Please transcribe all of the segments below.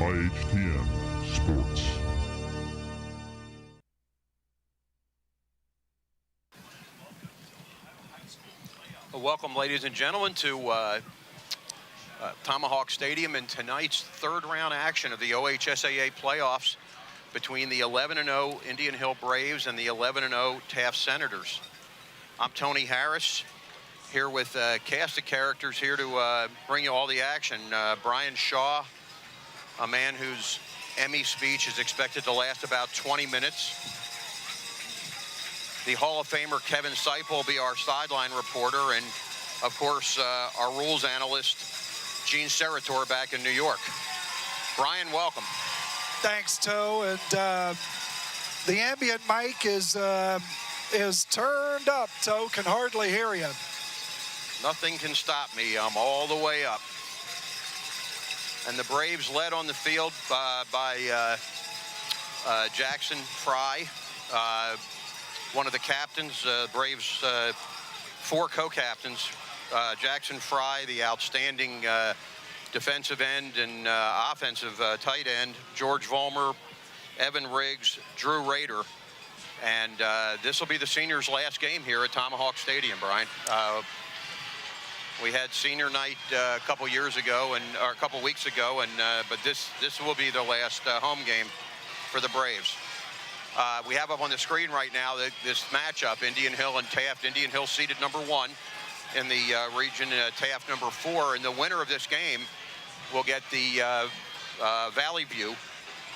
IHTM Sports. Welcome, ladies and gentlemen, to Tomahawk Stadium in tonight's third-round action of the OHSAA playoffs between the 11-0 Indian Hill Braves and the 11-0 Taft Senators. I'm Tony Harris, here with a cast of characters here to bring you all the action. Brian Shaw, a man whose Emmy speech is expected to last about 20 minutes. The Hall of Famer Kevin Seipel will be our sideline reporter, and of course our rules analyst Gene Serator back in New York. Brian, welcome. Thanks, Toe. And the ambient mic is turned up. Toe can hardly hear you. Nothing can stop me. I'm all the way up. And the Braves led on the field by Jackson Fry, one of the captains. Braves four co-captains. Jackson Fry, the outstanding defensive end and offensive tight end. George Vollmer, Evan Riggs, Drew Rader. And this will be the seniors' last game here at Tomahawk Stadium, Brian. We had senior night a couple years ago, or a couple weeks ago, but this will be the last home game for the Braves. We have up on the screen right now this matchup, Indian Hill and Taft. Indian Hill seated number 1 in the region, Taft number 4, and the winner of this game will get the Valley View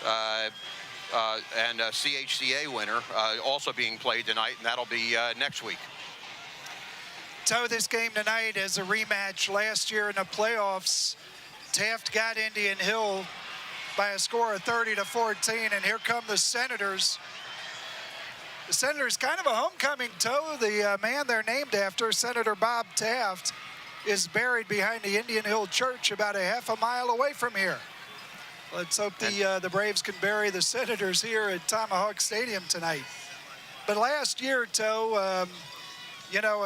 and CHCA winner also being played tonight, and that'll be next week. So this game tonight is a rematch. Last year in the playoffs, Taft got Indian Hill by a score of 30-14, and here come the Senators. The Senators, kind of a homecoming, Toe. The man they're named after, Senator Bob Taft, is buried behind the Indian Hill Church about a half a mile away from here. Let's hope the Braves can bury the Senators here at Tomahawk Stadium tonight. But last year, Toe, you know,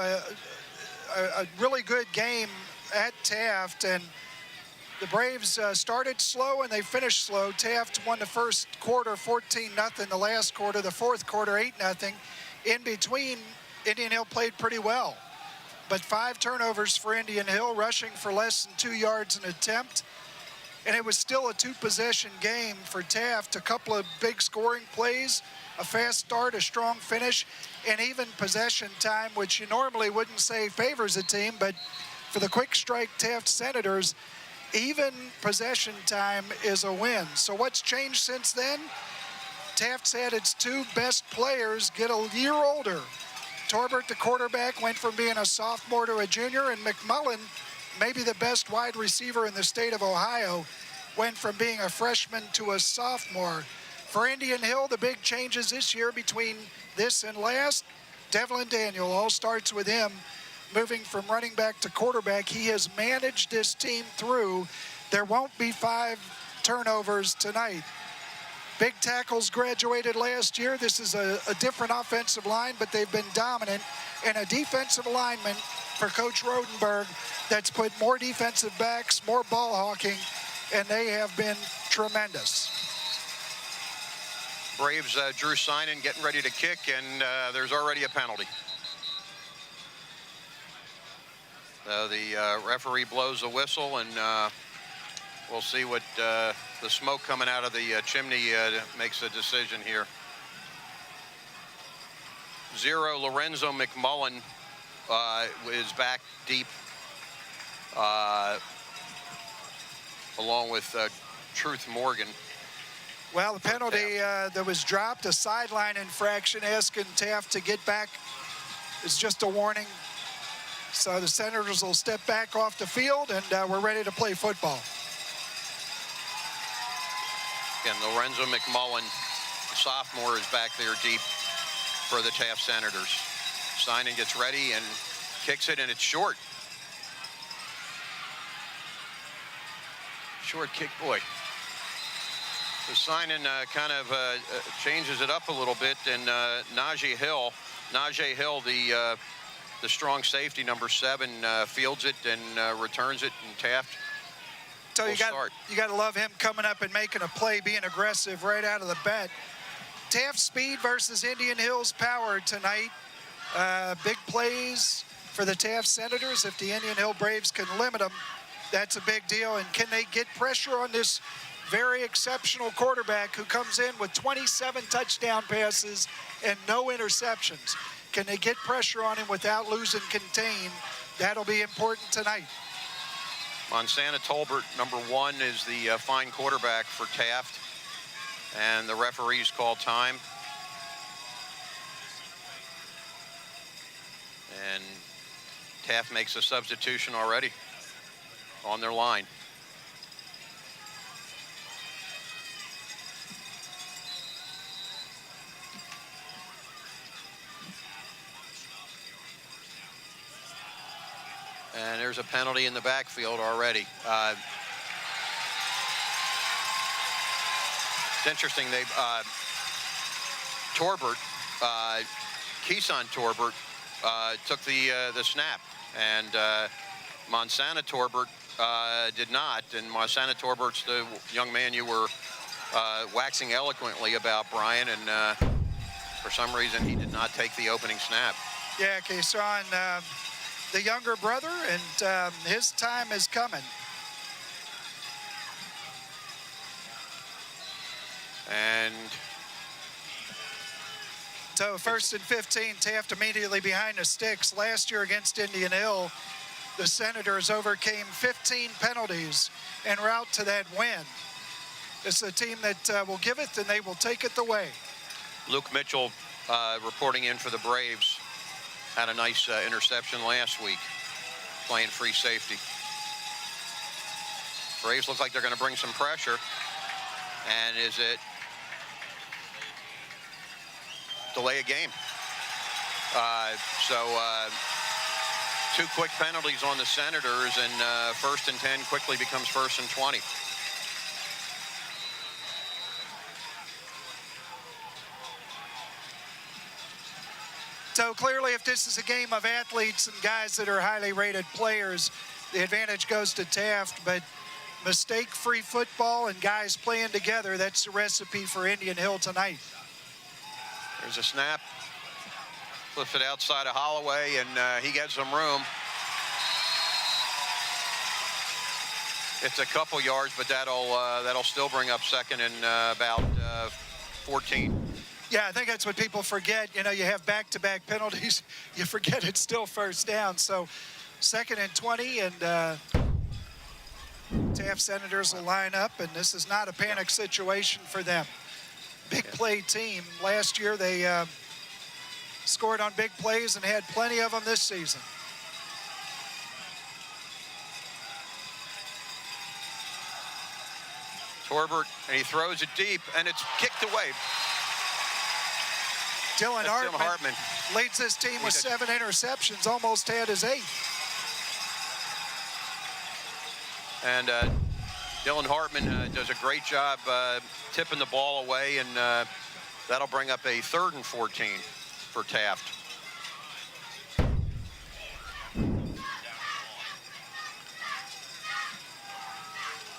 a really good game at Taft, and the Braves started slow and they finished slow. Taft won the first quarter 14-0, the last quarter, the fourth quarter 8-0. In between, Indian Hill played pretty well, but 5 turnovers for Indian Hill, rushing for less than 2 yards an attempt, and it was still a 2-possession game for Taft. A couple of big scoring plays, a fast start, a strong finish, and even possession time, which you normally wouldn't say favors a team, but for the quick strike Taft Senators, even possession time is a win. So what's changed since then? Taft's had its 2 best players get a year older. Torbert, the quarterback, went from being a sophomore to a junior, and McMullen, maybe the best wide receiver in the state of Ohio, went from being a freshman to a sophomore. For Indian Hill, the big changes this year between this and last, Devlin Daniel, all starts with him. Moving from running back to quarterback, he has managed this team through. There won't be 5 turnovers tonight. Big tackles graduated last year. This is a different offensive line, but they've been dominant. And a defensive lineman for Coach Rodenberg that's put more defensive backs, more ball hawking, and they have been tremendous. Braves Drew Sinan getting ready to kick, and there's already a penalty. The referee blows a whistle, and we'll see what the smoke coming out of the chimney makes a decision here. 0, Lorenzo McMullen is back deep, along with Truth Morgan. Well, the penalty that was dropped, a sideline infraction, asking Taft to get back, is just a warning. So the Senators will step back off the field, and we're ready to play football. Again, Lorenzo McMullen, the sophomore, is back there deep for the Taft Senators. Sinan gets ready and kicks it, and it's short. Short kick, boy. So Sinan kind of changes it up a little bit, and Najee Hill, the strong safety, number 7, fields it and returns it, and So you got to love him coming up and making a play, being aggressive right out of the bat. Taft speed versus Indian Hill's power tonight. Big plays for the Taft Senators. If the Indian Hill Braves can limit them, that's a big deal. And can they get pressure on this very exceptional quarterback who comes in with 27 touchdown passes and no interceptions? Can they get pressure on him without losing contain? That'll be important tonight. Montana Tolbert, number 1, is the fine quarterback for Taft. And the referees call time. And Taft makes a substitution already on their line. And there's a penalty in the backfield already. It's interesting. Torbert, Keeson Torbert, took the snap, and Montana Torbert did not. And Montana Torbert's the young man you were waxing eloquently about, Brian, and for some reason he did not take the opening snap. Yeah, Keeson, the younger brother, and his time is coming. And so 1st and 15, Taft immediately behind the sticks. Last year against Indian Hill, the Senators overcame 15 penalties en route to that win. It's a team that will give it and they will take it the way. Luke Mitchell reporting in for the Braves. Had a nice interception last week, playing free safety. Braves look like they're going to bring some pressure. And is it delay a game? Two quick penalties on the Senators, and 1st and 10 quickly becomes 1st and 20. So clearly, if this is a game of athletes and guys that are highly rated players, the advantage goes to Taft. But mistake-free football and guys playing together, that's the recipe for Indian Hill tonight. There's a snap. Flips it outside of Holloway, and he gets some room. It's a couple yards, but that'll still bring up 2nd and about 14. Yeah, I think that's what people forget. You know, you have back-to-back penalties. You forget it's still 1st down. So 2nd and 20, and Taft Senators will line up, and this is not a panic situation for them. Big play team. Last year they scored on big plays and had plenty of them this season. Torbert, and he throws it deep, and it's kicked away. Dylan Hartman leads this team with 7 interceptions, almost had his 8th. And Dylan Hartman does a great job tipping the ball away, and that'll bring up a 3rd and 14 for Taft.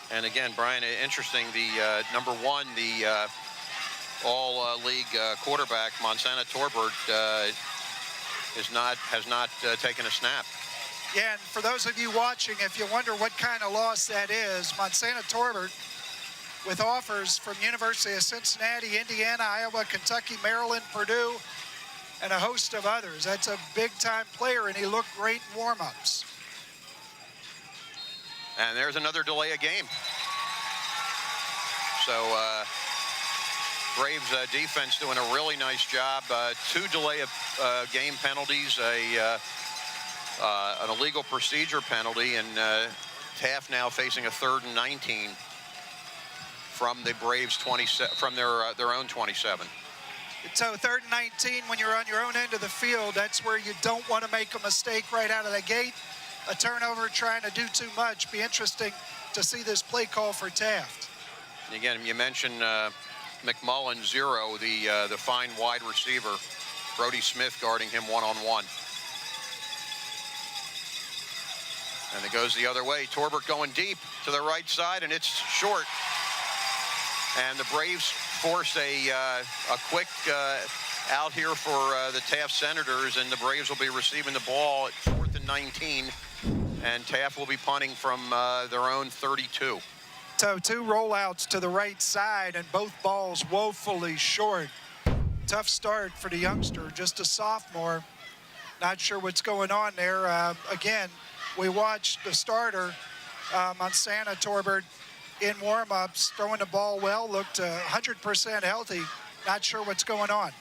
And again, Brian, interesting, the number 1, the all-league quarterback, Montana Torbert, has not taken a snap. Yeah, and for those of you watching, if you wonder what kind of loss that is, Montana Torbert, with offers from University of Cincinnati, Indiana, Iowa, Kentucky, Maryland, Purdue, and a host of others. That's a big-time player, and he looked great in warm-ups. And there's another delay of game. So Braves defense doing a really nice job. 2 delay of game penalties, an illegal procedure penalty, and Taft now facing a 3rd and 19 from the Braves 27, from their own 27. So 3rd and 19, when you're on your own end of the field, that's where you don't want to make a mistake right out of the gate. A turnover trying to do too much. Be interesting to see this play call for Taft. And again, you mentioned McMullen, 0, the fine wide receiver. Brody Smith guarding him one-on-one. And it goes the other way. Torbert going deep to the right side, and it's short. And the Braves force a quick out here for the Taft Senators, and the Braves will be receiving the ball at 4th and 19, and Taft will be punting from their own 32. So 2 rollouts to the right side, and both balls woefully short. Tough start for the youngster, just a sophomore. Not sure what's going on there. Again, we watched the starter, Montana Torbert, in warm-ups, throwing the ball well, looked 100% healthy. Not sure what's going on.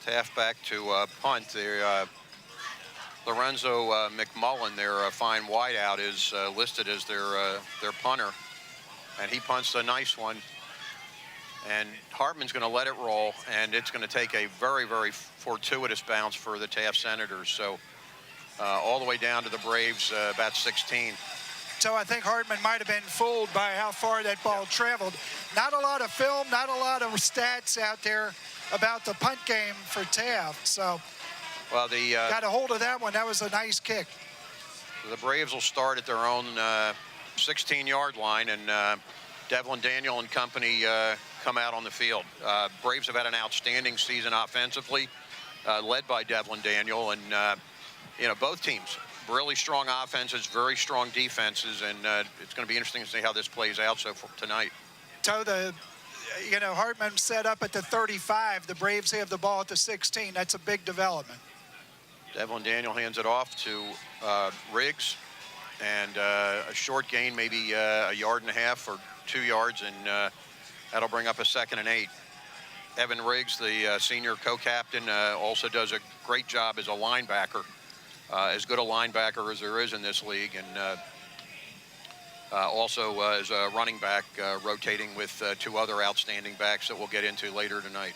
Taft back to punt. Lorenzo McMullen, their fine wideout, is listed as their punter, and he punts a nice one. And Hartman's going to let it roll, and it's going to take a very, very fortuitous bounce for the Taft Senators. So all the way down to the Braves, about 16. So I think Hartman might have been fooled by how far that ball traveled. Not a lot of film, not a lot of stats out there about the punt game for Taft. So well, got a hold of that one. That was a nice kick. The Braves will start at their own 16-yard line, and Devlin Daniel and company come out on the field. Braves have had an outstanding season offensively, led by Devlin Daniel, and both teams really strong offenses, very strong defenses, and it's going to be interesting to see how this plays out tonight. So Hartman set up at the 35. The Braves have the ball at the 16. That's a big development. Devlin Daniel hands it off to Riggs, and a short gain, maybe a yard and a half or 2 yards, and that'll bring up a 2nd and 8. Evan Riggs, the senior co-captain, also does a great job as a linebacker, as good a linebacker as there is in this league, and also as a running back, rotating with 2 other outstanding backs that we'll get into later tonight.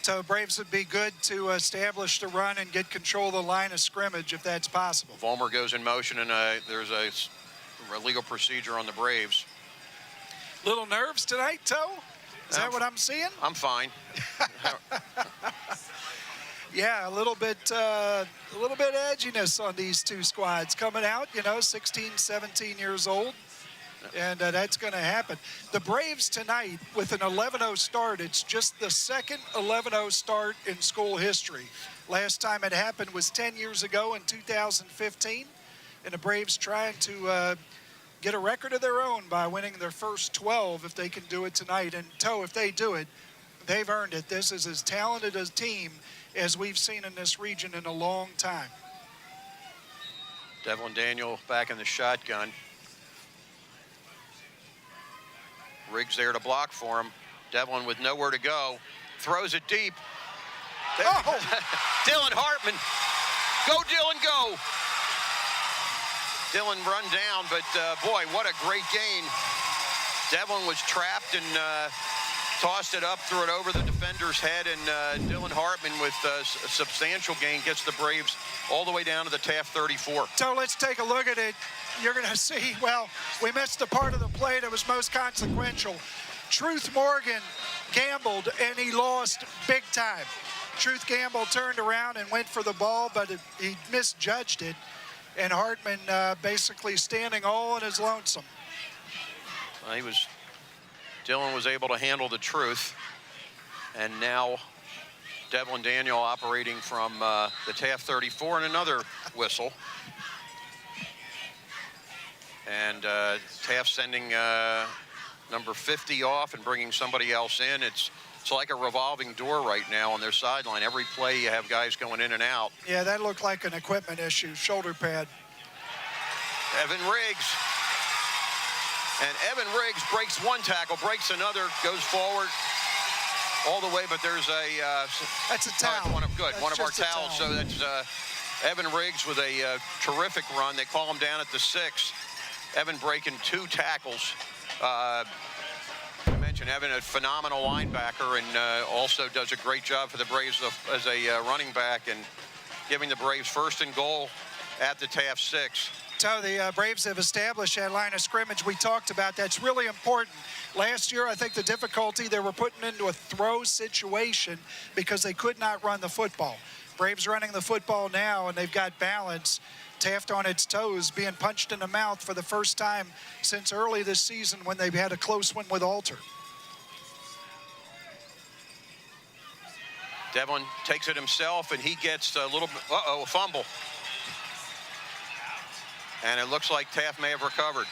So Braves would be good to establish the run and get control of the line of scrimmage if that's possible. Vollmer goes in motion, and there's a legal procedure on the Braves. Little nerves tonight, Toe? Is that what I'm seeing? I'm fine. Yeah, a little bit edginess on these 2 squads coming out, 16, 17 years old. And that's going to happen. The Braves tonight, with an 11-0 start, it's just the second 11-0 start in school history. Last time it happened was 10 years ago in 2015, and the Braves trying to get a record of their own by winning their first 12 if they can do it tonight. And Toe, if they do it, they've earned it. This is as talented a team as we've seen in this region in a long time. Devlin Daniel back in the shotgun. Riggs there to block for him. Devlin with nowhere to go. Throws it deep. Oh! Dylan Hartman. Go, Dylan, go. Dylan run down, but boy, what a great gain. Devlin was trapped and tossed it up, threw it over the defender's head, and Dylan Hartman with a substantial gain gets the Braves all the way down to the Taft 34. So let's take a look at it. You're going to see, well, we missed the part of the play that was most consequential. Truth Morgan gambled, and he lost big time. Truth Gamble turned around and went for the ball, but he misjudged it, and Hartman basically standing all on his lonesome. Dylan was able to handle the Truth, and now Devlin Daniel operating from the Taft 34, and another whistle. And Taft sending number 50 off and bringing somebody else in. It's like a revolving door right now on their sideline. Every play you have guys going in and out. Yeah, that looked like an equipment issue, shoulder pad. Evan Riggs. And Evan Riggs breaks one tackle, breaks another, goes forward all the way, but there's a... that's a towel. One of our towels. So that's Evan Riggs with a terrific run. They call him down at the 6. Evan breaking 2 tackles. I mentioned Evan, a phenomenal linebacker, and also does a great job for the Braves as a running back, and giving the Braves 1st and goal at the Taft 6. So the Braves have established that line of scrimmage we talked about. That's really important. Last year, I think the difficulty they were putting into a throw situation because they could not run the football. Braves running the football now, and they've got balance. Taft on its toes, being punched in the mouth for the first time since early this season when they've had a close one with Alter. Devlin takes it himself, and he gets a little, a fumble. And it looks like Taft may have recovered.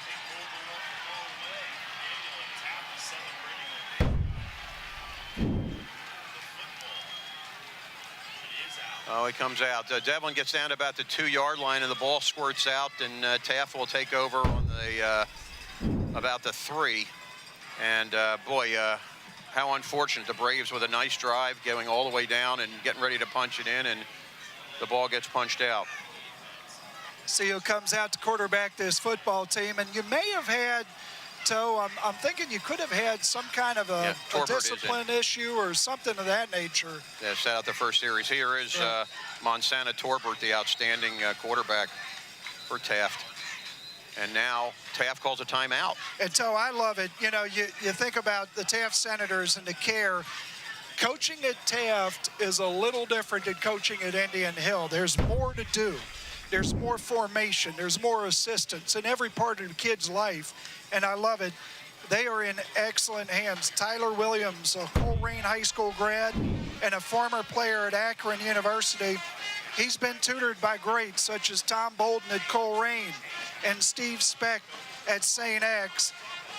Oh, he comes out. Devlin gets down to about the 2-yard line, and the ball squirts out, and Taft will take over on the about the 3. And boy, how unfortunate. The Braves with a nice drive going all the way down and getting ready to punch it in, and the ball gets punched out. See who comes out to quarterback this football team, and you may have had, Toe, I'm thinking you could have had some kind of a discipline issue or something of that nature. Yeah, set out the first series. Here is Monsana Torbert, the outstanding quarterback for Taft. And now Taft calls a timeout. And Toe, I love it. You know, you think about the Taft Senators and the care. Coaching at Taft is a little different than coaching at Indian Hill. There's more to do. There's more formation. There's more assistance in every part of the kid's life. And I love it. They are in excellent hands. Tyler Williams, a Coleraine High School grad and a former player at Akron University. He's been tutored by greats such as Tom Bolden at Coleraine and Steve Speck at St. X.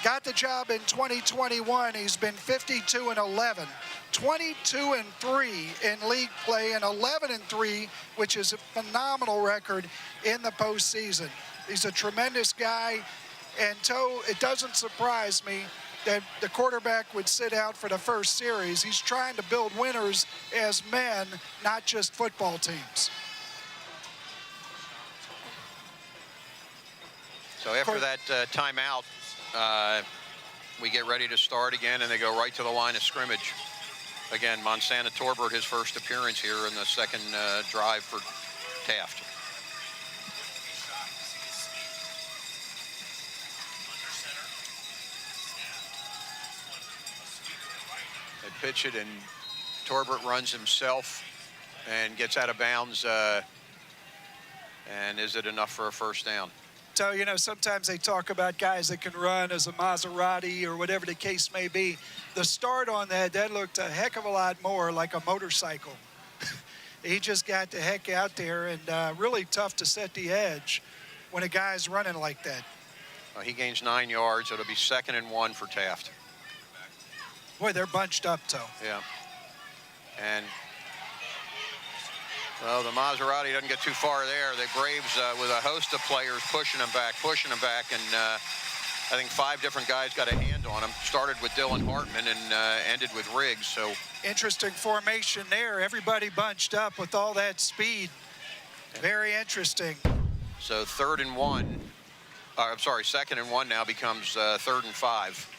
Got the job in 2021. He's been 52-11, 22-3 in league play, and 11-3, which is a phenomenal record in the postseason. He's a tremendous guy. And Toe, it doesn't surprise me that the quarterback would sit out for the first series. He's trying to build winners as men, not just football teams. So after that timeout, we get ready to start again, and they go right to the line of scrimmage. Again, Monsana Torbert, his first appearance here in the second drive for Taft. They pitch it, and Torbert runs himself and gets out of bounds. And is it enough for a first down? So, you know, sometimes they talk about guys that can run as a Maserati or whatever the case may be. The start on that looked a heck of a lot more like a motorcycle. He just got the heck out there, and really tough to set the edge when a guy's running like that. He gains 9 yards. It'll be 2nd and 1 for Taft. Boy, they're bunched up, Toe. Yeah. And, well, the Maserati doesn't get too far there. The Braves, with a host of players pushing them back, and I think 5 different guys got a hand on him. Started with Dylan Hartman and ended with Riggs. So interesting formation there. Everybody bunched up with all that speed. Very interesting. So 3rd and 1. I'm sorry, 2nd and 1 now becomes 3rd and 5.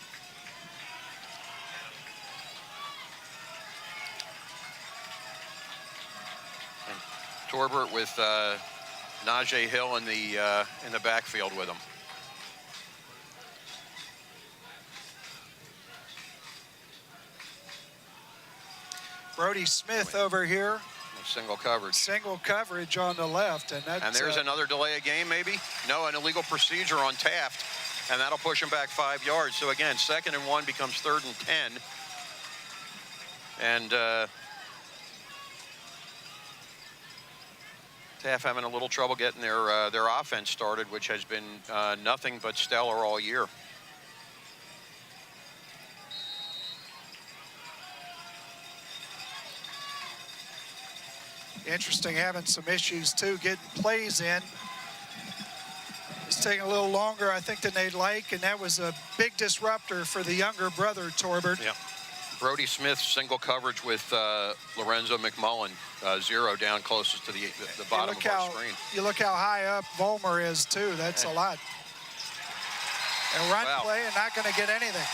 Torbert with Najee Hill in the backfield with him. Brody Smith over here. Single coverage. Single coverage on the left, and that's. And there's another delay of game, maybe. No, an illegal procedure on Taft, and that'll push him back 5 yards. So again, 2nd and 1 becomes 3rd and 10, and. Taft having a little trouble getting their offense started, which has been nothing but stellar all year. Interesting, having some issues too, getting plays in. It's taking a little longer, I think, than they'd like, and that was a big disruptor for the younger brother, Torbert. Yeah. Brody Smith single coverage with Lorenzo McMullen, 0 down closest to the bottom of our screen. You look how high up Volmer is too. That's a lot. And run play and not going to get anything.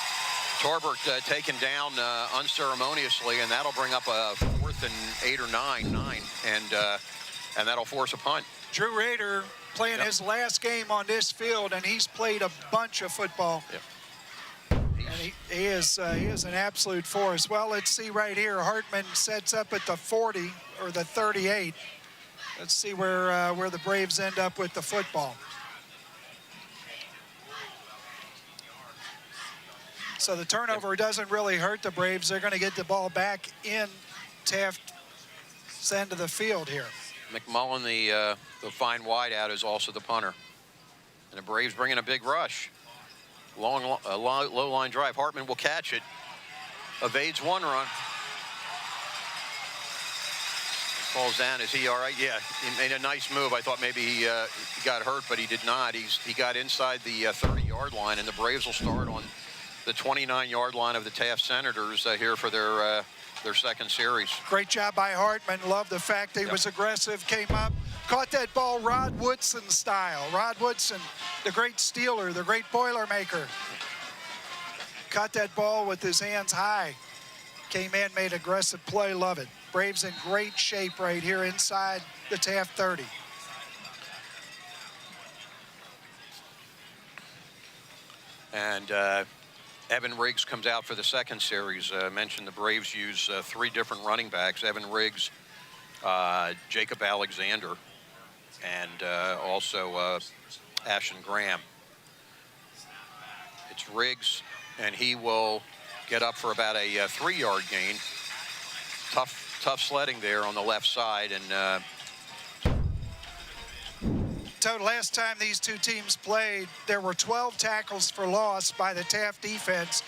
Torbert taken down unceremoniously, and that'll bring up a 4th and 8 or 9, and that'll force a punt. Drew Rader playing his last game on this field, and he's played a bunch of football. Yep. And he is an absolute force. Well, let's see right here. Hartman sets up at the 40 or the 38. Let's see where the Braves end up with the football. So the turnover doesn't really hurt the Braves. They're going to get the ball back in Taft's end of the field here. McMullen, the fine wide out, is also the punter. And the Braves bring in a big rush. Low line drive. Hartman will catch it. Evades one run. Falls down. Is he all right? Yeah, he made a nice move. I thought maybe he got hurt, but he did not. He got inside the 30-yard line, and the Braves will start on the 29-yard line of the Taft Senators here for their second series. Great job by Hartman. Love the fact that he was aggressive, came up, caught that ball Rod Woodson style. Rod Woodson, the great stealer, the great Boilermaker. Caught that ball with his hands high. Came in, made aggressive play. Love it. Braves in great shape right here inside the Taft 30. And Evan Riggs comes out for the second series. I mentioned the Braves use 3 different running backs: Evan Riggs, Jacob Alexander, and also Ashton Graham. It's Riggs, and he will get up for about a 3-yard gain. Tough sledding there on the left side. And So last time these two teams played, there were 12 tackles for loss by the Taft defense.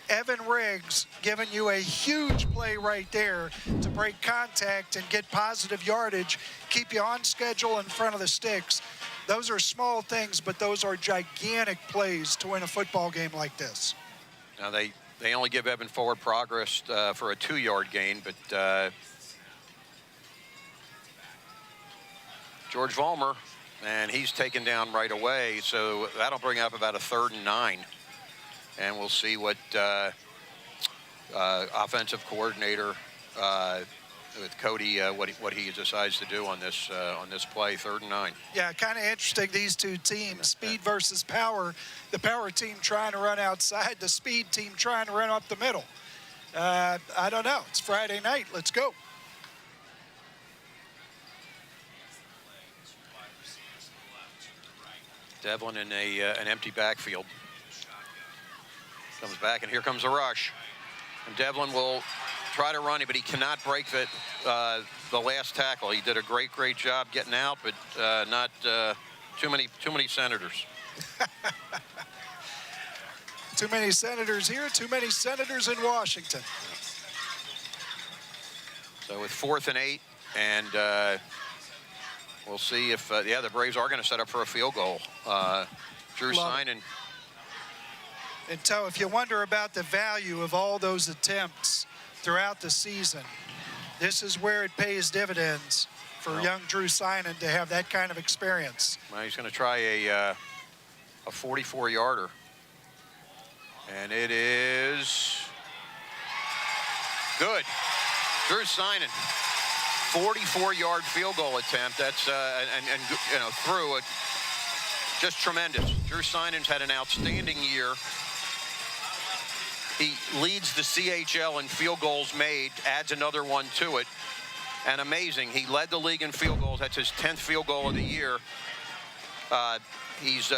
Evan Riggs giving you a huge play right there to break contact and get positive yardage, keep you on schedule in front of the sticks. Those are small things, but those are gigantic plays to win a football game like this. Now they only give Evan forward progress for a 2-yard gain, but George Vollmer, and he's taken down right away, so that'll bring up about a 3rd and 9. And we'll see what offensive coordinator with Cody, what he decides to do on this play, 3rd and 9. Yeah, kind of interesting, these two teams, speed versus power. The power team trying to run outside, the speed team trying to run up the middle. I don't know. It's Friday night. Let's go. Devlin in an empty backfield. Comes back, and here comes a rush. And Devlin will try to run it, but he cannot break the last tackle. He did a great job getting out, but not too many Senators. Too many Senators here, too many Senators in Washington. So with 4th and 8, and we'll see if, the Braves are going to set up for a field goal. Drew Seinen. And so if you wonder about the value of all those attempts throughout the season, this is where it pays dividends for young Drew Seinen to have that kind of experience. Well, he's going to try a 44-yarder. And it is good. Drew Seinen, 44-yard field goal attempt. That's and through it, just tremendous. Drew Seinen's had an outstanding year. He leads the CHL in field goals made, adds another one to it, and amazing. He led the league in field goals. That's his 10th field goal of the year. He's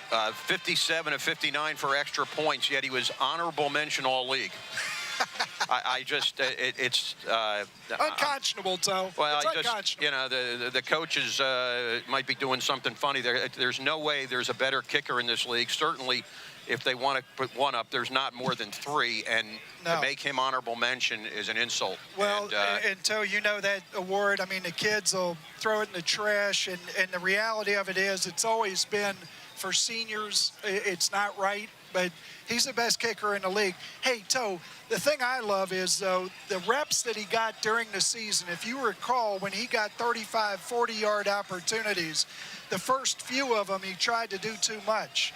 57 of 59 for extra points, yet he was honorable mention all league. It's unconscionable, Toe. Well, the coaches might be doing something funny. There's no way there's a better kicker in this league. Certainly, if they want to put one up, there's not more than 3, and to make him honorable mention is an insult. Well, and Toe, you know that award. I mean, the kids will throw it in the trash, and the reality of it is, it's always been for seniors. It's not right, but he's the best kicker in the league. Hey, Toe, the thing I love is, though, the reps that he got during the season. If you recall, when he got 35, 40-yard opportunities, the first few of them he tried to do too much.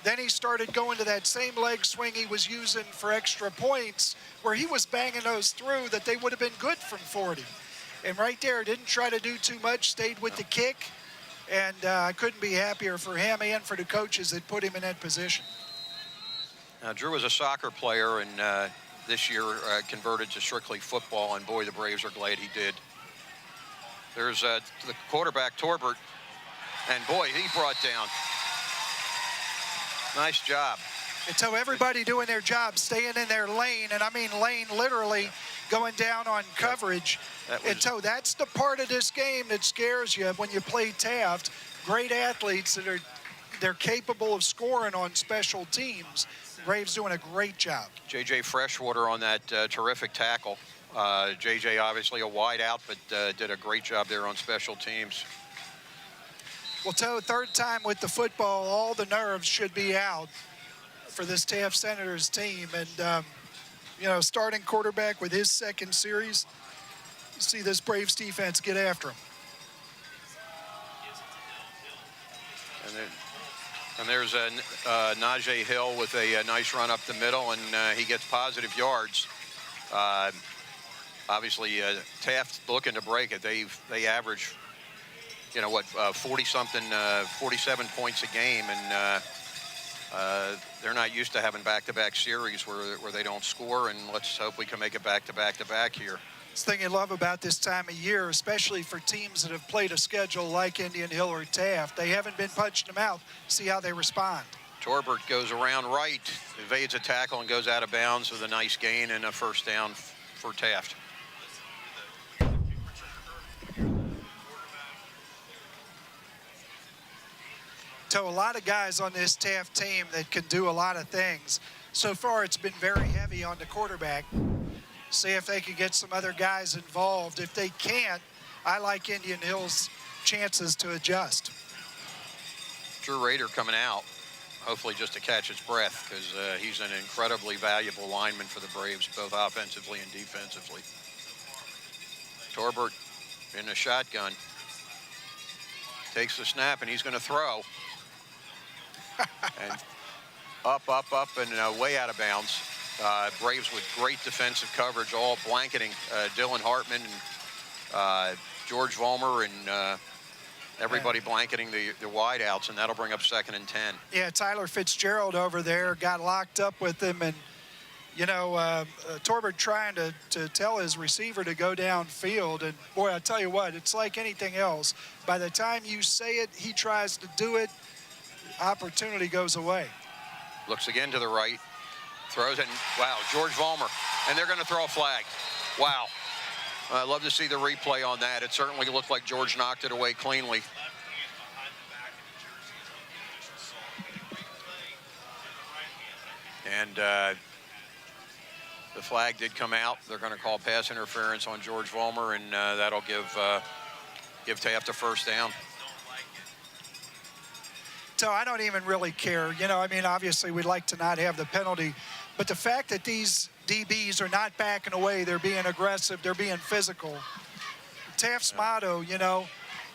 Then he started going to that same leg swing he was using for extra points, where he was banging those through that they would have been good from 40. And right there, didn't try to do too much, stayed with the kick, and I couldn't be happier for him and for the coaches that put him in that position. Now, Drew was a soccer player, and this year converted to strictly football, and boy, the Braves are glad he did. There's the quarterback, Torbert, and boy, he brought down. Nice job. And so everybody doing their job, staying in their lane, and I mean lane literally, going down on coverage. And so that's the part of this game that scares you when you play Taft. Great athletes that they're capable of scoring on special teams. Braves doing a great job. J.J. Freshwater on that terrific tackle. J.J. obviously a wide out, but did a great job there on special teams. Well, Toe, third time with the football, all the nerves should be out for this Taft Senators team. And, you know, starting quarterback with his second series, you see this Braves defense get after him. And there's Najee Hill with a nice run up the middle, and he gets positive yards. Obviously, Taft looking to break it. They average, you know what, 40-something, 47 points a game, and they're not used to having back-to-back series where they don't score. And let's hope we can make it back-to-back here. This thing you love about this time of year, especially for teams that have played a schedule like Indian Hill or Taft, they haven't been punching them out. See how they respond. Torbert goes around right, evades a tackle, and goes out of bounds with a nice gain and a first down for Taft. So a lot of guys on this Taft team that can do a lot of things. So far, it's been very heavy on the quarterback. See if they can get some other guys involved. If they can't, I like Indian Hill's chances to adjust. Drew Rader coming out, hopefully just to catch his breath, because he's an incredibly valuable lineman for the Braves, both offensively and defensively. Torbert in the shotgun. Takes the snap, and he's going to throw. And up, and way out of bounds. Braves with great defensive coverage, all blanketing Dylan Hartman and George Vollmer, and everybody blanketing the wideouts, and that'll bring up 2nd and 10. Yeah, Tyler Fitzgerald over there got locked up with him, and, you know, Torbert trying to tell his receiver to go downfield, and, boy, I tell you what, it's like anything else. By the time you say it, he tries to do it, opportunity goes away. Looks again to the right. Throws it, and wow, George Vollmer. And they're going to throw a flag. Wow. I'd love to see the replay on that. It certainly looked like George knocked it away cleanly. And the flag did come out. They're going to call pass interference on George Vollmer, and that'll give Taft a first down. So I don't even really care. You know, I mean, obviously we'd like to not have the penalty, but the fact that these DBs are not backing away, they're being aggressive, they're being physical. Taft's motto, you know,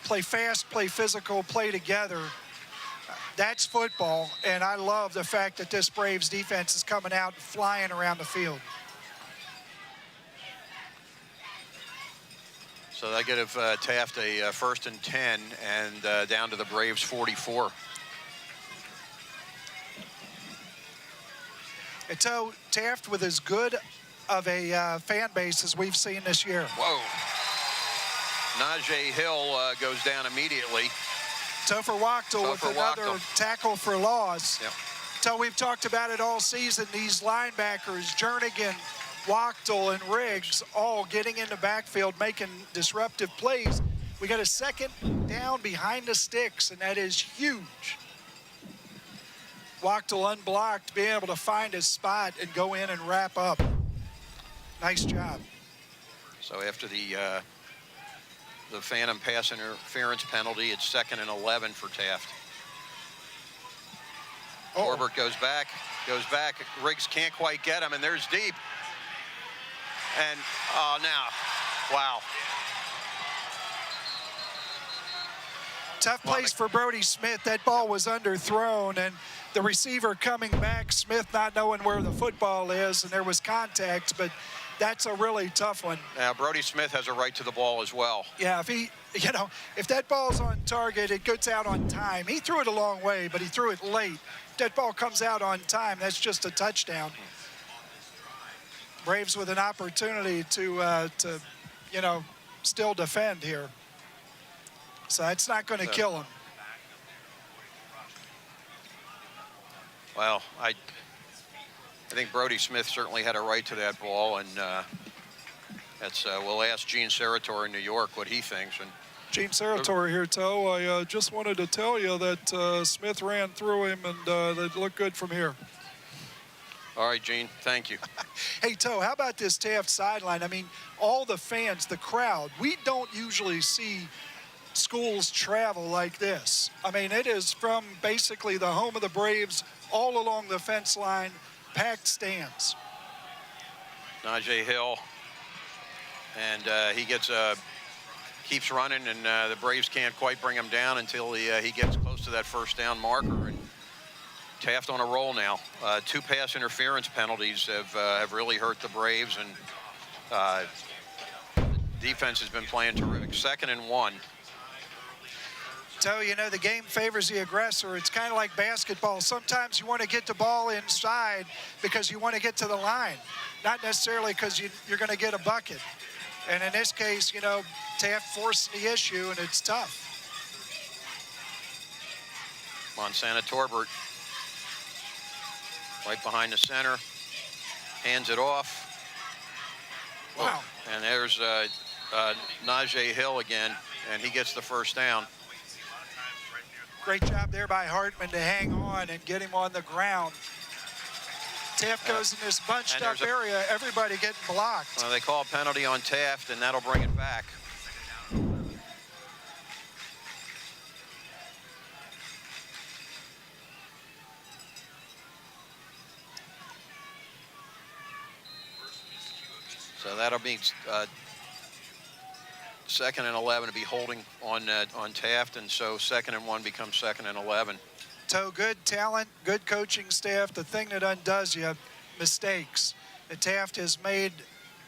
play fast, play physical, play together. That's football, and I love the fact that this Braves defense is coming out and flying around the field. So they give Taft a 1st and 10, and down to the Braves 44. And so Taft with as good of a fan base as we've seen this year. Whoa. Najee Hill goes down immediately. Topher Wachtel with another tackle for loss. Yep. So we've talked about it all season. These linebackers, Jernigan, Wachtel, and Riggs, all getting in the backfield, making disruptive plays. We got a 2nd down behind the sticks, and that is huge. Wachtel unblocked, being able to find his spot and go in and wrap up. Nice job. So after the phantom pass interference penalty, it's 2nd and 11 for Taft. Torbert goes back. Riggs can't quite get him, and there's deep. And now, wow. Tough place for Brody Smith. That ball was underthrown, and the receiver coming back, Smith not knowing where the football is, and there was contact, but that's a really tough one. Now, Brody Smith has a right to the ball as well. Yeah, if that ball's on target, it gets out on time. He threw it a long way, but he threw it late. that ball comes out on time, that's just a touchdown. Braves with an opportunity to still defend here. So that's not going to kill them. Well, I think Brody Smith certainly had a right to that ball, and we'll ask Gene Serator in New York what he thinks. And Gene Serator here, Toe. I just wanted to tell you that Smith ran through him, and they look good from here. All right, Gene, thank you. Hey, Toe, how about this Taft sideline? I mean, all the fans, the crowd, we don't usually see schools travel like this. I mean, it is from basically the home of the Braves all along the fence line, packed stands. Najee Hill, and he keeps running, and the Braves can't quite bring him down until he gets close to that first down marker. And Taft on a roll now. 2 pass interference penalties have really hurt the Braves, and the defense has been playing terrific. 2nd and 1. So, the game favors the aggressor. It's kind of like basketball. Sometimes you want to get the ball inside because you want to get to the line, not necessarily because you're going to get a bucket. And in this case, Taft forced the issue, and it's tough. Montana Torbert right behind the center, hands it off. Wow. And there's Najee Hill again, and he gets the first down. Great job there by Hartman to hang on and get him on the ground. Taft goes in this bunched up area, everybody getting blocked. Well, they call a penalty on Taft, and that'll bring it back. So that'll be 2nd and 11 to be holding on Taft, and so 2nd and 1 becomes 2nd and 11. So good talent, good coaching staff. The thing that undoes you, mistakes. And Taft has made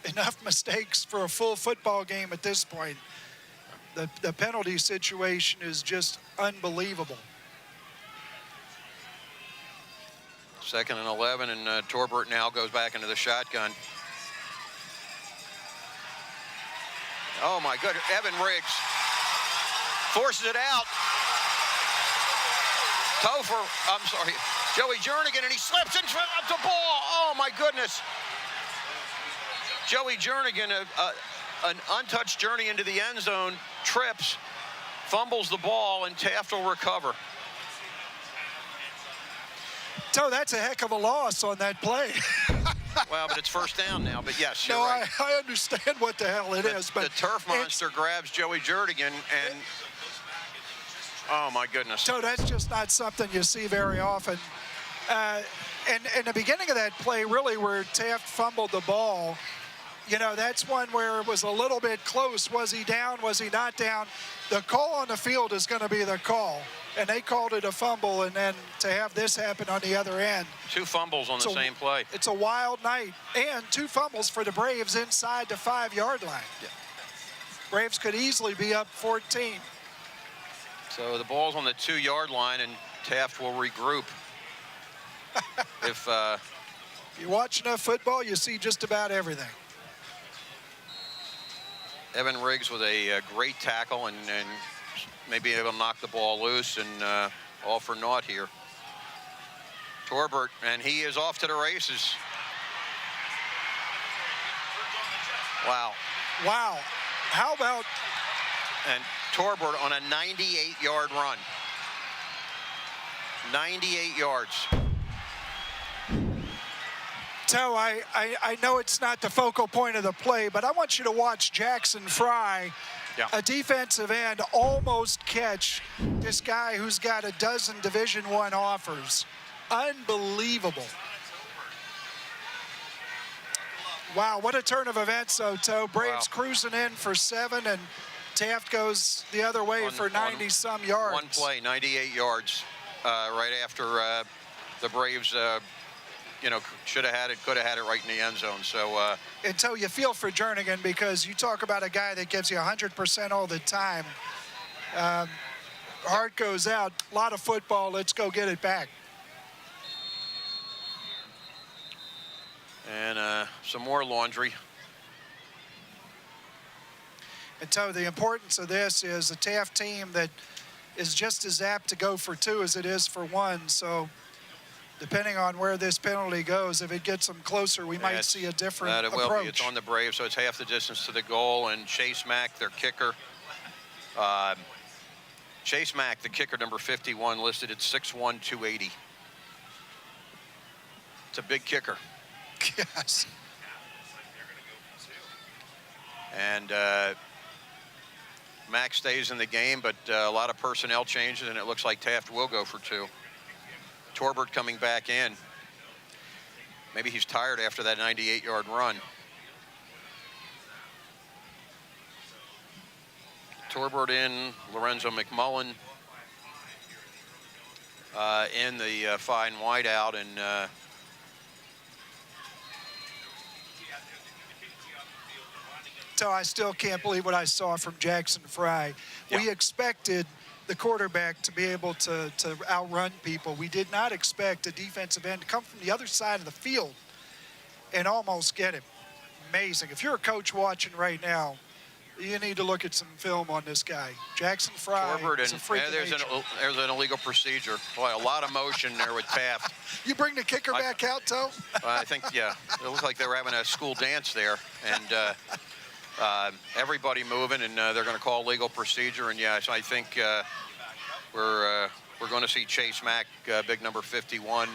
enough mistakes for a full football game at this point. The penalty situation is just unbelievable. 2nd and 11, and Torbert now goes back into the shotgun. Oh my goodness, Evan Riggs forces it out. Joey Jernigan, and he slips into the ball. Oh my goodness. Joey Jernigan, an untouched journey into the end zone, trips, fumbles the ball, and Taft will recover. So that's a heck of a loss on that play. Well, but it's first down now. But yes, you're no, right. I understand what the hell it is. But the turf monster grabs Joey Jernigan, and oh my goodness. So that's just not something you see very often. And in the beginning of that play, really, where Taft fumbled the ball, that's one where it was a little bit close. Was he down? Was he not down? The call on the field is going to be the call. And they called it a fumble, and then to have this happen on the other end. 2 fumbles on the same play. It's a wild night. And 2 fumbles for the Braves inside the 5-yard line. Yeah. Braves could easily be up 14. So the ball's on the 2-yard line, and Taft will regroup. If you watch enough football, you see just about everything. Evan Riggs with a great tackle, and maybe able to knock the ball loose, and all for naught here. Torbert, and he is off to the races. Wow. Wow. How about... And Torbert on a 98-yard run. 98 yards. So I know it's not the focal point of the play, but I want you to watch Jackson Fry, a defensive end, almost catch this guy who's got a dozen Division I offers. Unbelievable. Wow, what a turn of events, though, Toe. Braves cruising in for 7, and Taft goes the other way for 90-some yards. One play, 98 yards, right after the Braves, should have had it, could have had it right in the end zone. So, and so you feel for Jernigan, because you talk about a guy that gives you 100% all the time. Heart goes out, a lot of football, let's go get it back. And some more laundry. And so the importance of this is a Taft team that is just as apt to go for 2 as it is for 1. So depending on where this penalty goes, if it gets them closer, we might see a different approach. Will be. It's on the Braves, so it's half the distance to the goal. And Chase Mack, their kicker. Chase Mack, the kicker, number 51, listed at 6'1", 280. It's a big kicker. Yes. And Mack stays in the game, but a lot of personnel changes, and it looks like Taft will go for 2. Torbert coming back in. Maybe he's tired after that 98-yard run. Torbert in, Lorenzo McMullen in the fine wideout, and So I still can't believe what I saw from Jackson Fry. Yeah. We expected the quarterback to be able to outrun people. We did not expect a defensive end to come from the other side of the field and almost get him. Amazing. If you're a coach watching right now, you need to look at some film on this guy. Jackson Fry is a freak of nature. There's an illegal procedure. Boy, a lot of motion there with Taft. You bring the kicker back out, Toe? I think, yeah. It looked like they were having a school dance there. And everybody moving, and they're going to call legal procedure. And, yes, I think we're going to see Chase Mack, big number 51,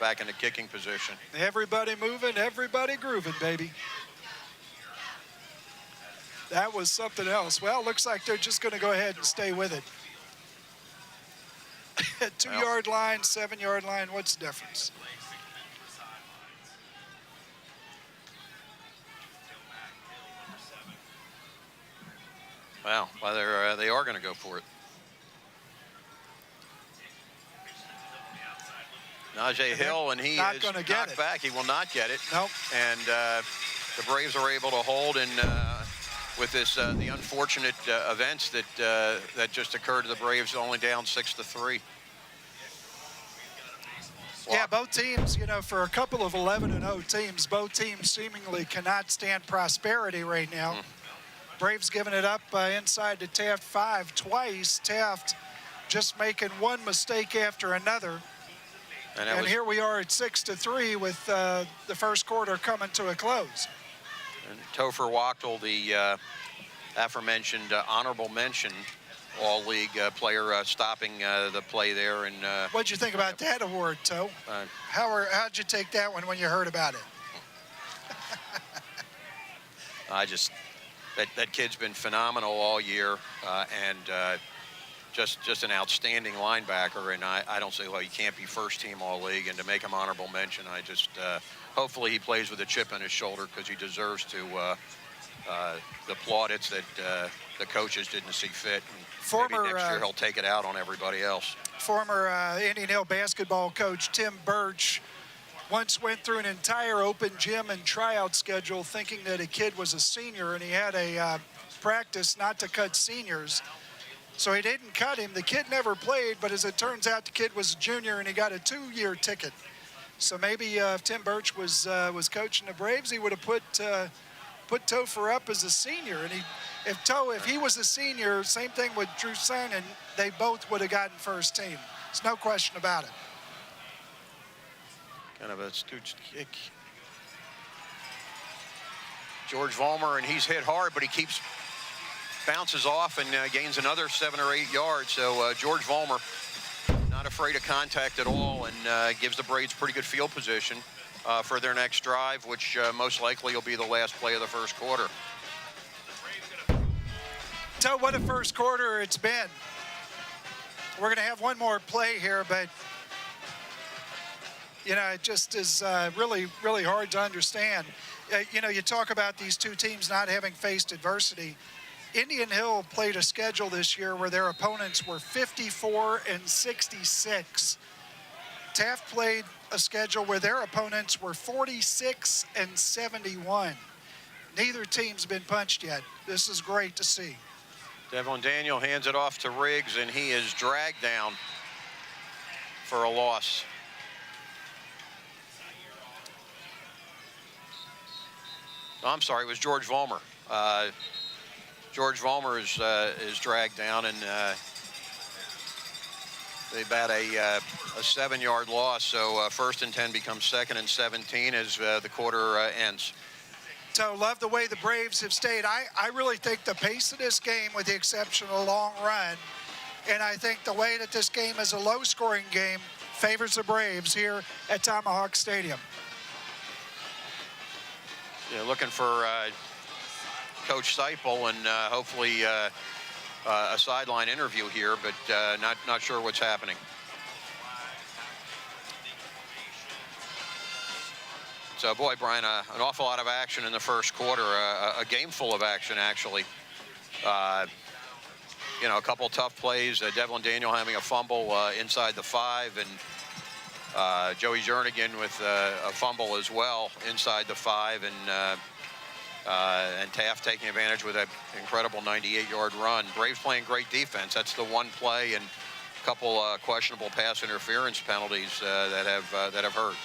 back in the kicking position. Everybody moving, everybody grooving, baby. That was something else. Well, looks like they're just going to go ahead and stay with it. 2-yard line, 7-yard line, what's the difference? Well, they are going to go for it. Najee Hill, and he is knocked back. He will not get it. Nope. And the Braves are able to hold, and with this the unfortunate events that just occurred to the Braves, only down 6-3. Yeah, both teams, you know, for a couple of 11-0 teams, both teams seemingly cannot stand prosperity right now. Braves giving it up inside the Taft 5 twice. Taft just making one mistake after another. And here we are at 6-3 with the first quarter coming to a close. And Topher Wachtel, the aforementioned honorable mention all-league player, stopping the play there. And what'd you think about that award, Toe? How'd you take that one when you heard about it? That kid's been phenomenal all year, and just an outstanding linebacker. And I don't say, well, he can't be first-team all-league, and to make him honorable mention, I just hopefully he plays with a chip on his shoulder, because he deserves to the plaudits that the coaches didn't see fit. And maybe next year he'll take it out on everybody else. Former Indian Hill basketball coach Tim Birch once went through an entire open gym and tryout schedule thinking that a kid was a senior, and he had a practice not to cut seniors. So he didn't cut him. The kid never played, but as it turns out, the kid was a junior, and he got a 2-year ticket. So maybe if Tim Birch was coaching the Braves, he would have put Topher up as a senior. And if he was a senior, same thing with Drew Sonnen, they both would have gotten first team. There's no question about it. Kind of a stooge kick. George Vollmer, and he's hit hard, but he bounces off and gains another 7 or 8 yards. So George Vollmer, not afraid of contact at all, and gives the Braves pretty good field position for their next drive, which most likely will be the last play of the first quarter. So what a first quarter it's been. We're going to have one more play here, but you know, it just is really, really hard to understand. You know, you talk about these two teams not having faced adversity. Indian Hill played a schedule this year where their opponents were 54 and 66. Taft played a schedule where their opponents were 46 and 71. Neither team's been punched yet. This is great to see. Devon Daniel hands it off to Riggs, and he is dragged down for a loss. No, I'm sorry, it was George Vollmer. George Vollmer is dragged down, and they bat a 7-yard loss. So first and 10 becomes second and 17 as the quarter ends. So love the way the Braves have stayed. I really think the pace of this game, with the exception of a long run, and I think the way that this game is a low-scoring game, favors the Braves here at Tomahawk Stadium. Yeah, looking for Coach Seipel and hopefully a sideline interview here, but not sure what's happening. So, boy, Brian, an awful lot of action in the first quarter, a game full of action, actually. You know, a couple tough plays. Devlin Daniel having a fumble inside the 5, and Joey Jernigan with a fumble as well inside the 5, and Taft taking advantage with an incredible 98-yard run. Braves playing great defense. That's the one play, and a couple questionable pass interference penalties that have hurt.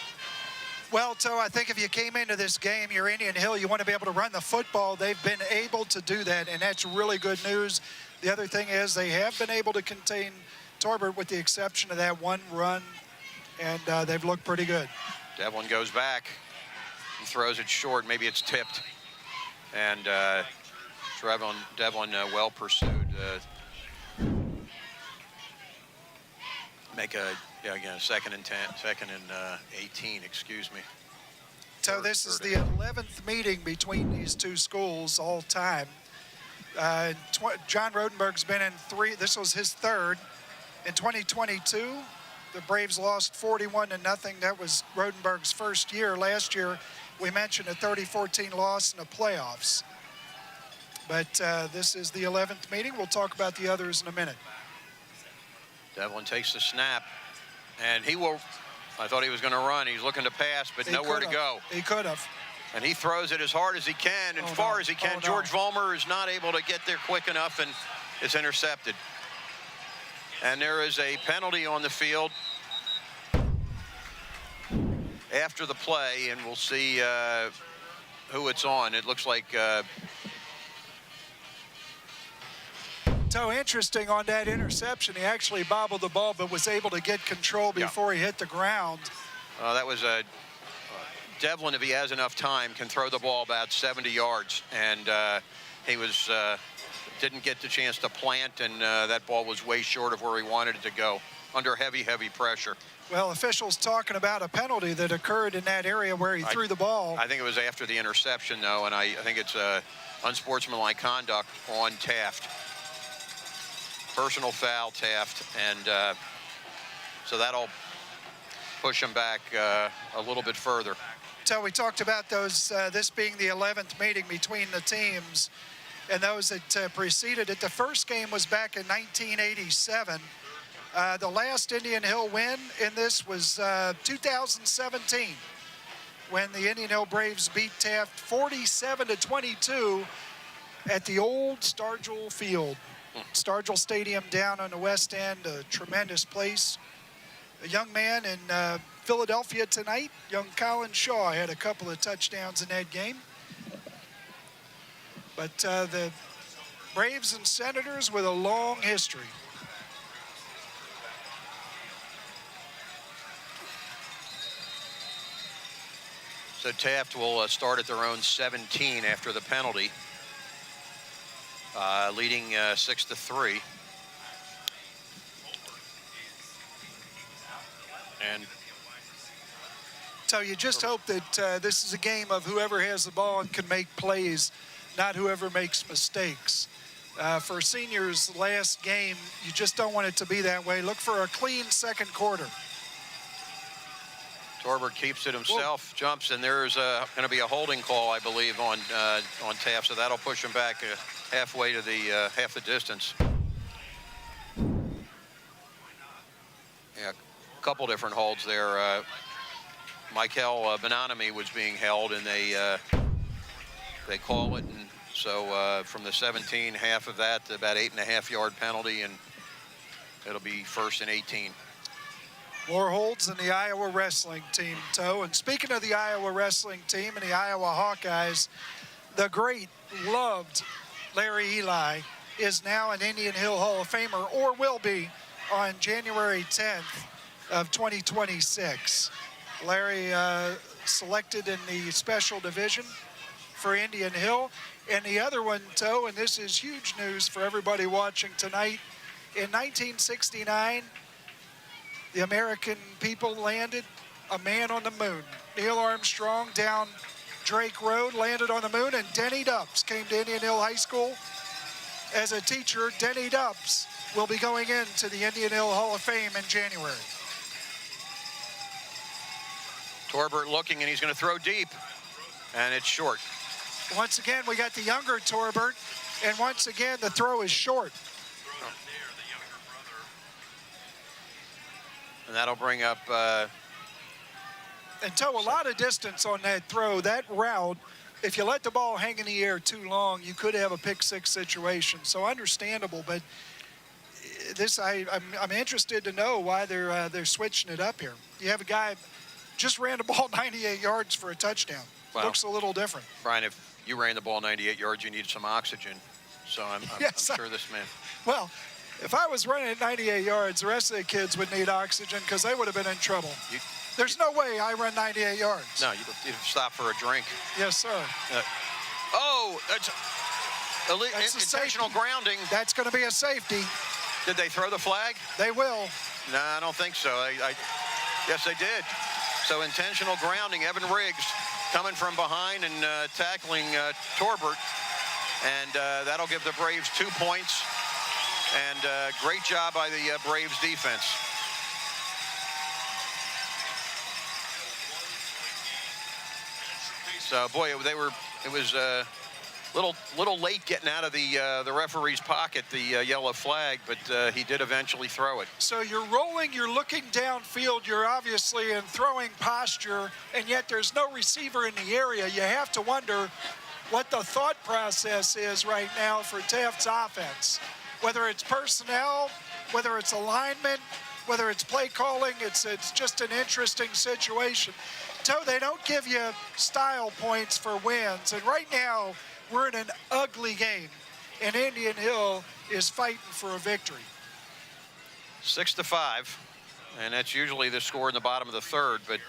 Well, Toe, I think if you came into this game, you're Indian Hill, you want to be able to run the football. They've been able to do that, and that's really good news. The other thing is they have been able to contain Torbert with the exception of that one run, and they've looked pretty good. Devlin goes back. He throws it short. Maybe it's tipped. And Devlin well pursued. Make a, yeah, again, second and 18, excuse me. So this is the 11th meeting between these two schools all time. John Rodenberg's been in 3. This was his 3rd. In 2022, the Braves lost 41-0. That was Rodenberg's first year. Last year, we mentioned a 30-14 loss in the playoffs. But this is the 11th meeting. We'll talk about the others in a minute. Devlin takes the snap, and he will. I thought he was going to run. He's looking to pass, but nowhere to go. He could have. And he throws it as hard as he can, and far as he can. George Vollmer is not able to get there quick enough, and it's intercepted. And there is a penalty on the field after the play, and we'll see who it's on. It looks like So interesting on that interception. He actually bobbled the ball, but was able to get control before he hit the ground. That was Devlin, if he has enough time, can throw the ball about 70 yards. And he was didn't get the chance to plant, and that ball was way short of where he wanted it to go, under heavy pressure. Well, officials talking about a penalty that occurred in that area where he threw the ball. I think it was after the interception, though, and I think it's unsportsmanlike conduct on Taft. Personal foul, Taft, and so that'll push him back a little bit further. So we talked about those, this being the 11th meeting between the teams, and those that preceded it. The first game was back in 1987. The last Indian Hill win in this was 2017, when the Indian Hill Braves beat Taft 47-22 at the old Stargell Field. Stargell Stadium down on the West End, a tremendous place. A young man in Philadelphia tonight, young Colin Shaw, had a couple of touchdowns in that game. But the Braves and Senators with a long history. So Taft will start at their own 17 after the penalty. Leading 6-3. And so you just hope that this is a game of whoever has the ball and can make plays, not whoever makes mistakes. For seniors' last game, you just don't want it to be that way. Look for a clean second quarter. Torbert keeps it himself, jumps, and there's going to be a holding call, I believe, on Taft, so that'll push him back halfway to the half the distance. Yeah, a couple different holds there. Michael Benanami was being held, and they call it, and so from the 17, half of that, about 8.5-yard penalty, and it'll be 1st and 18. More holds in the Iowa wrestling team, Toe. And speaking of the Iowa wrestling team and the Iowa Hawkeyes, the great, loved Larry Eli is now an Indian Hill Hall of Famer, or will be on January 10th of 2026. Larry selected in the special division for Indian Hill. And the other one, Toe, and this is huge news for everybody watching tonight, in 1969, the American people landed a man on the moon. Neil Armstrong down Drake Road landed on the moon, and Denny Dubs came to Indian Hill High School as a teacher. Denny Dubs will be going into the Indian Hill Hall of Fame in January. Torbert looking, and he's going to throw deep, and it's short. Once again, we got the younger Torbert, and once again, the throw is short. And that'll bring up... And Toe, a lot of distance on that throw. That route, if you let the ball hang in the air too long, you could have a pick six situation. So understandable, but this I'm interested to know why they're switching it up here. You have a guy just ran the ball 98 yards for a touchdown. Well, looks a little different. Brian, if you ran the ball 98 yards, you need some oxygen. So I'm sure this man... Well, if I was running at 98 yards, the rest of the kids would need oxygen because they would have been in trouble. There's no way I run 98 yards. No, you'd stop for a drink. Yes, sir. That's intentional grounding. That's going to be a safety. Did they throw the flag? They will. No, I don't think so. Yes, they did. So intentional grounding. Evan Riggs coming from behind and tackling Torbert. And that'll give the Braves 2 points. And great job by the Braves defense. So, boy, it was a little late getting out of the referee's pocket, the yellow flag, but he did eventually throw it. So you're rolling, you're looking downfield, you're obviously in throwing posture, and yet there's no receiver in the area. You have to wonder what the thought process is right now for Taft's offense. Whether it's personnel, whether it's alignment, whether it's play calling, it's just an interesting situation. Toe, they don't give you style points for wins, and right now we're in an ugly game, and Indian Hill is fighting for a victory. 6-5, and that's usually the score in the bottom of the third, but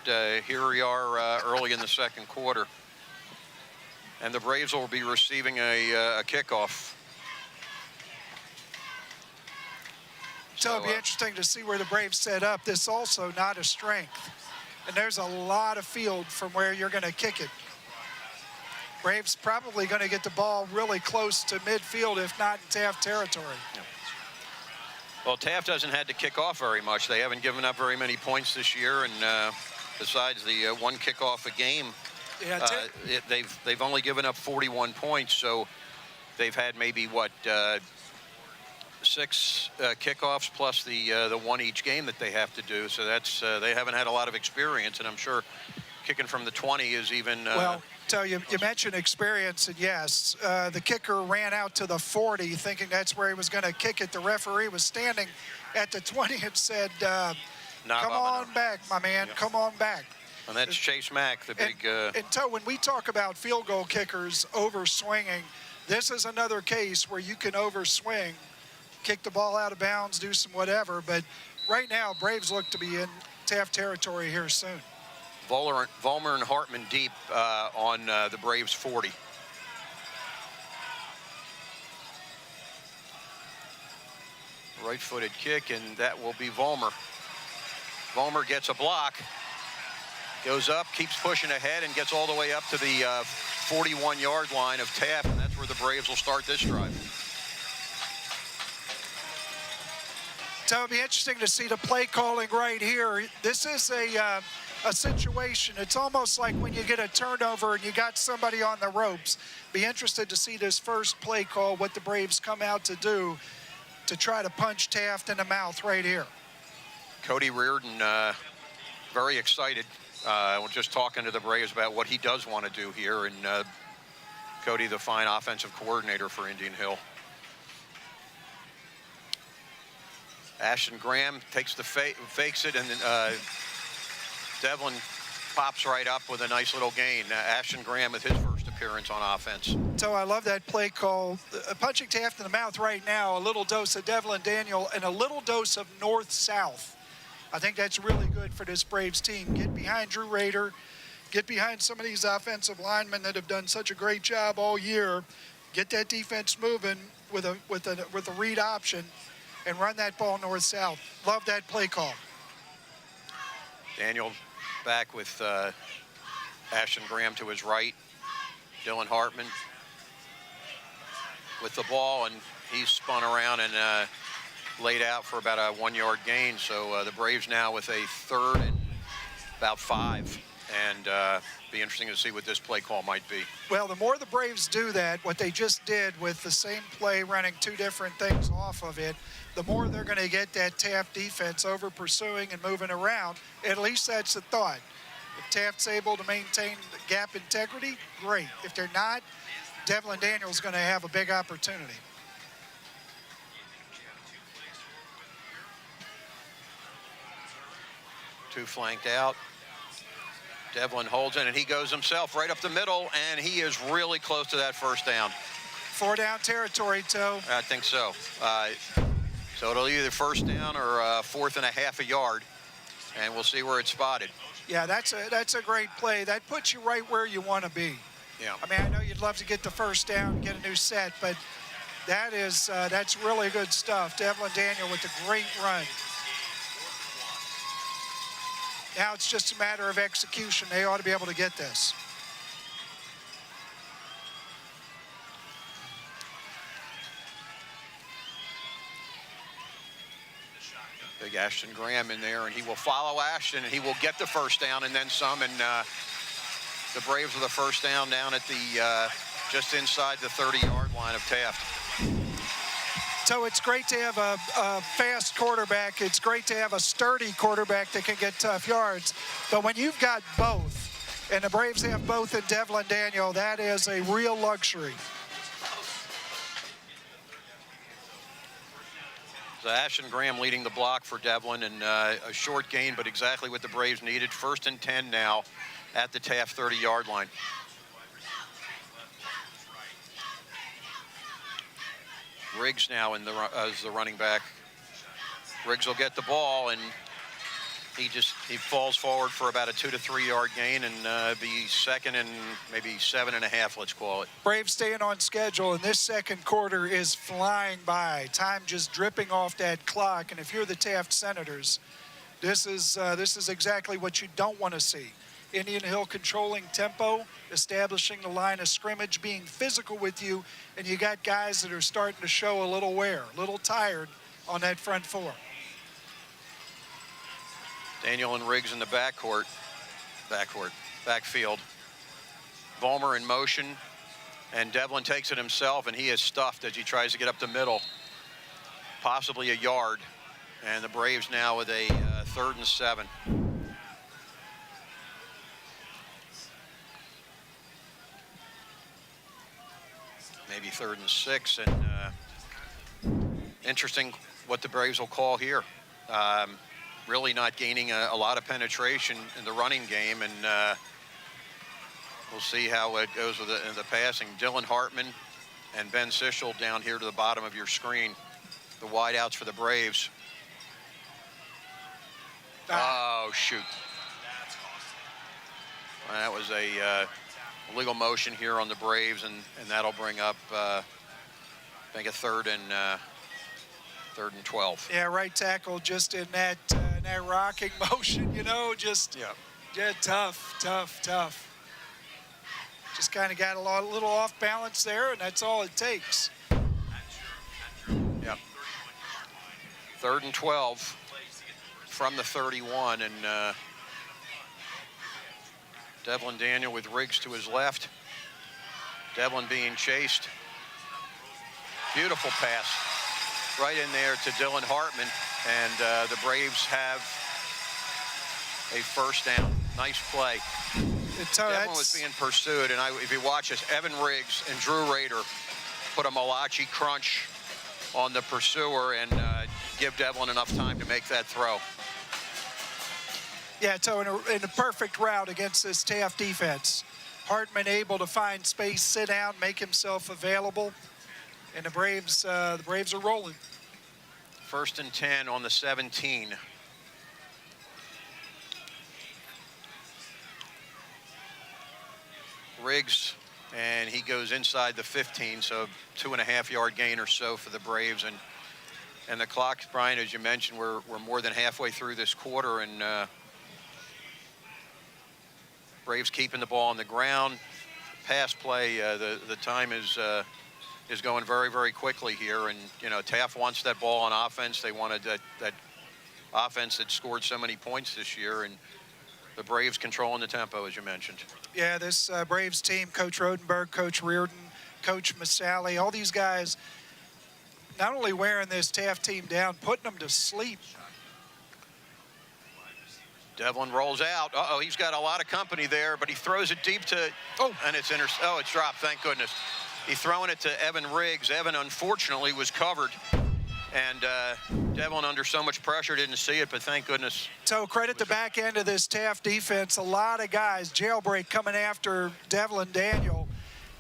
here we are early in the second quarter, and the Braves will be receiving a kickoff. So it'll be interesting to see where the Braves set up. This also not a strength. And there's a lot of field from where you're going to kick it. Braves probably going to get the ball really close to midfield, if not in Taft territory. Yeah. Well, Taft hasn't had to kick off very much. They haven't given up very many points this year, and besides the one kickoff a game, they've only given up 41 points. So they've had maybe what 6 kickoffs plus the one each game that they have to do. So that's they haven't had a lot of experience, and I'm sure kicking from the 20 is even. Well, tell you mentioned experience, and yes, the kicker ran out to the 40, thinking that's where he was going to kick it. The referee was standing at the 20 and said, "Come on back, my man. Come on back." And that's Chase Mack, the big. And so when we talk about field goal kickers overswinging, this is another case where you can overswing, kick the ball out of bounds, do some whatever. But right now, Braves look to be in Taft territory here soon. Vollmer and Hartman deep on the Braves 40. Right-footed kick, and that will be Vollmer. Vollmer gets a block, goes up, keeps pushing ahead, and gets all the way up to the 41-yard line of Taft, and that's where the Braves will start this drive. So it'll be interesting to see the play calling right here. This is a situation. It's almost like when you get a turnover and you got somebody on the ropes. Be interested to see this first play call, what the Braves come out to do to try to punch Taft in the mouth right here. Cody Reardon very excited. We're just talking to the Braves about what he does want to do here, and Cody, the fine offensive coordinator for Indian Hill. Ashton Graham takes the fakes it, and Devlin pops right up with a nice little gain. Ashton Graham with his first appearance. appearance on offense. So I love that play call. Punching Taft in the mouth right now, a little dose of Devlin Daniel and a little dose of north-south. I think that's really good for this Braves team. Get behind Drew Rader, get behind some of these offensive linemen that have done such a great job all year. Get that defense moving with a read option and run that ball north-south. Love that play call. Daniel back with Ashton Graham to his right. Dylan Hartman with the ball, and he's spun around and laid out for about a 1-yard gain. So the Braves now with a 3rd and about 5. And be interesting to see what this play call might be. Well, the more the Braves do that, what they just did with the same play running 2 different things off of it, the more they're going to get that Taft defense over pursuing and moving around. At least that's the thought. If Taft's able to maintain the gap integrity, great. If they're not, Devlin Daniel's going to have a big opportunity. Two flanked out. Devlin holds in, and he goes himself right up the middle, and he is really close to that first down. 4-down territory, Toe. I think so. So it'll either first down or 4th and a half a yard, and we'll see where it's spotted. Yeah, that's a great play. That puts you right where you want to be. Yeah. I mean, I know you'd love to get the first down, get a new set, but that's really good stuff. Devlin Daniel with a great run. Now it's just a matter of execution. They ought to be able to get this. Big Ashton Graham in there, and he will follow Ashton, and he will get the first down and then some. And the Braves with the first down at the just inside the 30-yard line of Taft. So it's great to have a fast quarterback. It's great to have a sturdy quarterback that can get tough yards. But when you've got both, and the Braves have both in Devlin Daniel, that is a real luxury. So Ashton Graham leading the block for Devlin, and a short gain, but exactly what the Braves needed. 1st and 10 now at the Taft 30-yard line. Riggs now as the running back. Riggs will get the ball, and he falls forward for about a 2 to 3 yard gain, and be 2nd and maybe 7.5, let's call it. Braves staying on schedule, and this second quarter is flying by. Time just dripping off that clock, and if you're the Taft Senators, this is exactly what you don't want to see. Indian Hill controlling tempo, establishing the line of scrimmage, being physical with you, and you got guys that are starting to show a little wear, a little tired on that front 4. Daniel and Riggs in the backfield. Vollmer in motion, and Devlin takes it himself, and he is stuffed as he tries to get up the middle, possibly a yard. And the Braves now with a 3rd and 7. Maybe 3rd and 6, and interesting what the Braves will call here. Really not gaining a lot of penetration in the running game, and we'll see how it goes with the passing. Dylan Hartman and Ben Sichel down here to the bottom of your screen, the wideouts for the Braves. Oh, shoot. That was a legal motion here on the Braves, and that'll bring up, I think, a 3rd and 12. Yeah, right tackle just in that rocking motion, you know, yeah, tough. Just kind of got a little off balance there, and that's all it takes. Yeah. 3rd and 12 from the 31, and Devlin Daniel with Riggs to his left. Devlin being chased. Beautiful pass right in there to Dylan Hartman, and the Braves have a first down. Nice play. Devlin was being pursued, and if you watch this, Evan Riggs and Drew Rader put a Malachi crunch on the pursuer and give Devlin enough time to make that throw. Yeah, so in a perfect route against this Taft defense. Hartman able to find space, sit down, make himself available, and the Braves are rolling. 1st and 10 on the 17. Riggs, and he goes inside the 15, so 2.5-yard gain or so for the Braves. And the clock, Brian, as you mentioned, we're more than halfway through this quarter, and Braves keeping the ball on the ground. Pass play, the time is going very, very quickly here. And, you know, Taft wants that ball on offense. They wanted that offense that scored so many points this year, and the Braves controlling the tempo, as you mentioned. Yeah, this Braves team, Coach Rodenberg, Coach Reardon, Coach Masali, all these guys not only wearing this Taft team down, putting them to sleep. Devlin rolls out. Uh-oh, he's got a lot of company there, but he throws it deep to, and it's it's dropped, thank goodness. He's throwing it to Evan Riggs. Evan, unfortunately, was covered, and Devlin, under so much pressure, didn't see it, but thank goodness. So credit the back end of this Taft defense. A lot of guys, jailbreak coming after Devlin Daniel,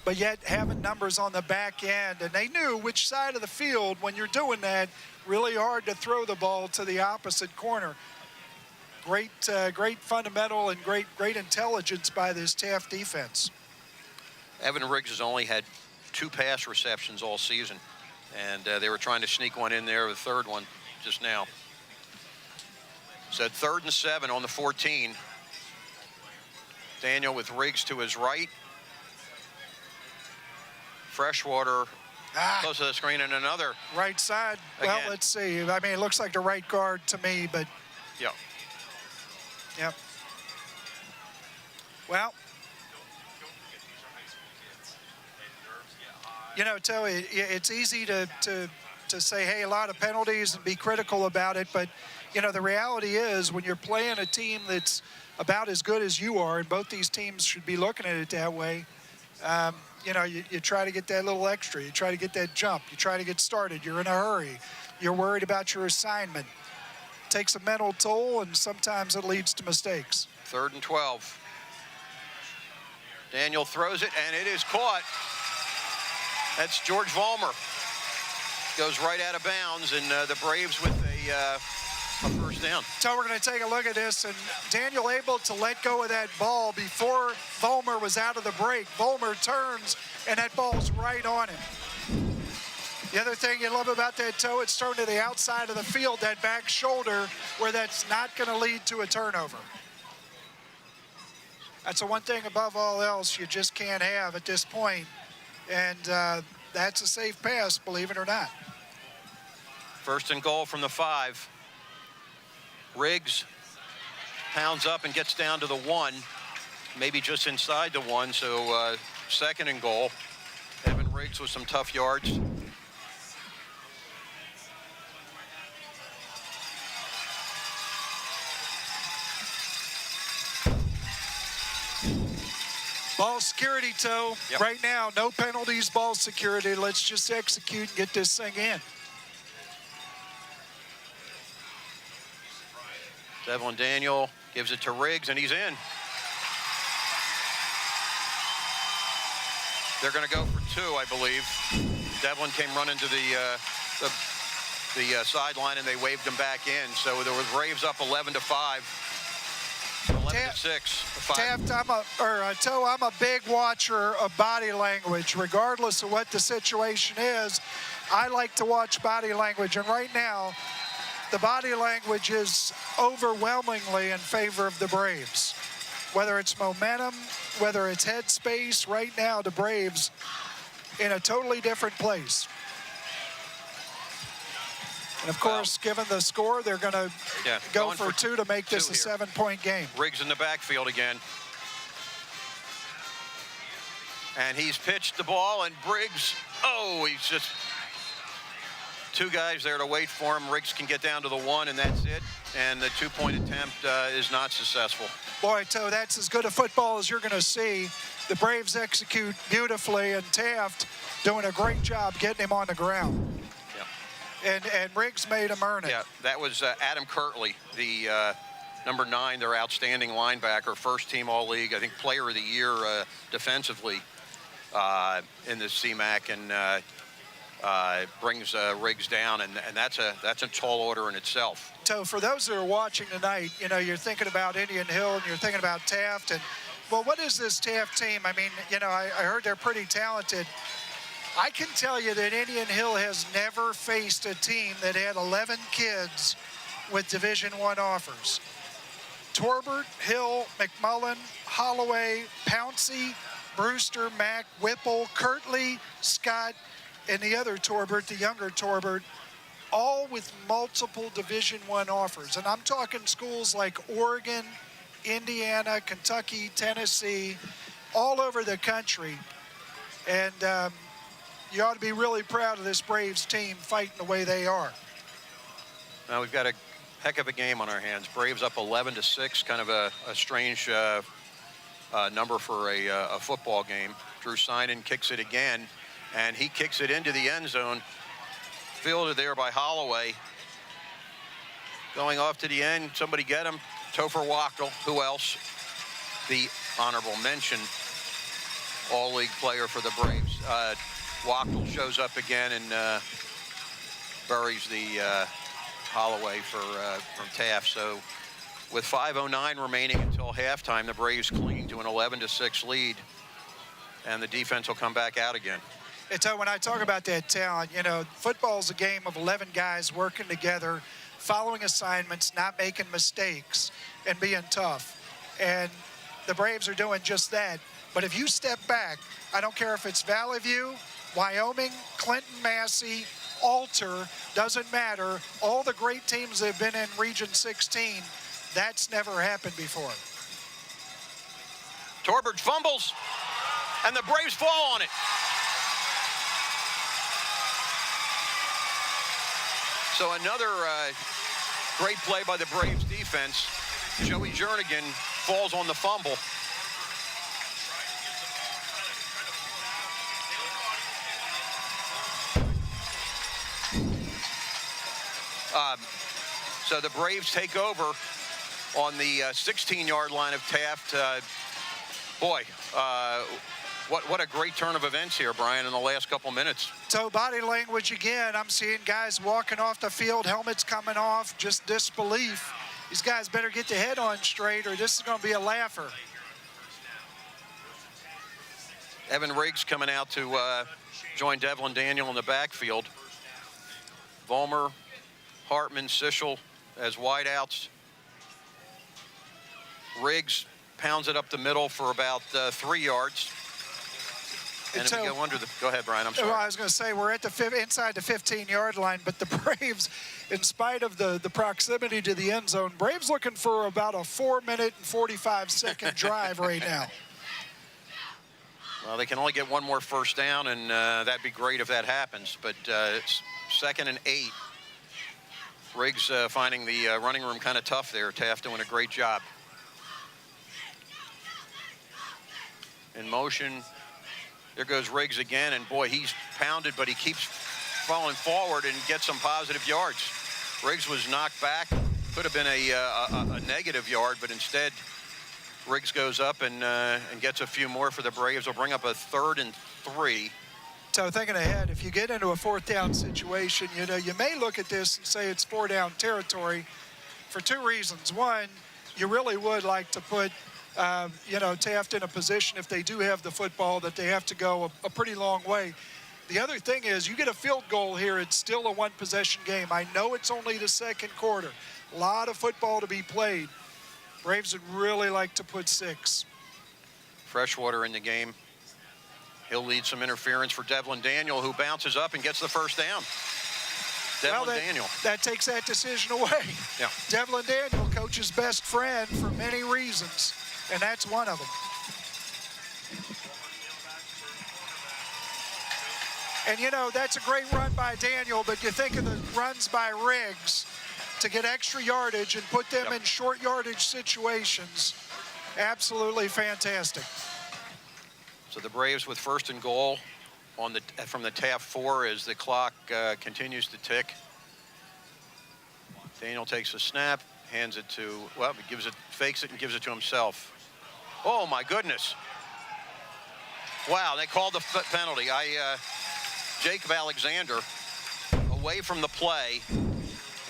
but yet having numbers on the back end. And they knew which side of the field, when you're doing that, really hard to throw the ball to the opposite corner. Great fundamental and great intelligence by this Taft defense. Evan Riggs has only had 2 pass receptions all season, and they were trying to sneak one in there, the third one just now. So 3rd and 7 on the 14. Daniel with Riggs to his right. Freshwater close to the screen, and another. Right side. Well, Again. let's see. I mean, it looks like the right guard to me, but. Yeah. Yep. Well, you know, Toey, it's easy to say, hey, a lot of penalties and be critical about it, but, you know, the reality is when you're playing a team that's about as good as you are, and both these teams should be looking at it that way, you know, you try to get that little extra. You try to get that jump. You try to get started. You're in a hurry. You're worried about your assignment. Takes a mental toll, and sometimes it leads to mistakes. 3rd and 12. Daniel throws it, and it is caught. That's George Vollmer. Goes right out of bounds, and the Braves with a first down. So we're going to take a look at this, and Daniel able to let go of that ball before Vollmer was out of the break. Vollmer turns, and that ball's right on him. The other thing you love about that toe, it's thrown to the outside of the field, that back shoulder, where that's not going to lead to a turnover. That's the one thing above all else you just can't have at this point. And that's a safe pass, believe it or not. 1st and goal from the 5. Riggs pounds up and gets down to the 1, maybe just inside the 1, so 2nd and goal. Evan Riggs with some tough yards. Ball security, Toe. Yep. Right now, no penalties, ball security. Let's just execute and get this thing in. Devlin Daniel gives it to Riggs, and he's in. They're going to go for 2, I believe. Devlin came running to the sideline, and they waved him back in. So there was Braves up 11-5. 11-6. Taft, Toe, I'm a big watcher of body language. Regardless of what the situation is, I like to watch body language. And right now, the body language is overwhelmingly in favor of the Braves. Whether it's momentum, whether it's headspace, right now the Braves in a totally different place. And of course, given the score, they're going to go for 2 to make this a 7-point game. Riggs in the backfield again. And he's pitched the ball, and Briggs, he's just 2 guys there to wait for him. Riggs can get down to the 1, and that's it. And the 2-point attempt is not successful. Boy, Toe, that's as good a football as you're going to see. The Braves execute beautifully, and Taft doing a great job getting him on the ground. And Riggs made him earn it. Yeah, that was Adam Kirtley, the Number 9, their outstanding linebacker, first team All-League, I think player of the year defensively in the CMAC, and brings Riggs down, and that's a tall order in itself. So for those who are watching tonight, you know, you're thinking about Indian Hill and you're thinking about Taft, and well, what is this Taft team? I mean, you know, I heard they're pretty talented. I can tell you that Indian Hill has never faced a team that had 11 kids with Division I offers. Torbert, Hill, McMullen, Holloway, Pouncey, Brewster, Mack, Whipple, Kirtley, Scott, and the other Torbert, the younger Torbert, all with multiple Division I offers. And I'm talking schools like Oregon, Indiana, Kentucky, Tennessee, all over the country. And you ought to be really proud of this Braves team fighting the way they are. Now we've got a heck of a game on our hands. Braves up 11-6, kind of a strange number for a football game. Drew Seinen kicks it again, and he kicks it into the end zone. Fielded there by Holloway. Going off to the end, somebody get him. Topher Wachtel, who else? The honorable mention All-League player for the Braves. Wachtel shows up again and buries the Holloway from Taft. So with 5:09 remaining until halftime, the Braves clinging to an 11-6 lead, and the defense will come back out again. When I talk about that talent, you know, football's a game of 11 guys working together, following assignments, not making mistakes, and being tough. And the Braves are doing just that. But if you step back, I don't care if it's Valley View, Wyoming, Clinton, Massey, Alter, doesn't matter. All the great teams that have been in Region 16, that's never happened before. Torbert fumbles, and the Braves fall on it. So another great play by the Braves defense. Joey Jernigan falls on the fumble. So the Braves take over on the 16-yard line of Taft. What a great turn of events here, Brian, in the last couple minutes. So body language again, I'm seeing guys walking off the field, helmets coming off, just disbelief. These guys better get their head on straight or this is going to be a laugher. Evan Riggs coming out to join Devlin Daniel in the backfield. Vollmer, Hartman, Sichel as wideouts. Riggs pounds it up the middle for about 3 yards. And then we go under the, go ahead, Brian, I'm sorry. Well, I was going to say, we're at inside the 15-yard line, but the Braves, in spite of the proximity to the end zone, Braves looking for about a 4-minute and 45-second drive right now. Well, they can only get one more first down, and that'd be great if that happens. But it's 2nd and 8. Riggs finding the running room kind of tough there. Taft doing a great job. In motion. There goes Riggs again, and boy, he's pounded, but he keeps falling forward and gets some positive yards. Riggs was knocked back. Could have been a negative yard, but instead, Riggs goes up and gets a few more for the Braves. They'll bring up a 3rd and 3. So thinking ahead, if you get into a 4th down situation, you know, you may look at this and say it's 4-down territory for 2 reasons. One, you really would like to put you know, Taft in a position, if they do have the football, that they have to go a pretty long way. The other thing is, you get a field goal here, it's still a 1-possession game. I know it's only the 2nd quarter. A lot of football to be played. Braves would really like to put 6. Freshwater in the game. He'll lead some interference for Devlin Daniel, who bounces up and gets the first down. Devlin Daniel. That takes that decision away. Yeah. Devlin Daniel, coach's best friend for many reasons, and that's one of them. And, you know, that's a great run by Daniel, but you think of the runs by Riggs to get extra yardage and put them in short yardage situations. Absolutely fantastic. So the Braves with 1st and goal from the Taft 4 as the clock continues to tick. Daniel takes a snap, hands it to, well, he fakes it and gives it to himself. Oh, my goodness. Wow, they called the penalty. Jacob Alexander away from the play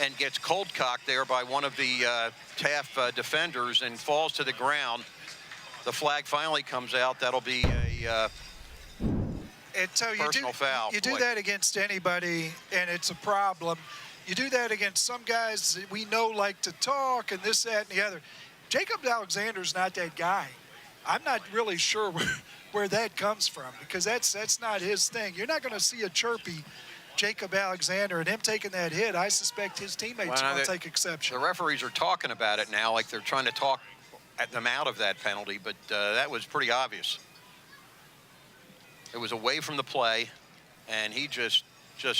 and gets cold cocked there by one of the Taft defenders and falls to the ground. The flag finally comes out. That'll be a personal foul. You do that against anybody, and it's a problem. You do that against some guys that we know like to talk and this, that, and the other. Jacob Alexander's not that guy. I'm not really sure where that comes from, because that's not his thing. You're not going to see a chirpy Jacob Alexander, and him taking that hit, I suspect his teammates will take exception. The referees are talking about it now, like they're trying to talk them out of that penalty, but that was pretty obvious. It was away from the play, and he just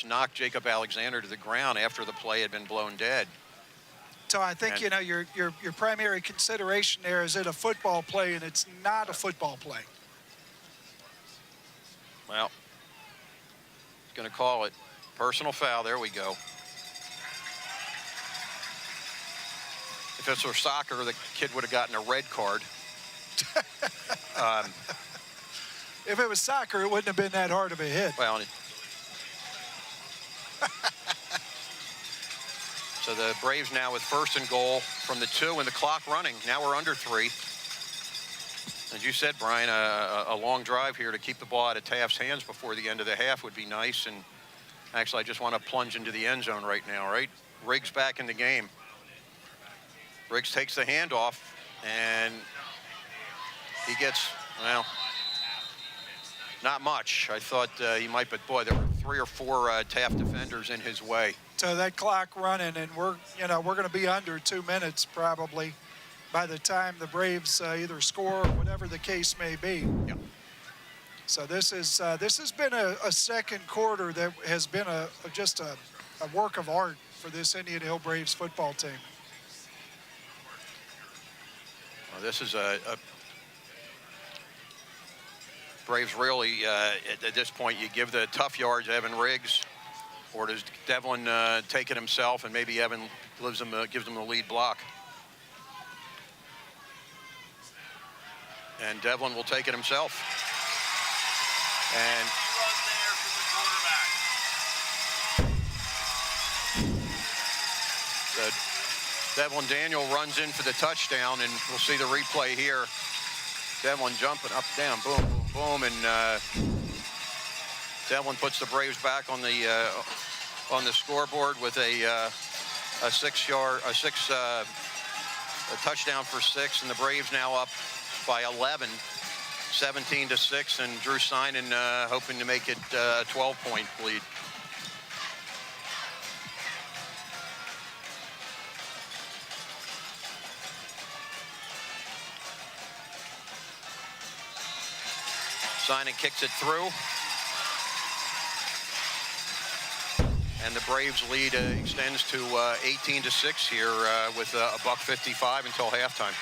knocked Jacob Alexander to the ground after the play had been blown dead. So I think, you know, your primary consideration there is it a football play, and it's not a football play. Well, he's going to call it personal foul. There we go. If this were soccer, the kid would have gotten a red card. If it was soccer, it wouldn't have been that hard of a hit. Well, so the Braves now with 1st and goal from the 2 and the clock running. Now we're under 3. As you said, Brian, a long drive here to keep the ball out of Taft's hands before the end of the half would be nice. And actually, I just want to plunge into the end zone right now, right? Riggs back in the game. Riggs takes the handoff, and he gets, well, not much. I thought he might, but boy, there were 3 or 4 Taft defenders in his way. So that clock running, and we're going to be under 2 minutes probably by the time the Braves either score or whatever the case may be. Yeah. So this has been a second quarter that has been just a work of art for this Indian Hill Braves football team. Well, this is a Braves really, at this point, you give the tough yards to Evan Riggs, or does Devlin take it himself, and maybe Evan gives him the lead block? And Devlin will take it himself. And Devlin Daniel runs in for the touchdown, and we'll see the replay here. Devlin jumping up, down, boom, boom, boom, and Devlin puts the Braves back on the scoreboard with a touchdown for 6, and the Braves now up by 11, 17-6, and Drew Seinen hoping to make it a 12-point lead. Seinen kicks it through. And the Braves lead extends to 18-6 here with $1:55 until halftime.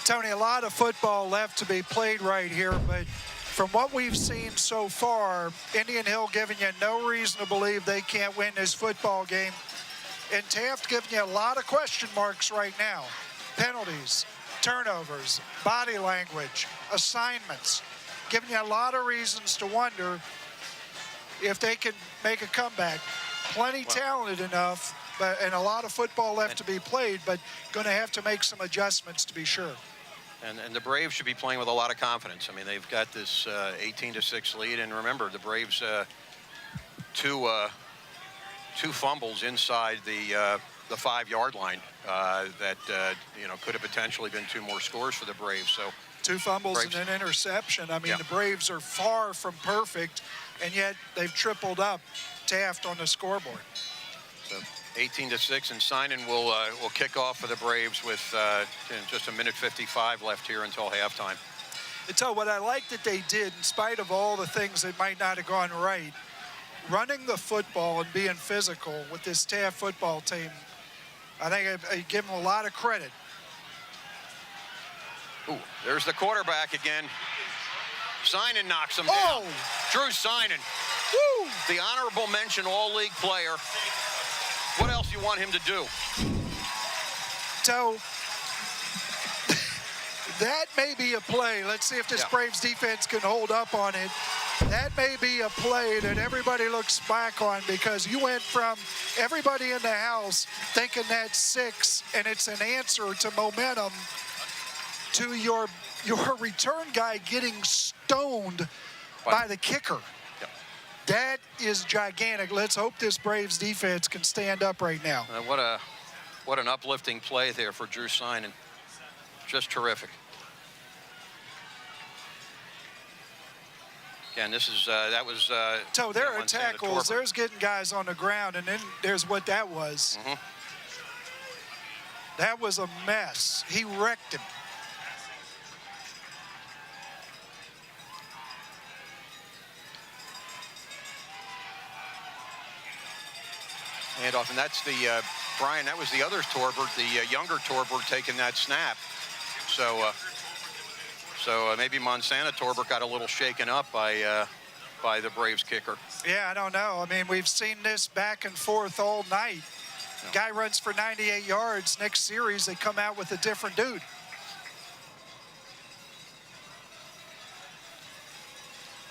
Tony, a lot of football left to be played right here, but from what we've seen so far, Indian Hill giving you no reason to believe they can't win this football game. And Taft giving you a lot of question marks right now. Penalties, turnovers, body language, assignments, giving you a lot of reasons to wonder if they can make a comeback. Plenty talented enough, and a lot of football left to be played, but going to have to make some adjustments to be sure. And the Braves should be playing with a lot of confidence. I mean, they've got this 18-6 lead, and remember, the Braves two fumbles inside the 5-yard line that could have potentially been 2 more scores for the Braves. So 2 fumbles Braves, and an interception. I mean, the Braves are far from perfect, and yet they've tripled up Taft on the scoreboard. So 18-6, and Seinen will kick off for the Braves with just 1:55 left here until halftime. And so what I like that they did, in spite of all the things that might not have gone right, running the football and being physical with this Taft football team, I think I give them a lot of credit. Ooh, there's the quarterback again. Seinen knocks him down. Drew Seinen. Woo! The honorable mention all-league player. What else do you want him to do? Toe, that may be a play. Let's see if this Braves defense can hold up on it. That may be a play that everybody looks back on, because you went from everybody in the house thinking that's 6 and it's an answer to momentum, to your return guy getting stoned by the kicker. Yep. That is gigantic. Let's hope this Braves defense can stand up right now. What an uplifting play there for Drew Seinen. Just terrific. Again, this is that was. So there are tackles. There's getting guys on the ground, and then there's what that was. That was a mess. He wrecked him. Handoff, and that's the Brian. That was the other Torbert, the younger Torbert, taking that snap. So maybe Montana Torbert got a little shaken up by the Braves kicker. Yeah, I don't know. I mean, we've seen this back and forth all night. Guy runs for 98 yards. Next series, they come out with a different dude.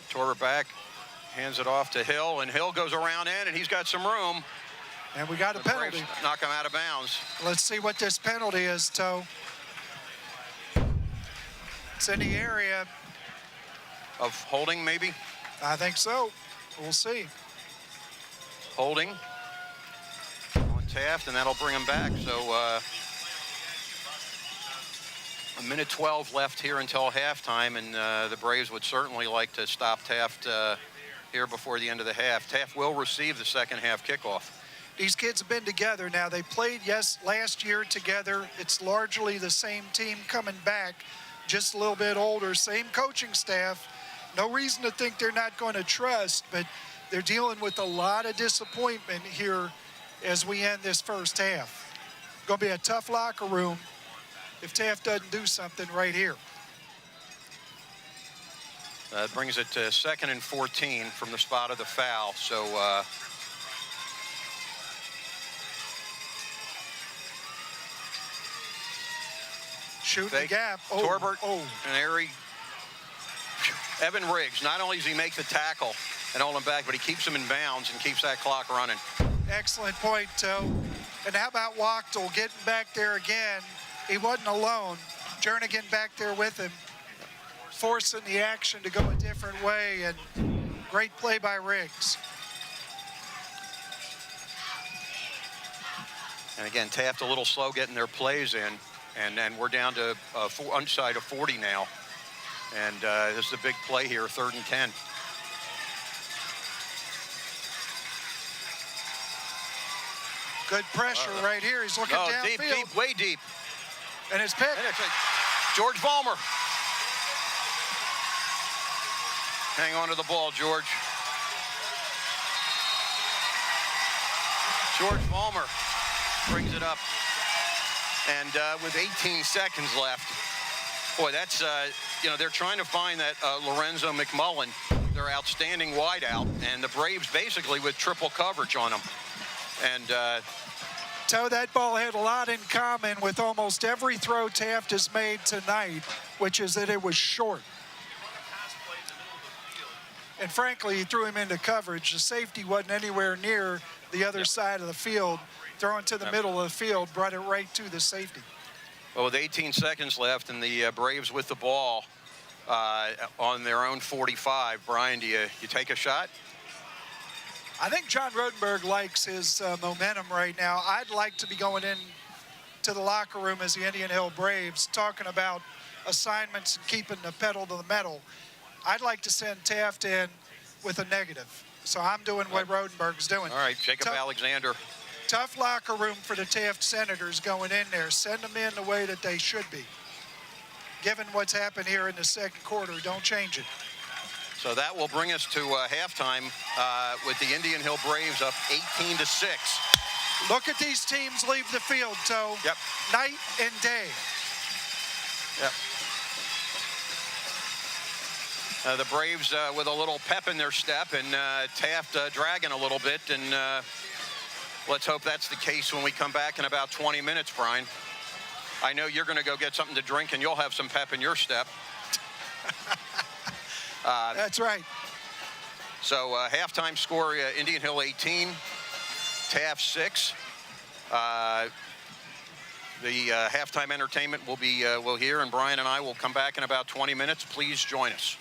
Torbert back, hands it off to Hill, and Hill goes around in, and he's got some room. And we got a penalty. Braves knock him out of bounds. Let's see what this penalty is, Toe. It's in the area of holding, maybe? I think so. We'll see. Holding on Taft, and that'll bring him back. So a minute 12 left here until halftime, and the Braves would certainly like to stop Taft here before the end of the half. Taft will receive the second half kickoff. These kids have been together now. They played, last year together. It's largely the same team coming back, just a little bit older, same coaching staff. No reason to think they're not going to trust, but they're dealing with a lot of disappointment here as we end this first half. Going to be a tough locker room if Taft doesn't do something right here. That brings it to 2nd and 14 from the spot of the foul. So shoot the gap. Torbert and Airy. Evan Riggs, not only does he make the tackle and hold him back, but he keeps him in bounds and keeps that clock running. Excellent point, Toe. And how about Wachtel getting back there again? He wasn't alone. Jernigan back there with him, forcing the action to go a different way, and great play by Riggs. And again, Taft a little slow getting their plays in, and we're down to inside of 40 now. And this is a big play here, 3rd and 10. Good pressure right here. He's looking downfield. Deep, way deep. And it's picked. And it's George Vollmer. Hang on to the ball, George. George Vollmer brings it up. And with 18 seconds left, boy, that's, they're trying to find that Lorenzo McMullen, their outstanding wideout, and the Braves basically with triple coverage on him. And Toe, that ball had a lot in common with almost every throw Taft has made tonight, which is that it was short. And frankly, he threw him into coverage. The safety wasn't anywhere near the other side of the field. Throwing to the middle of the field brought it right to the safety. Well, with 18 seconds left and the Braves with the ball on their own 45, Brian, do you take a shot? I think John Rodenberg likes his momentum right now. I'd like to be going in to the locker room as the Indian Hill Braves, talking about assignments and keeping the pedal to the metal. I'd like to send Taft in with a negative. So I'm doing what Rodenberg's doing. All right, Jacob Alexander. Tough locker room for the Taft Senators going in there. Send them in the way that they should be. Given what's happened here in the second quarter, don't change it. So that will bring us to halftime with the Indian Hill Braves up 18-6. Look at these teams leave the field, Toe. Yep. Night and day. Yep. The Braves with a little pep in their step, and Taft dragging a little bit, and let's hope that's the case when we come back in about 20 minutes, Brian. I know you're going to go get something to drink, and you'll have some pep in your step. That's right. So halftime score, Indian Hill 18, Taft 6. The halftime entertainment will hear, and Brian and I will come back in about 20 minutes. Please join us.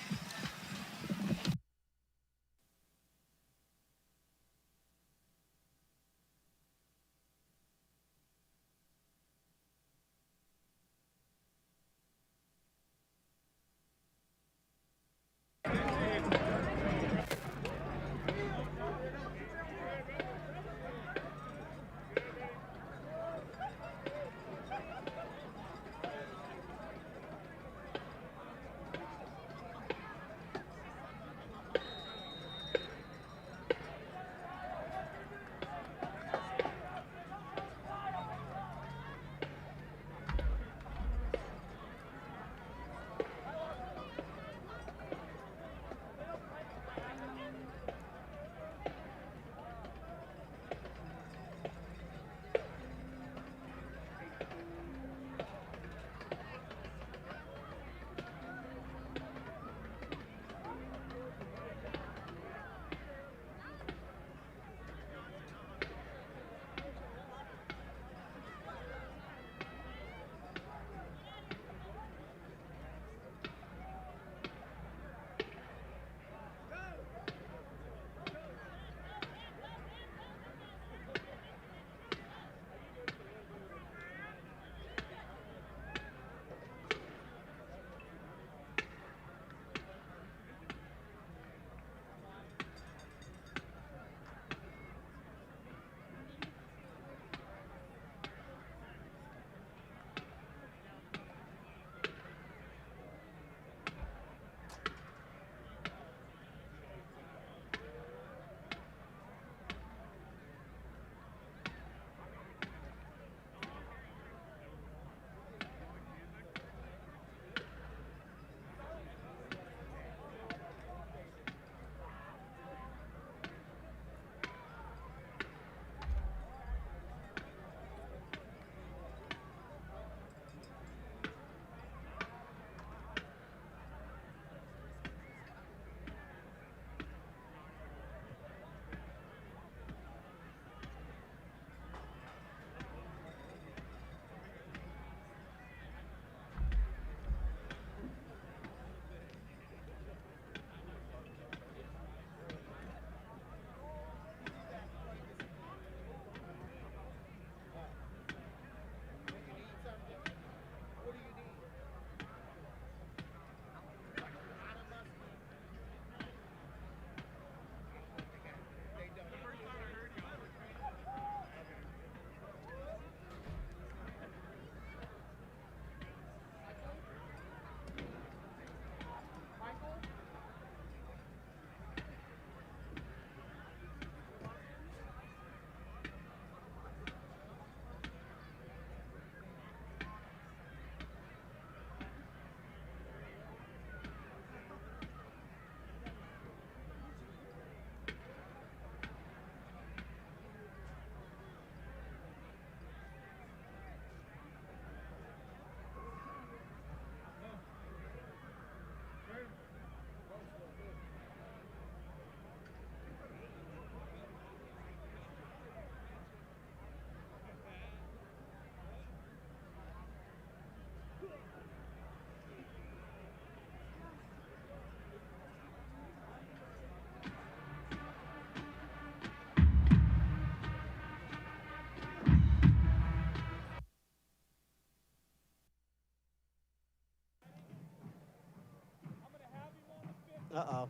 Uh-oh.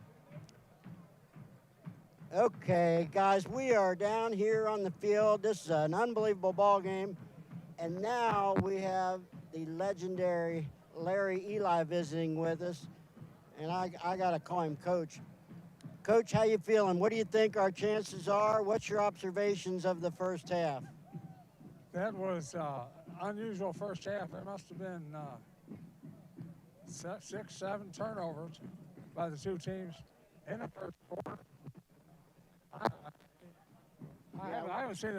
Okay, guys, we are down here on the field. This is an unbelievable ball game. And now we have the legendary Larry Eli visiting with us. And I got to call him Coach. Coach, how you feeling? What do you think our chances are? What's your observations of the first half? That was unusual first half. There must have been 6, 7 turnovers by the two teams in the first quarter. I haven't seen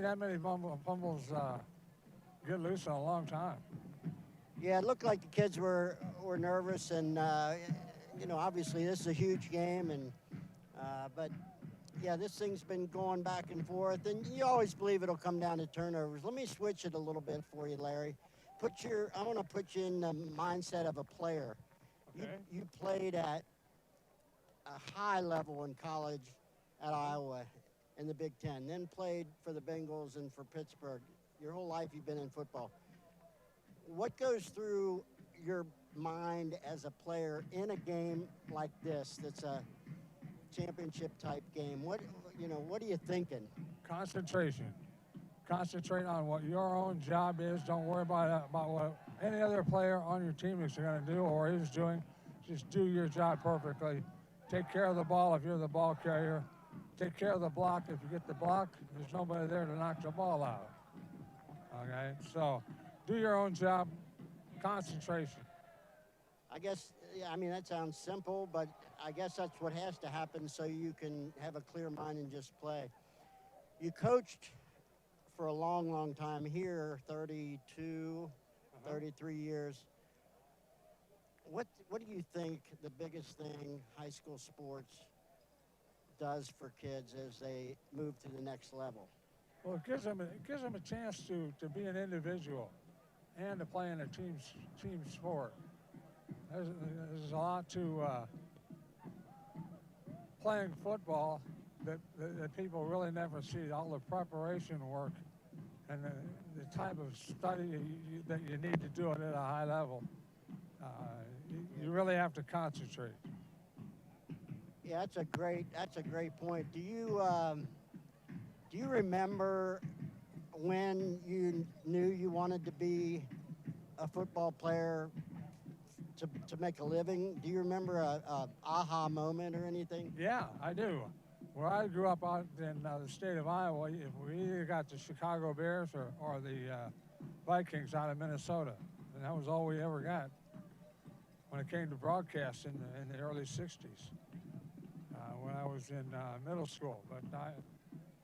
that many fumbles get loose in a long time. Yeah, it looked like the kids were nervous, and you know, obviously this is a huge game, and but yeah, this thing's been going back and forth, and you always believe it'll come down to turnovers. Let me switch it a little bit for you, Larry. I want to put you in the mindset of a player. Okay. You played at a high level in college at Iowa in the Big Ten, then played for the Bengals and for Pittsburgh. Your whole life you've been in football. What goes through your mind as a player in a game like this that's a championship type game? What are you thinking? Concentration. Concentrate on what your own job is. Don't worry about what any other player on your team is going to do or is doing. Just do your job perfectly. Take care of the ball if you're the ball carrier. Take care of the block if you get the block. There's nobody there to knock the ball out. Okay, so do your own job. Concentration. I guess, yeah, I mean, that sounds simple, but I guess that's what has to happen so you can have a clear mind and just play. You coached for a long, long time here, 32, 33 years. What do you think the biggest thing high school sports does for kids as they move to the next level? Well, it gives them a chance to be an individual and to play in a team sport. There's a lot to playing football that people really never see. All the preparation work and the type of study that you need to do it at a high level. You really have to concentrate. Yeah, that's a great point. Do you remember when you knew you wanted to be a football player to make a living? Do you remember a aha moment or anything? Yeah, I do. Where I grew up out in the state of Iowa, we either got the Chicago Bears or the Vikings out of Minnesota, and that was all we ever got when it came to broadcast in the early 60s when I was in middle school. But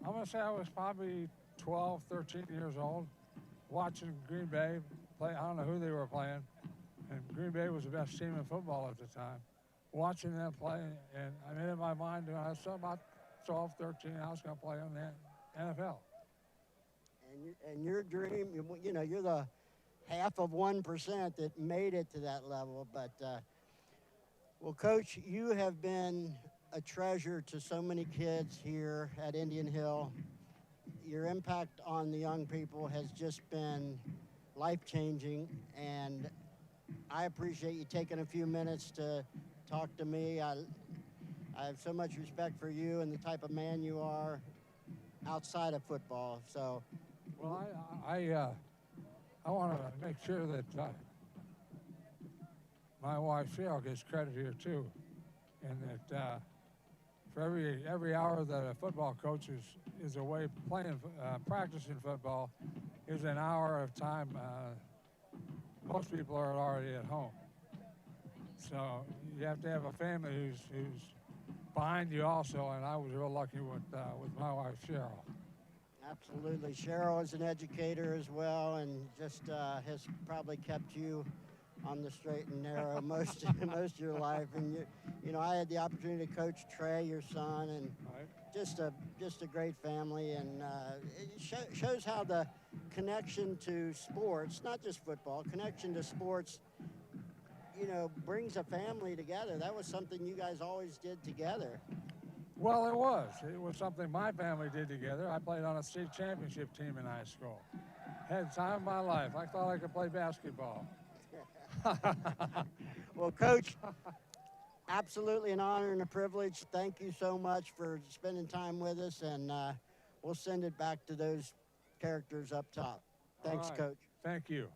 I'm going to say I was probably 12, 13 years old, watching Green Bay play. I don't know who they were playing, and Green Bay was the best team in football at the time. Watching them play, and I made in my mind when I was about 12, 13, I was going to play in the NFL. And your dream, you know, you're the half of 1% that made it to that level. But, well, Coach, you have been a treasure to so many kids here at Indian Hill. Your impact on the young people has just been life-changing, and I appreciate you taking a few minutes to talk to me. I have so much respect for you and the type of man you are outside of football. So, well, I want to make sure that my wife Cheryl gets credit here too, and that for every hour that a football coach is away practicing football, is an hour of time. Most people are already at home, so you have to have a family who's behind you also. And I was real lucky with my wife Cheryl. Absolutely. Cheryl is an educator as well, and just has probably kept you on the straight and narrow most of your life. And you know, I had the opportunity to coach Trey, your son, and just a great family. And it shows how the connection to sports, not just football, connection to sports, you know, brings a family together. That was something you guys always did together. Well, it was. It was something my family did together. I played on a state championship team in high school. Had the time of my life. I thought I could play basketball. Well, Coach, absolutely an honor and a privilege. Thank you so much for spending time with us, and we'll send it back to those characters up top. Thanks, right. Coach. Thank you.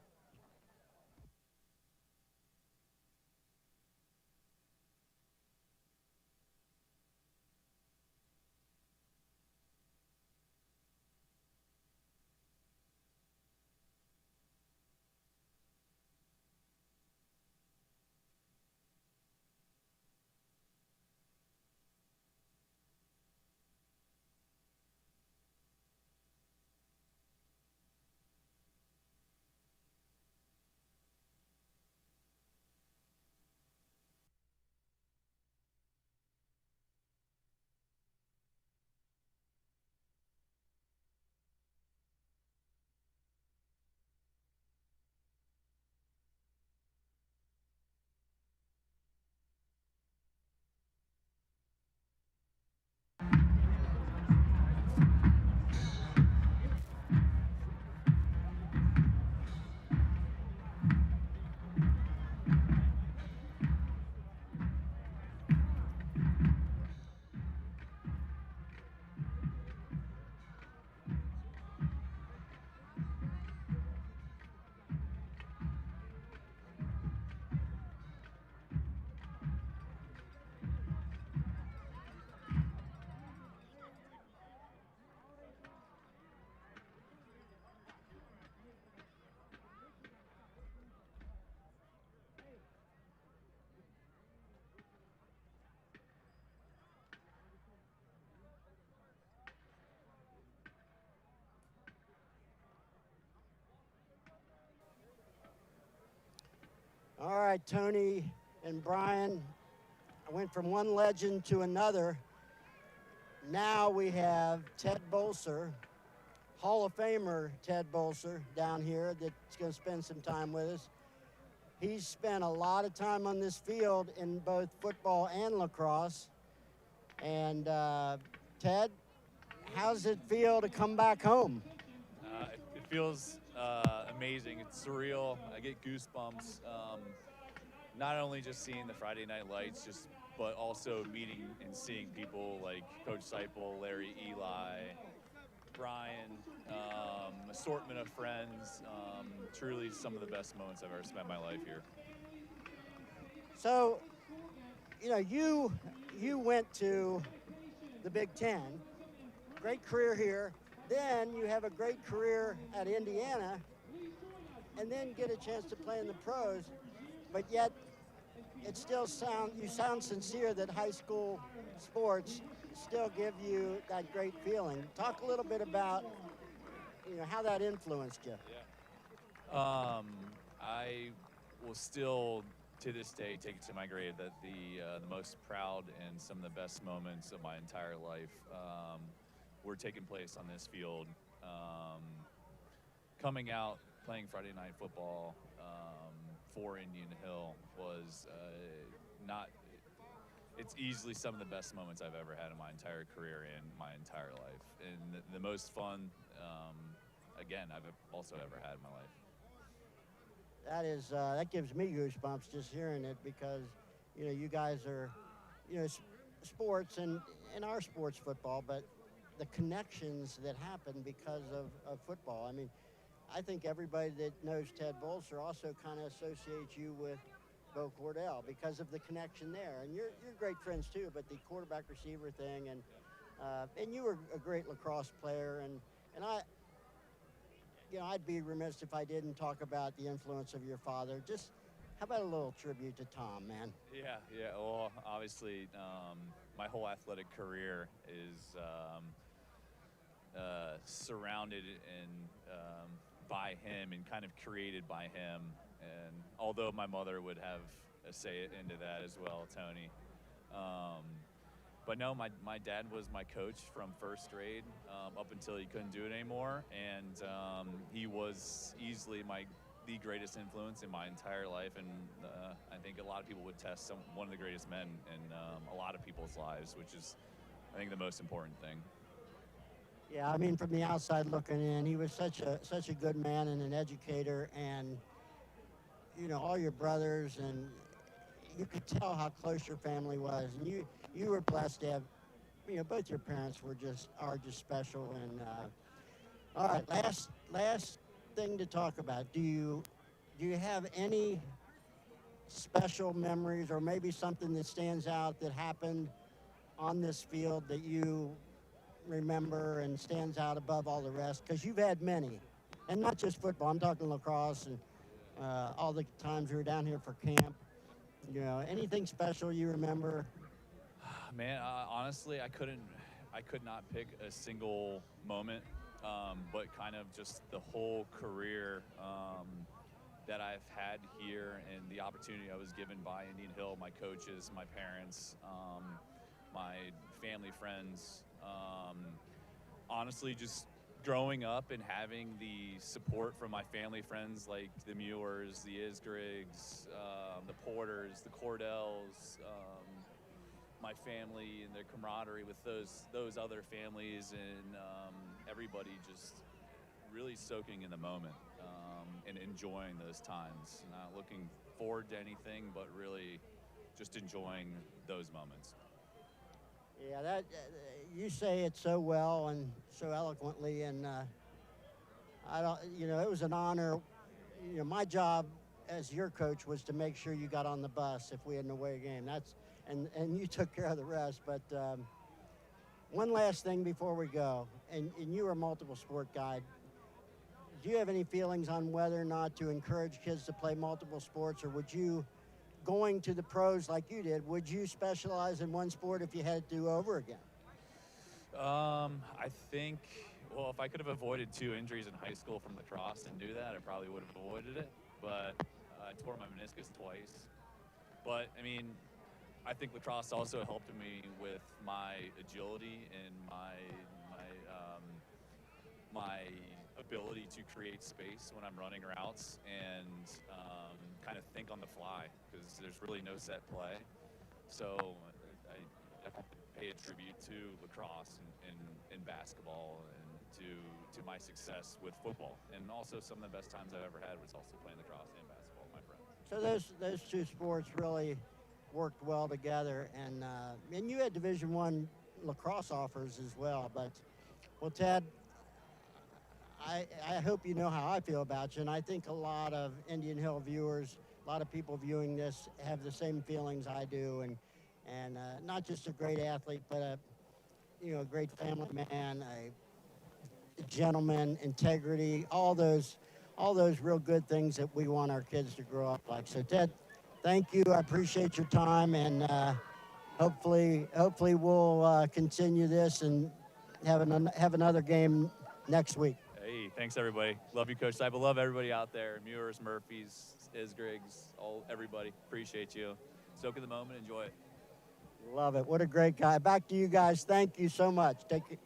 All right, Tony and Brian, I went from one legend to another. Now we have Ted Bolser, Hall of Famer Ted Bolser down here that's going to spend some time with us. He's spent a lot of time on this field in both football and lacrosse. And Ted, how does it feel to come back home? It feels amazing. It's surreal. I get goosebumps. Not only just seeing the Friday Night Lights, but also meeting and seeing people like Coach Seipel, Larry, Eli, Brian, assortment of friends. Truly some of the best moments I've ever spent in my life here. So, you know, you went to the Big Ten, great career here. Then you have a great career at Indiana, and then get a chance to play in the pros, but yet it still you sound sincere that high school sports still give you that great feeling. Talk a little bit about, you know, how that influenced you. Yeah. I will still, to this day, take it to my grave that the most proud and some of the best moments of my entire life were taking place on this field. Coming out, playing Friday Night Football for Indian Hill was it's easily some of the best moments I've ever had in my entire career and my entire life. And the most fun, again, I've also ever had in my life. That gives me goosebumps just hearing it, because, you know, you guys are, you know, sports and our sports football, but the connections that happen because of football. I mean, I think everybody that knows Ted Bolser also kind of associates you with Bo Cordell because of the connection there. And you're great friends too, but the quarterback receiver thing, and you were a great lacrosse player, and I, you know, I'd be remiss if I didn't talk about the influence of your father. Just how about a little tribute to Tom, man? Yeah. Well, obviously, my whole athletic career is surrounded and by him and kind of created by him. And although my mother would have a say into that as well, Tony. But no, my dad was my coach from first grade up until he couldn't do it anymore. And he was easily the greatest influence in my entire life. And I think a lot of people would test one of the greatest men in a lot of people's lives, which is, I think, the most important thing. Yeah, I mean, from the outside looking in, he was such a good man and an educator, and, you know, all your brothers, and you could tell how close your family was, and you were blessed to have, you know, both your parents are just special. And all right, last thing to talk about. Do you have any special memories, or maybe something that stands out that happened on this field that you remember and stands out above all the rest? Because you've had many, and not just football. I'm talking lacrosse and all the times we were down here for camp. You know, anything special you remember? Man, honestly, I could not pick a single moment, but kind of just the whole career that I've had here, and the opportunity I was given by Indian Hill, my coaches, my parents, my family, friends. Honestly, just growing up and having the support from my family friends like the Muirs, the Isgriggs, the Porters, the Cordells, my family and their camaraderie with those other families, and everybody just really soaking in the moment and enjoying those times. Not looking forward to anything, but really just enjoying those moments. Yeah, that you say it so well and so eloquently, and I don't. You know, it was an honor. You know, my job as your coach was to make sure you got on the bus if we had an away game. And you took care of the rest. But one last thing before we go, and you were a multiple sport guy. Do you have any feelings on whether or not to encourage kids to play multiple sports, or would you, going to the pros like you did, would you specialize in one sport if you had to do over again? I think, well, if I could have avoided 2 injuries in high school from lacrosse and do that, I probably would have avoided it. But I tore my meniscus twice. But, I mean, I think lacrosse also helped me with my agility and my ability to create space when I'm running routes and kind of think on the fly, because there's really no set play. So I have to pay a tribute to lacrosse and basketball and to my success with football. And also some of the best times I've ever had was also playing lacrosse and basketball with my friends. So those two sports really worked well together, and you had Division I lacrosse offers as well. But, well, Ted, I hope you know how I feel about you, and I think a lot of Indian Hill viewers, a lot of people viewing this have the same feelings I do, and not just a great athlete, but a great family man, a gentleman, integrity, all those real good things that we want our kids to grow up like. So, Ted, thank you. I appreciate your time, and hopefully we'll continue this and have another game next week. Hey, thanks everybody. Love you, Coach Seipel. Love everybody out there. Muirs, Murphys, Isgriggs, everybody. Appreciate you. Soak in the moment. Enjoy it. Love it. What a great guy. Back to you guys. Thank you so much. Take it.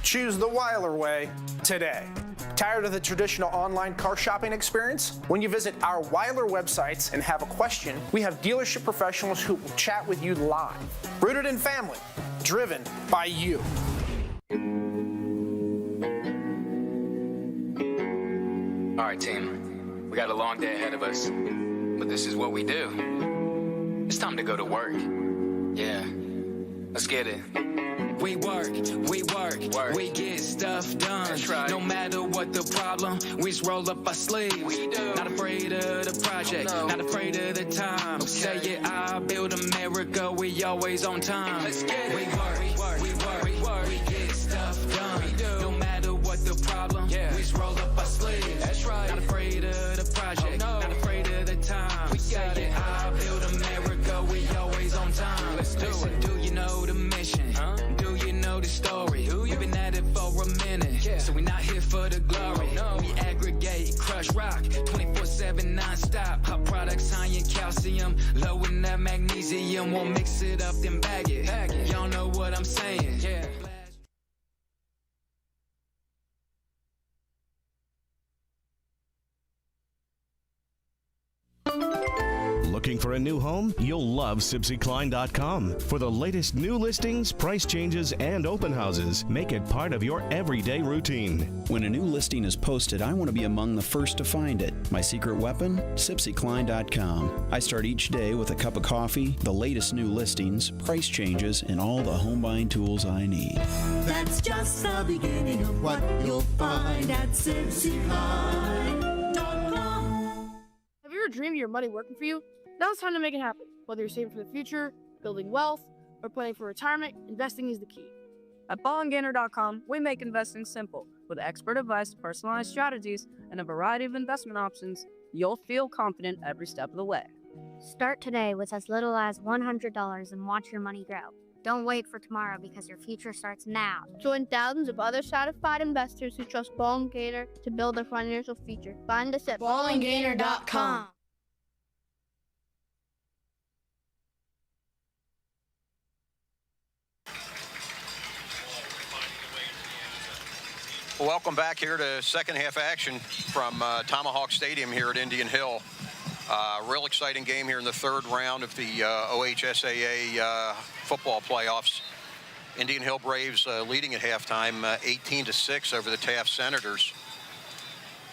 Choose the Weiler way today. Tired of the traditional online car shopping experience? When you visit our Weiler websites and have a question, we have dealership professionals who will chat with you live. Rooted in family, driven by you. All right, team. We got a long day ahead of us, but this is what we do. It's time to go to work. Yeah, let's get it. We work, we get stuff done. That's right. No matter what the problem, we just roll up our sleeves. We do. Not afraid of the project, not afraid of the time. Okay. Say it, I build America, we always on time. Let's get it. We work, we get stuff done. We do. No matter what the problem, Yeah. we just roll up our sleeves. That's right. Not afraid of the project, Oh, no. not afraid of the Charge rock, 24/7 non-stop. Our products high in calcium, low in that magnesium. Won't mix it up, then bag it. Y'all know what I'm saying. Yeah. Looking for a new home? You'll love SipsyKlein.com. For the latest new listings, price changes, and open houses, make it part of your everyday routine. When a new listing is posted, I want to be among the first to find it. My secret weapon? SipsyKlein.com. I start each day with a cup of coffee, the latest new listings, price changes, and all the home buying tools I need. That's just the beginning of what you'll find at SipsyKlein.com. Have you ever dreamed of your money working for you? Now it's time to make it happen. Whether you're saving for the future, building wealth, or planning for retirement, investing is the key. At ballandgainer.com, we make investing simple. With expert advice, personalized strategies, and a variety of investment options, you'll feel confident every step of the way. Start today with as little as $100 and watch your money grow. Don't wait for tomorrow because your future starts now. Join thousands of other satisfied investors who trust Ball and Gainer to build their financial future. Find us at ballandgainer.com. Welcome back here to second half action from Tomahawk Stadium here at Indian Hill. Real exciting game here in the third round of the OHSAA football playoffs. Indian Hill Braves leading at halftime 18-6 over the Taft Senators.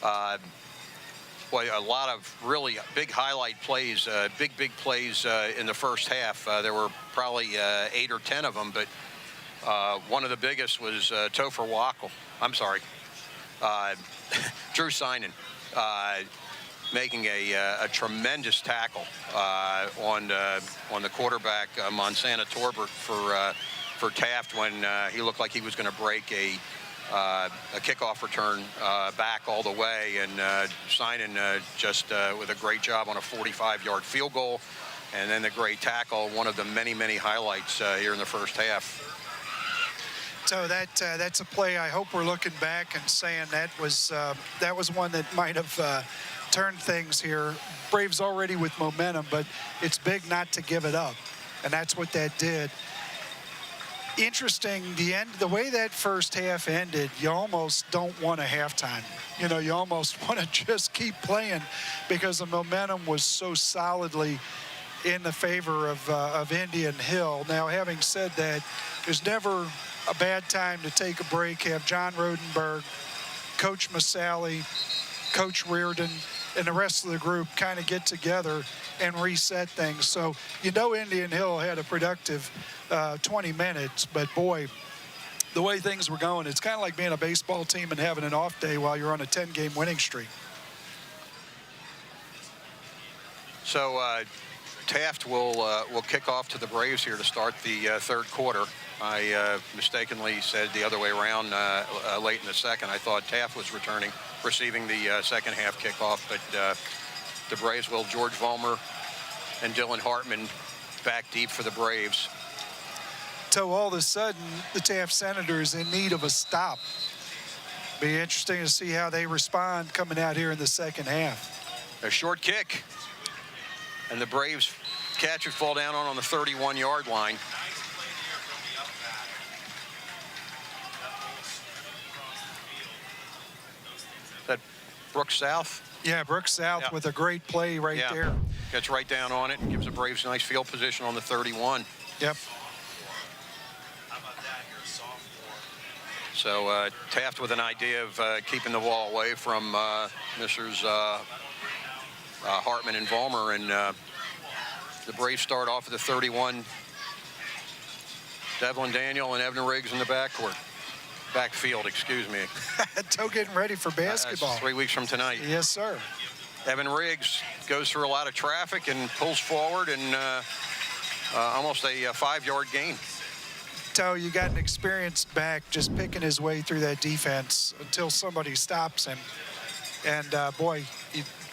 Boy, a lot of really big highlight plays, big plays in the first half. There were probably 8 or 10 of them, but one of the biggest was Topher Wackel. I'm sorry, Drew Sinan making a tremendous tackle on the quarterback Montana Torbert for Taft when he looked like he was going to break a kickoff return back all the way, and Sinan just with a great job on a 45-yard field goal, and then the great tackle, one of the many highlights here in the first half. So that's a play. I hope we're looking back and saying that was one that might have turned things here. Braves already with momentum, but it's big not to give it up, and that's what that did. Interesting, the way that first half ended, you almost don't want a halftime. You know, you almost want to just keep playing because the momentum was so solidly in the favor of Indian Hill. Now, having said that, there's never a bad time to take a break, have John Rodenberg, Coach Masali, Coach Reardon, and the rest of the group kind of get together and reset things. So, you know, Indian Hill had a productive 20 minutes, but boy, the way things were going, it's kind of like being a baseball team and having an off day while you're on a 10-game winning streak. So Taft will kick off to the Braves here to start the third quarter. I mistakenly said the other way around late in the second. I thought Taft was receiving the second half kickoff, but the Braves will. George Vollmer and Dylan Hartman back deep for the Braves. So all of a sudden, the Taft Senators in need of a stop. Be interesting to see how they respond coming out here in the second half. A short kick, and the Braves catch it, fall down on the 31-yard line. That Brooks South? Yeah, Brooks South with a great play right there. Gets right down on it and gives the Braves a nice field position on the 31. Yep. So Taft with an idea of keeping the ball away from Messrs. Hartman and Vollmer, and the Braves start off at the 31. Devlin Daniel and Evan Riggs in the backfield, excuse me. Toe getting ready for basketball. That's 3 weeks from tonight. Yes, sir. Evan Riggs goes through a lot of traffic and pulls forward, and almost a 5-yard gain. Toe, you got an experienced back just picking his way through that defense until somebody stops him. And boy,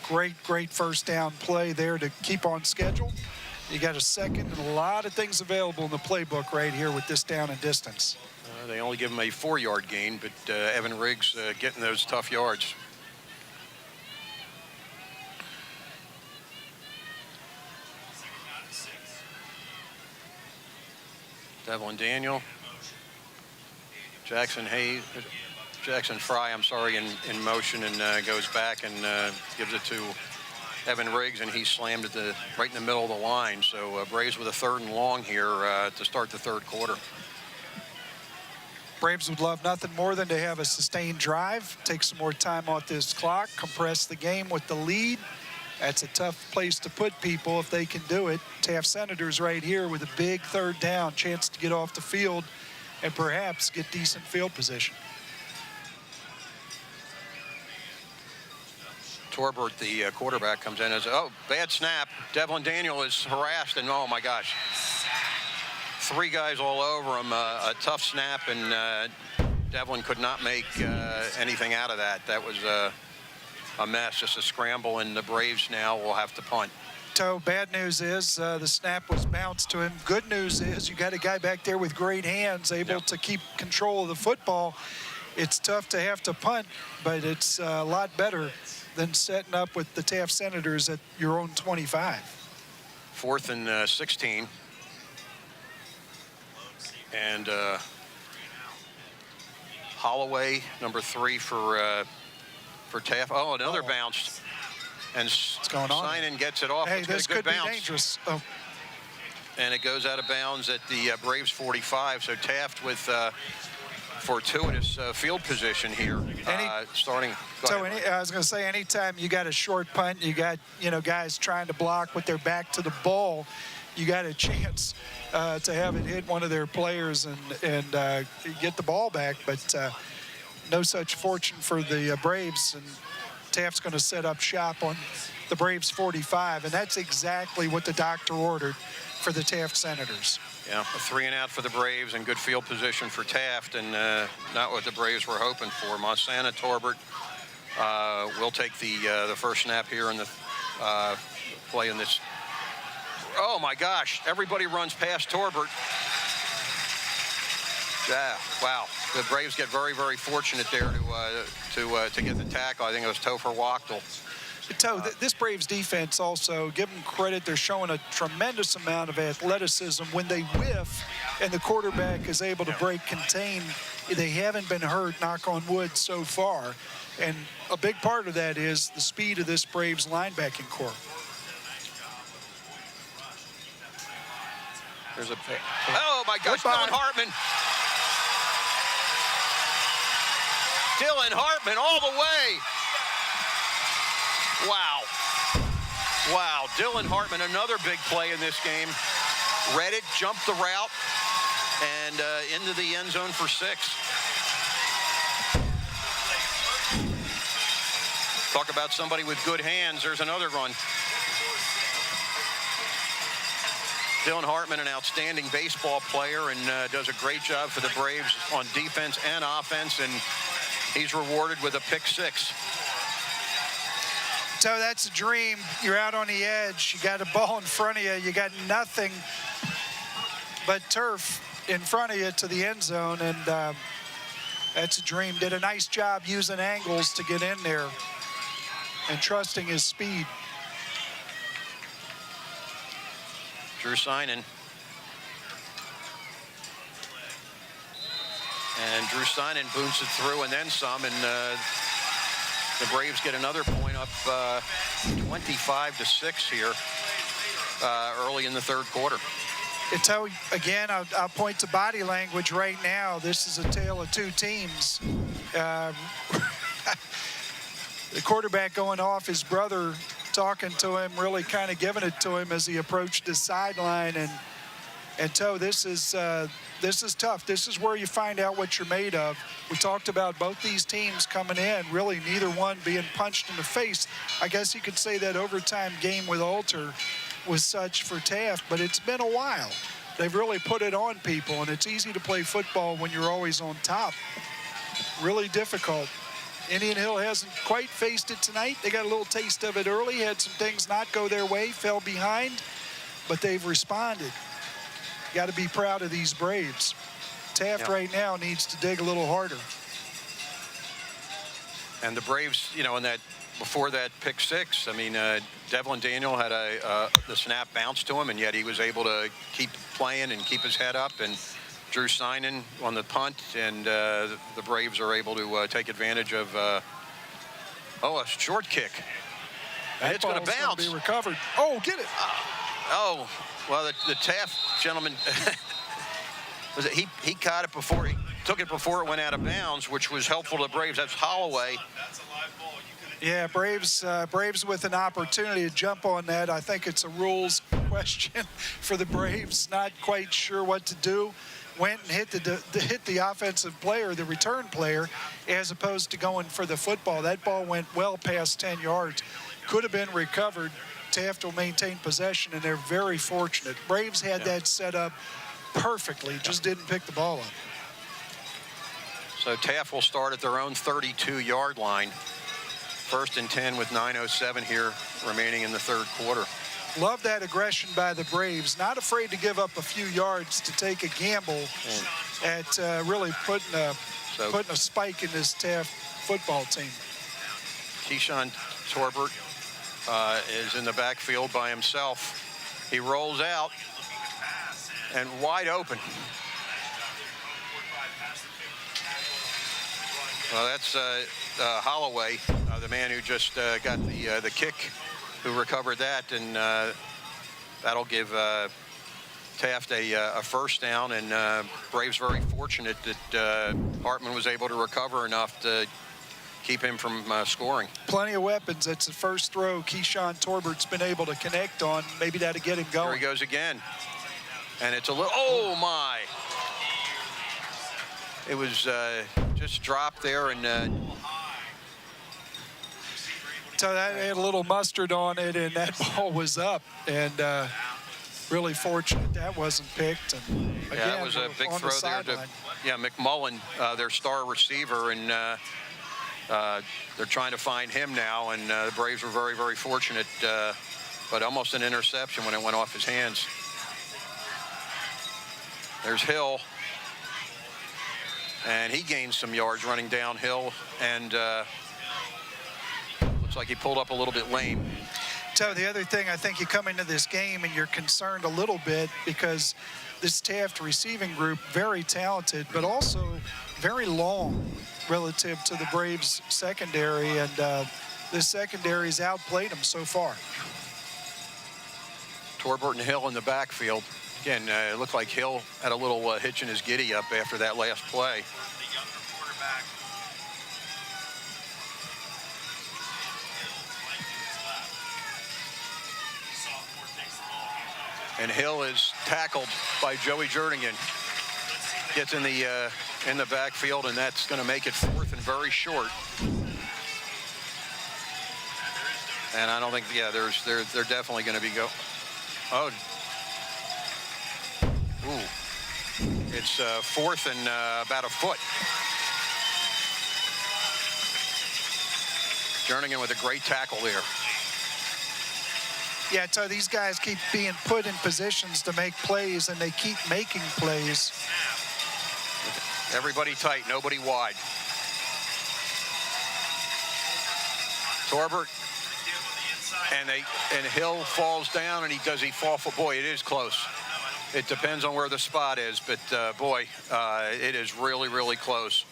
great first down play there to keep on schedule. You got a second and a lot of things available in the playbook right here with this down and distance. They only give him a 4-yard gain, but Evan Riggs getting those tough yards. Devlin Daniel. Jackson Fry, I'm sorry, in motion, and goes back and gives it to Evan Riggs, and he slammed it right in the middle of the line. So Braves with a 3rd and long here to start the 3rd quarter. Braves would love nothing more than to have a sustained drive, take some more time off this clock, compress the game with the lead. That's a tough place to put people if they can do it. Taft Senators right here with a big 3rd down, chance to get off the field and perhaps get decent field position. Torbert, the quarterback, comes in as, oh, bad snap. Devlin Daniel is harassed, and oh my gosh. 3 guys all over him, a tough snap, and Devlin could not make anything out of that. That was a mess, just a scramble, and the Braves now will have to punt. So bad news is the snap was bounced to him. Good news is you got a guy back there with great hands, able to keep control of the football. It's tough to have to punt, but it's a lot better than setting up with the Taft Senators at your own 25. 4th and 16. And Holloway, number 3 for Taft. Oh, another bounce. And what's going on? Simon gets it off. Hey, it's this a good could bounce. be dangerous. Oh. And it goes out of bounds at the Braves 45. So Taft with fortuitous field position here, starting. So I was going to say, anytime you got a short punt, you got guys trying to block with their back to the ball, you got a chance to have it hit one of their players and get the ball back. But no such fortune for the Braves, and Taft's going to set up shop on the Braves 45, and that's exactly what the doctor ordered for the Taft Senators. Yeah, a 3 and out for the Braves and good field position for Taft, and not what the Braves were hoping for. Montana Torbert will take the first snap here in the play in this. Oh my gosh! Everybody runs past Torbert. Yeah, wow. The Braves get very, very fortunate there to get the tackle. I think it was Topher Wachtel. This Braves defense also, give them credit, they're showing a tremendous amount of athleticism. When they whiff and the quarterback is able to break contain, they haven't been hurt, knock on wood, so far. And a big part of that is the speed of this Braves linebacking core. There's oh my gosh, Dylan Hartman. Dylan Hartman all the way. Wow. Wow, Dylan Hartman, another big play in this game. Read it, jumped the route, and into the end zone for 6. Talk about somebody with good hands. There's another run. Dylan Hartman, an outstanding baseball player, and does a great job for the Braves on defense and offense, and he's rewarded with a pick 6. So that's a dream. You're out on the edge. You got a ball in front of you. You got nothing but turf in front of you to the end zone, and that's a dream. Did a nice job using angles to get in there and trusting his speed. Drew Seinen. And Drew Seinen boots it through and then some, and the Braves get another point up 25-6 here early in the 3rd quarter. It's how, again, I'll point to body language right now. This is a tale of 2 teams. The quarterback going off, his brother talking to him, really kind of giving it to him as he approached the sideline. And Toe, this is tough. This is where you find out what you're made of. We talked about both these teams coming in, really neither one being punched in the face. I guess you could say that overtime game with Alter was such for Taft, but it's been a while. They've really put it on people, and it's easy to play football when you're always on top. Really difficult. Indian Hill hasn't quite faced it tonight. They got a little taste of it early, had some things not go their way, fell behind, but they've responded. Got to be proud of these Braves. Taft right now needs to dig a little harder. And the Braves, in that before that pick 6, I mean, Devlin Daniel had the snap bounce to him, and yet he was able to keep playing and keep his head up. And Drew Seinen on the punt, and the Braves are able to take advantage of a short kick. And it's going to bounce. Be recovered. Oh, get it. Oh, well, the Taft gentleman, he caught it before, he took it before it went out of bounds, which was helpful to the Braves. That's Holloway. Yeah, Braves with an opportunity to jump on that. I think it's a rules question for the Braves. Not quite sure what to do. Went and hit the offensive player, the return player, as opposed to going for the football. That ball went well past 10 yards. Could have been recovered. Taft will maintain possession, and they're very fortunate. Braves had that set up perfectly, just didn't pick the ball up. So Taft will start at their own 32-yard line. 1st and 10 with 9:07 here remaining in the third quarter. Love that aggression by the Braves. Not afraid to give up a few yards to take a gamble at really putting a spike in this Taft football team. Keyshawn Torbert is in the backfield by himself. He rolls out and wide open. Well, that's Holloway, the man who just got the kick, who recovered that, and that'll give Taft a first down. And Braves very fortunate that Hartman was able to recover enough to keep him from scoring. Plenty of weapons. It's the first throw Keyshawn Torbert's been able to connect on. Maybe that'll get him going. Here he goes again. And it's a little, oh my. It was just dropped there, and so that had a little mustard on it, and that ball was up, and really fortunate that wasn't picked. And again, yeah, it was a big throw there to McMullen, their star receiver, and they're trying to find him now, and the Braves were very, very fortunate, but almost an interception when it went off his hands. There's Hill, and he gained some yards running downhill, and looks like he pulled up a little bit lame. So the other thing, I think you come into this game and you're concerned a little bit because this Taft receiving group, very talented, but also very long relative to the Braves secondary, and this secondary's outplayed them so far. Torbert and Hill in the backfield. Again, it looked like Hill had a little hitch in his giddy up after that last play. And Hill is tackled by Joey Jernigan. Gets in the backfield, and that's going to make it 4th and very short. And I don't think, they're definitely going to be go. Oh. Ooh. It's 4th and about a foot. Jernigan with a great tackle there. Yeah, so these guys keep being put in positions to make plays, and they keep making plays. Everybody tight, nobody wide. Torbert, and Hill falls down, and he fall for, boy, it is close. It depends on where the spot is, but boy, it is really, really close.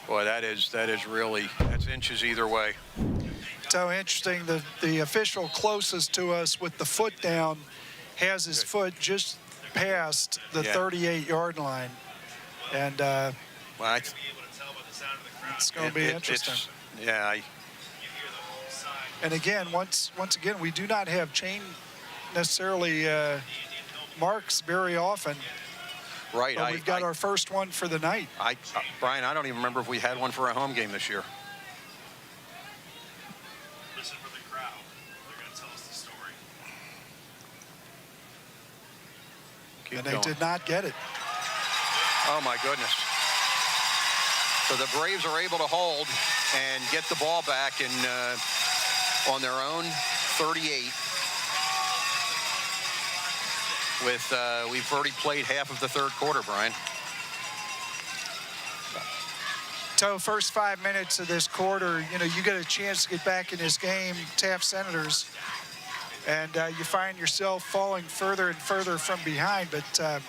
Boy, that is really, that's inches either way. So interesting, the official closest to us with the foot down has his foot just past the 38-yard line. And it's going to be interesting. And again, once again, we do not have chain necessarily marks very often. Right. But we've got our first one for the night. Brian, I don't even remember if we had one for a home game this year. Listen for the crowd. They're going to tell us the story. And they did not get it. Oh, my goodness. So the Braves are able to hold and get the ball back in on their own 38. With we've already played half of the third quarter, Brian. So first 5 minutes of this quarter, you get a chance to get back in this game, Taft Senators, and you find yourself falling further and further from behind. But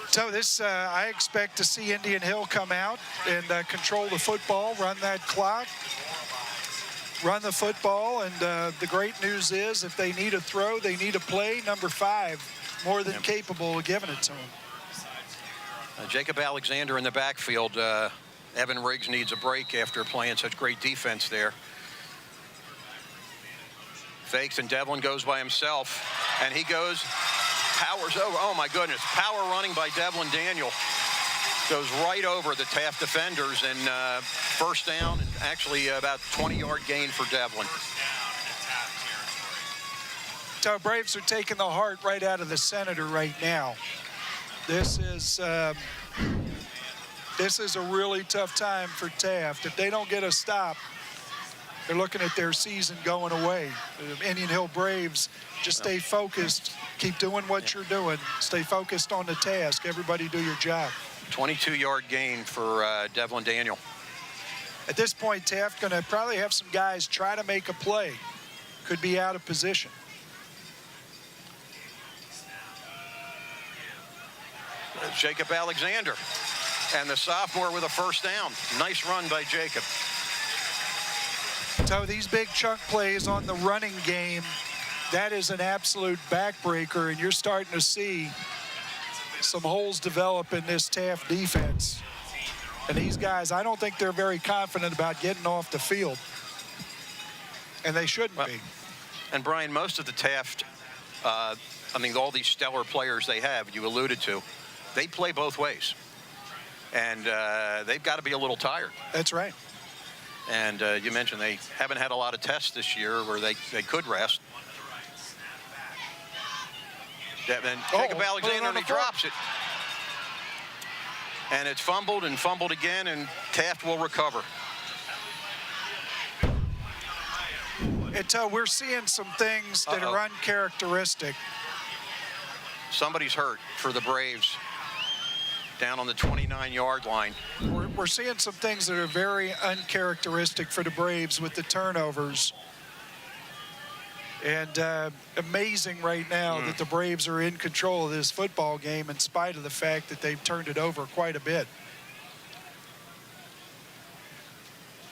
so this, I expect to see Indian Hill come out and control the football, run that clock, run the football, and the great news is if they need a throw, they need a play, number 5, more than capable of giving it to them. Jacob Alexander in the backfield. Evan Riggs needs a break after playing such great defense there. Fakes, and Devlin goes by himself, and he goes, powers over. Oh my goodness, power running by Devlin Daniel. Goes right over the Taft defenders, and first down, and actually about 20-yard gain for Devlin. So Braves are taking the heart right out of the Senator right now. This is a really tough time for Taft. If they don't get a stop, they're looking at their season going away. The Indian Hill Braves, just stay focused. Keep doing what you're doing. Stay focused on the task. Everybody do your job. 22-yard gain for Devlin Daniel. At this point, Taft going to probably have some guys try to make a play. Could be out of position. Jacob Alexander, and the sophomore with a first down. Nice run by Jacob. So these big chunk plays on the running game, that is an absolute backbreaker, and you're starting to see some holes develop in this Taft defense. And these guys, I don't think they're very confident about getting off the field. And they shouldn't be. And Brian, most of the Taft, all these stellar players they have, you alluded to, they play both ways. And they've got to be a little tired. That's right. And you mentioned they haven't had a lot of tests this year where they could rest. And Jacob Alexander, and he drops it. And it's fumbled and fumbled again, and Taft will recover. We're seeing some things that are uncharacteristic. Somebody's hurt for the Braves down on the 29-yard line. We're seeing some things that are very uncharacteristic for the Braves with the turnovers. And amazing right now that the Braves are in control of this football game in spite of the fact that they've turned it over quite a bit.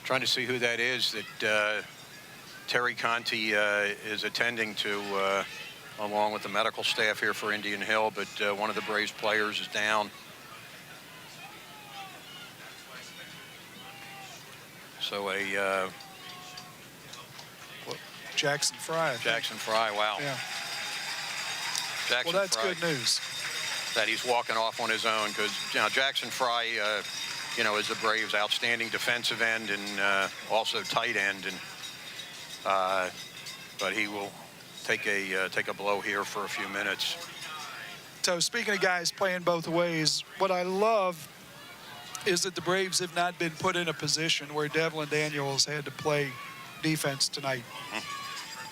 Trying to see who that is that Terry Conti is attending to along with the medical staff here for Indian Hill, but one of the Braves players is down. So Jackson Fry. Jackson Fry, wow. Yeah. Jackson well, that's Fry, good news. that he's walking off on his own, because Jackson Fry, is the Braves' outstanding defensive end and also tight end, and but he will take a blow here for a few minutes. So speaking of guys playing both ways, what I love is that the Braves have not been put in a position where Devlin Daniels had to play defense tonight.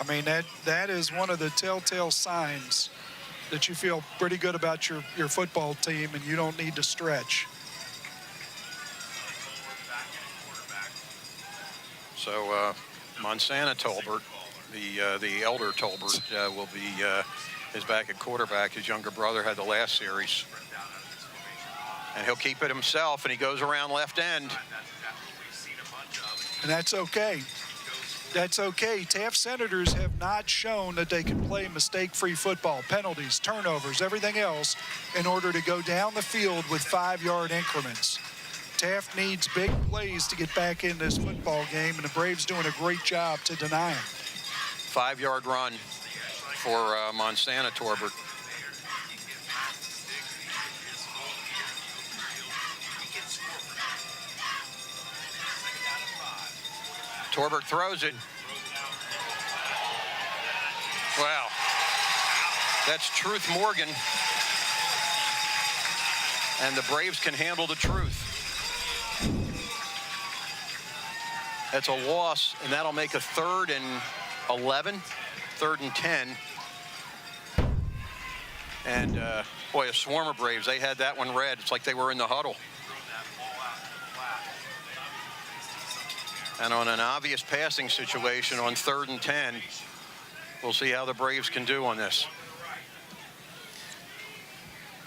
I mean, that is one of the telltale signs that you feel pretty good about your football team and you don't need to stretch. So Montana Tolbert, the elder Tolbert, will be is back at quarterback. His younger brother had the last series. And he'll keep it himself, and he goes around left end. And that's okay. That's okay. Taft Senators have not shown that they can play mistake-free football, penalties, turnovers, everything else, in order to go down the field with 5-yard increments. Taft needs big plays to get back in this football game, and the Braves doing a great job to deny him. 5-yard run for Montana Tolbert. Tolbert throws it. Wow. That's Truth Morgan. And the Braves can handle the truth. That's a loss, and that'll make a 3rd and 11, 3rd and 10. And boy, a swarm of Braves. They had that one read. It's like they were in the huddle. And on an obvious passing situation on 3rd and 10, we'll see how the Braves can do on this.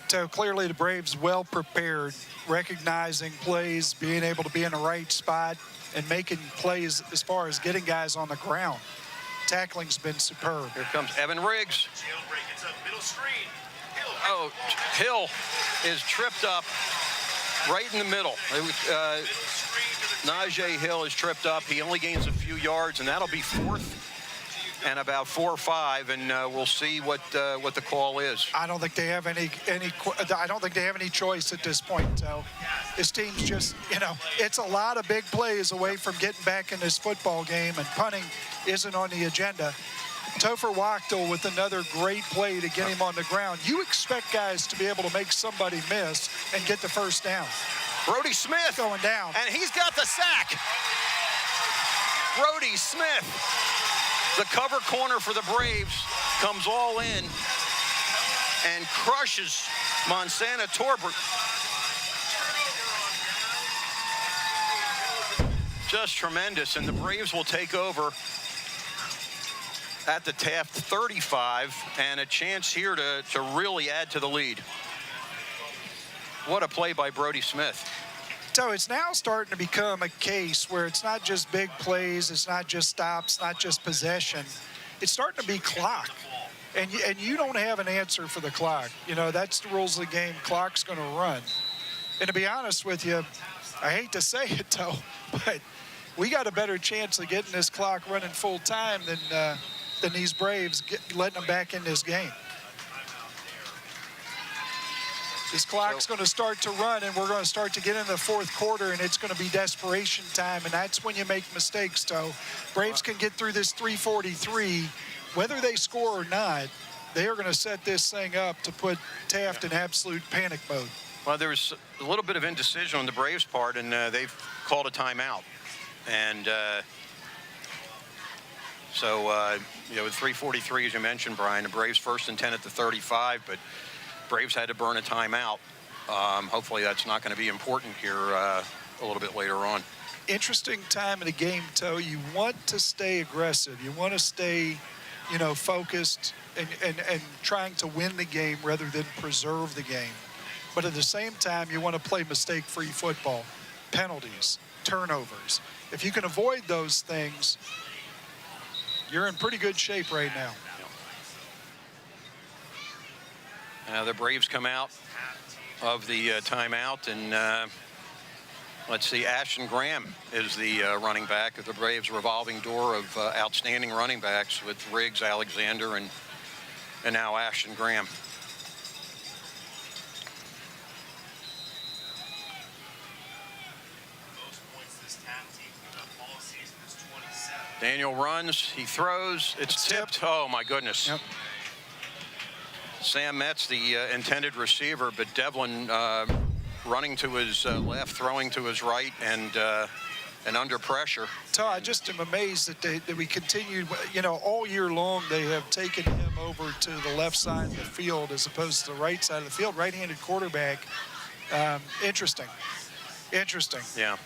So clearly the Braves well prepared, recognizing plays, being able to be in the right spot, and making plays as far as getting guys on the ground. Tackling's been superb. Here comes Evan Riggs. Oh, Hill is tripped up right in the middle. Najee Hill is tripped up. He only gains a few yards, and that'll be 4th and about 4 or 5, and we'll see what the call is. I don't think they have any. I don't think they have any choice at this point. So this team's just, it's a lot of big plays away from getting back in this football game, and punting isn't on the agenda. Topher Wachtel with another great play to get him on the ground. You expect guys to be able to make somebody miss and get the first down. Brody Smith going down, and he's got the sack. Brody Smith, the cover corner for the Braves, comes all in and crushes Monsana Torbert. Just tremendous, and the Braves will take over at the Taft 35, and a chance here to really add to the lead. What a play by Brody Smith. So it's now starting to become a case where it's not just big plays, it's not just stops, not just possession. It's starting to be clock. And you don't have an answer for the clock. That's the rules of the game. Clock's going to run. And to be honest with you, I hate to say it, though, but we got a better chance of getting this clock running full time than these Braves letting them back in this game. This clock's going to start to run, and we're going to start to get into the 4th quarter, and it's going to be desperation time, and that's when you make mistakes. So Braves can get through this 3:43. Whether they score or not, they are going to set this thing up to put Taft in absolute panic mode. Well, there was a little bit of indecision on the Braves' part, and they've called a timeout. And with 3:43, as you mentioned, Brian, the Braves 1st and 10 at the 35, but Braves had to burn a timeout. Hopefully that's not going to be important here a little bit later on. Interesting time of the game, Toe. You want to stay aggressive. You want to stay, focused and trying to win the game rather than preserve the game. But at the same time, you want to play mistake-free football. Penalties, turnovers. If you can avoid those things, you're in pretty good shape right now. The Braves come out of the timeout, and let's see, Ashton Graham is the running back of the Braves' revolving door of outstanding running backs with Riggs, Alexander, and now Ashton Graham. Daniel runs, he throws, it's tipped. Oh my goodness. Yep. Sam Metz, the intended receiver, but Devlin running to his left, throwing to his right, and under pressure. So I just am amazed that we continued, all year long they have taken him over to the left side of the field as opposed to the right side of the field. Right-handed quarterback. Interesting. Yeah.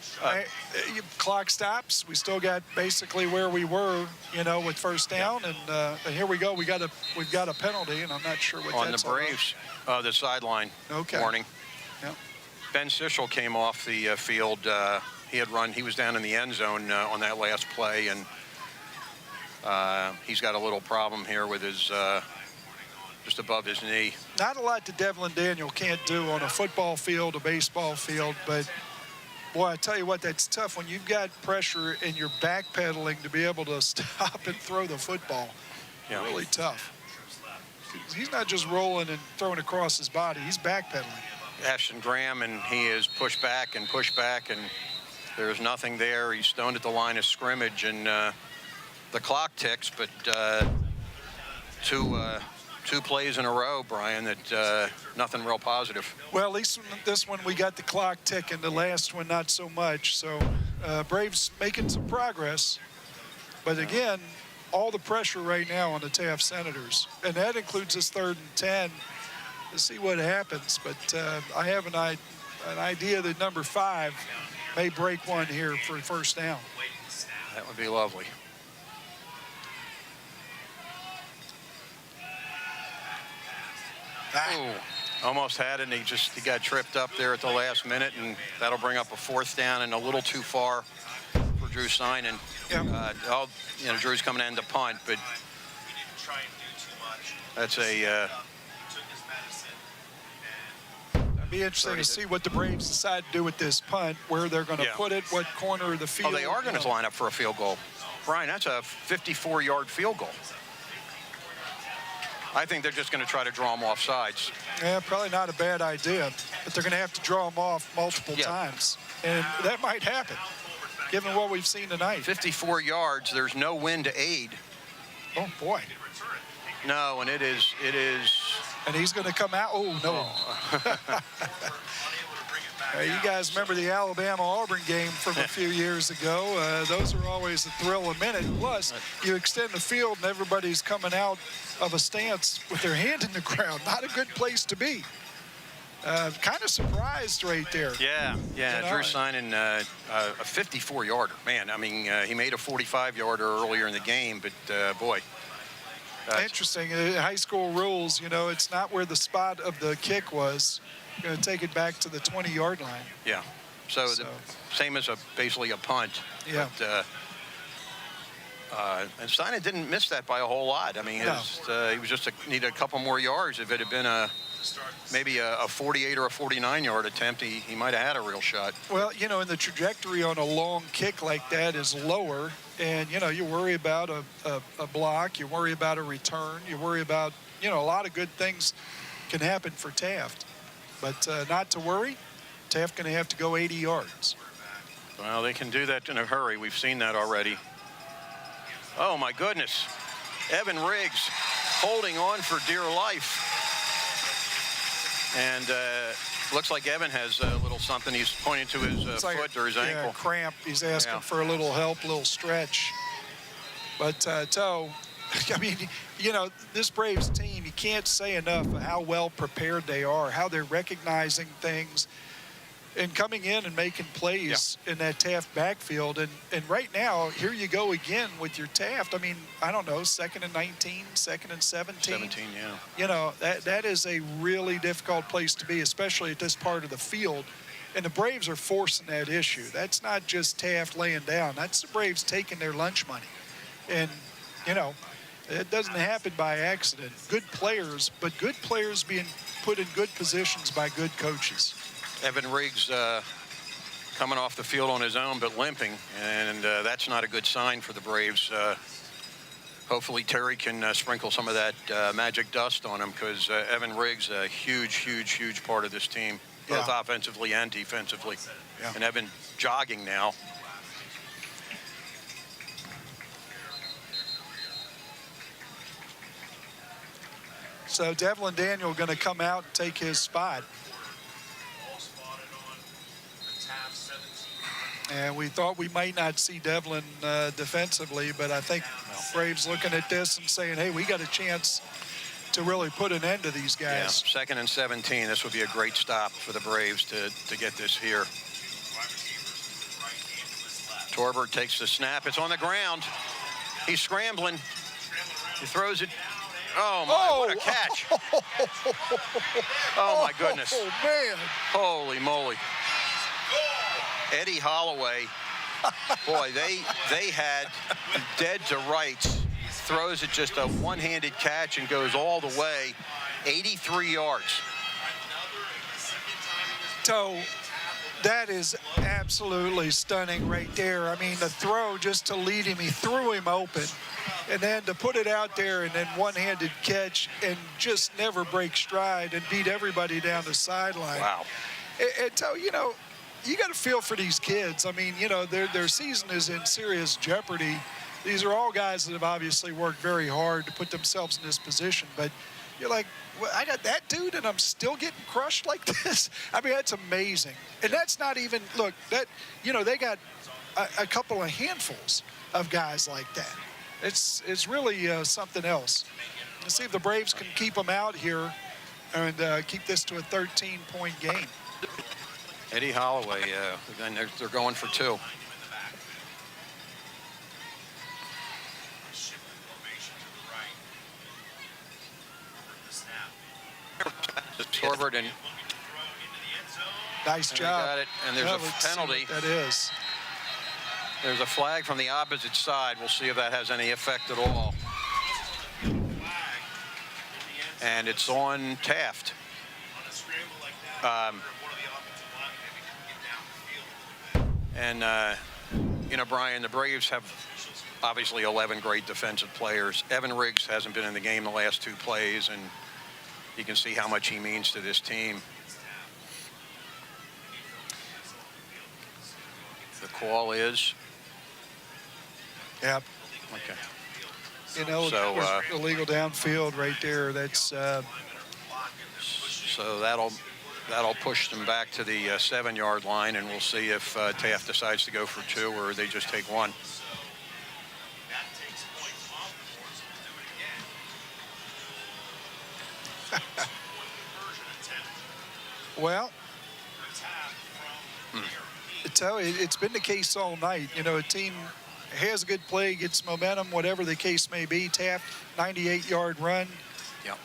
Clock stops. We still got basically where we were, with first down, and here we go. We've got a penalty, and I'm not sure what on that's the Braves. The sideline warning. Yep. Ben Sichel came off the field. He was down in the end zone on that last play, and he's got a little problem here with his just above his knee. Not a lot that Devlin Daniel can't do on a football field, a baseball field, but boy, I tell you what, that's tough when you've got pressure and you're backpedaling to be able to stop and throw the football. Yeah. Really tough. He's not just rolling and throwing across his body, he's backpedaling. Ashton Graham, and he is pushed back, and there's nothing there. He's stoned at the line of scrimmage, and the clock ticks, but two plays in a row, Brian, that nothing real positive. Well, at least this one we got the clock ticking. The last one not so much. So Braves making some progress. But again, all the pressure right now on the Taft Senators. And that includes this 3rd and 10 to see what happens. But I have an idea that number 5 may break one here for a first down. That would be lovely. Ooh, almost had it, and he got tripped up there at the last minute, and that'll bring up a fourth down and a little too far for Drew Steinen. Yeah. Drew's coming in to punt, but that's a. It'd be interesting to see what the Braves decide to do with this punt, where they're going to put it, what corner of the field. Oh, they are going to line up for a field goal. Brian, that's a 54-yard field goal. I think they're just going to try to draw them off sides. Yeah, probably not a bad idea, but they're going to have to draw them off multiple times, and that might happen, given what we've seen tonight. 54 yards, there's no wind to aid. Oh, boy. No, and it is. And he's going to come out. Oh, no. You guys remember the Alabama-Auburn game from a few years ago. Those are always a thrill a minute. Plus, you extend the field and everybody's coming out of a stance with their hand in the ground. Not a good place to be. Kind of surprised right there. Yeah. Drew Steinen, a 54-yarder. Man, I mean, he made a 45-yarder earlier in the game, but boy. Interesting. High school rules, it's not where the spot of the kick was. You're going to take it back to the 20-yard line. Yeah. So the same as basically a punt. Yeah. But, and Steinen didn't miss that by a whole lot. I mean, he was just needed a couple more yards. If it had been maybe a 48 or a 49-yard attempt, he might have had a real shot. Well, and the trajectory on a long kick like that is lower. And, you worry about a block. You worry about a return. You worry about, a lot of good things can happen for Taft. But not to worry, Taft going to have to go 80 yards. Well, they can do that in a hurry. We've seen that already. Oh, my goodness. Evan Riggs holding on for dear life. And looks like Evan has a little something. He's pointing to his foot or his ankle. Yeah, cramp. He's asking for a little help, a little stretch. But toe, I mean, this Braves team, you can't say enough of how well prepared they are, how they're recognizing things and coming in and making plays in that Taft backfield. And right now, here you go again with your Taft. I mean, I don't know, 2nd and 19, 2nd and 17. 17, yeah. That is a really difficult place to be, especially at this part of the field. And the Braves are forcing that issue. That's not just Taft laying down. That's the Braves taking their lunch money. And, it doesn't happen by accident. Good players, but good players being put in good positions by good coaches. Evan Riggs coming off the field on his own but limping, and that's not a good sign for the Braves. Hopefully Terry can sprinkle some of that magic dust on him, because Evan Riggs a huge part of this team, both offensively and defensively. Yeah. And Evan jogging now. So Devlin Daniel going to come out and take his spot. And we thought we might not see Devlin defensively, but I think Braves looking at this and saying, hey, we got a chance to really put an end to these guys. Yeah, 2nd and 17. This would be a great stop for the Braves to get this here. Torbert takes the snap. It's on the ground. He's scrambling. He throws it. Oh, my, what a catch. Oh, my goodness. Oh, man. Holy moly. Eddie Holloway, boy, they had dead to rights. Throws it just a one-handed catch and goes all the way, 83 yards. So that is absolutely stunning right there. I mean, the throw just to lead him, he threw him open. And then to put it out there and then one-handed catch and just never break stride and beat everybody down the sideline. Wow. And so, you got to feel for these kids. I mean, their season is in serious jeopardy. These are all guys that have obviously worked very hard to put themselves in this position. But you're like, well, I got that dude and I'm still getting crushed like this. I mean, that's amazing. And that's not even, look, that, they got a couple of handfuls of guys like that. It's really something else. Let's see if the Braves can keep them out here and keep this to a 13-point game. Eddie Holloway, and they're going for 2. Torbert and nice job. Got it, and there's a penalty. That is. There's a flag from the opposite side. We'll see if that has any effect at all. And it's on Taft. You know, Brian, the Braves have obviously 11 great defensive players. Evan Riggs hasn't been in the game the last 2 plays, and you can see how much he means to this team. The call is? Yep. Okay. You know, so, illegal downfield right there. That's so that'll push them back to the 7-yard line, and we'll see if Taft decides to go for 2 or they just take 1. Well, it's been the case all night. You know, a team has a good play, gets momentum, whatever the case may be. Taft, 98-yard run,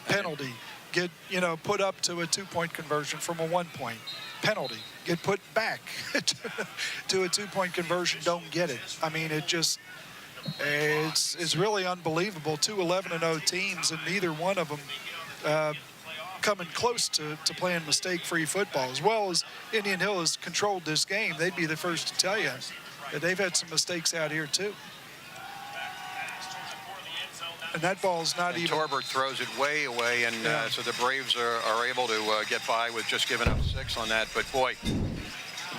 penalty. Get, you know, put up to a 2-point conversion from a 1-point. Penalty. Get put back to a 2-point conversion, don't get it. I mean, it's really unbelievable. 2 11-0 teams, and neither one of them coming close to playing mistake-free football. As well as Indian Hill has controlled this game, they'd be the first to tell you that they've had some mistakes out here too. And that ball's not even... Torbert throws it way away, and so the Braves are able to get by with just giving up 6 on that. But boy,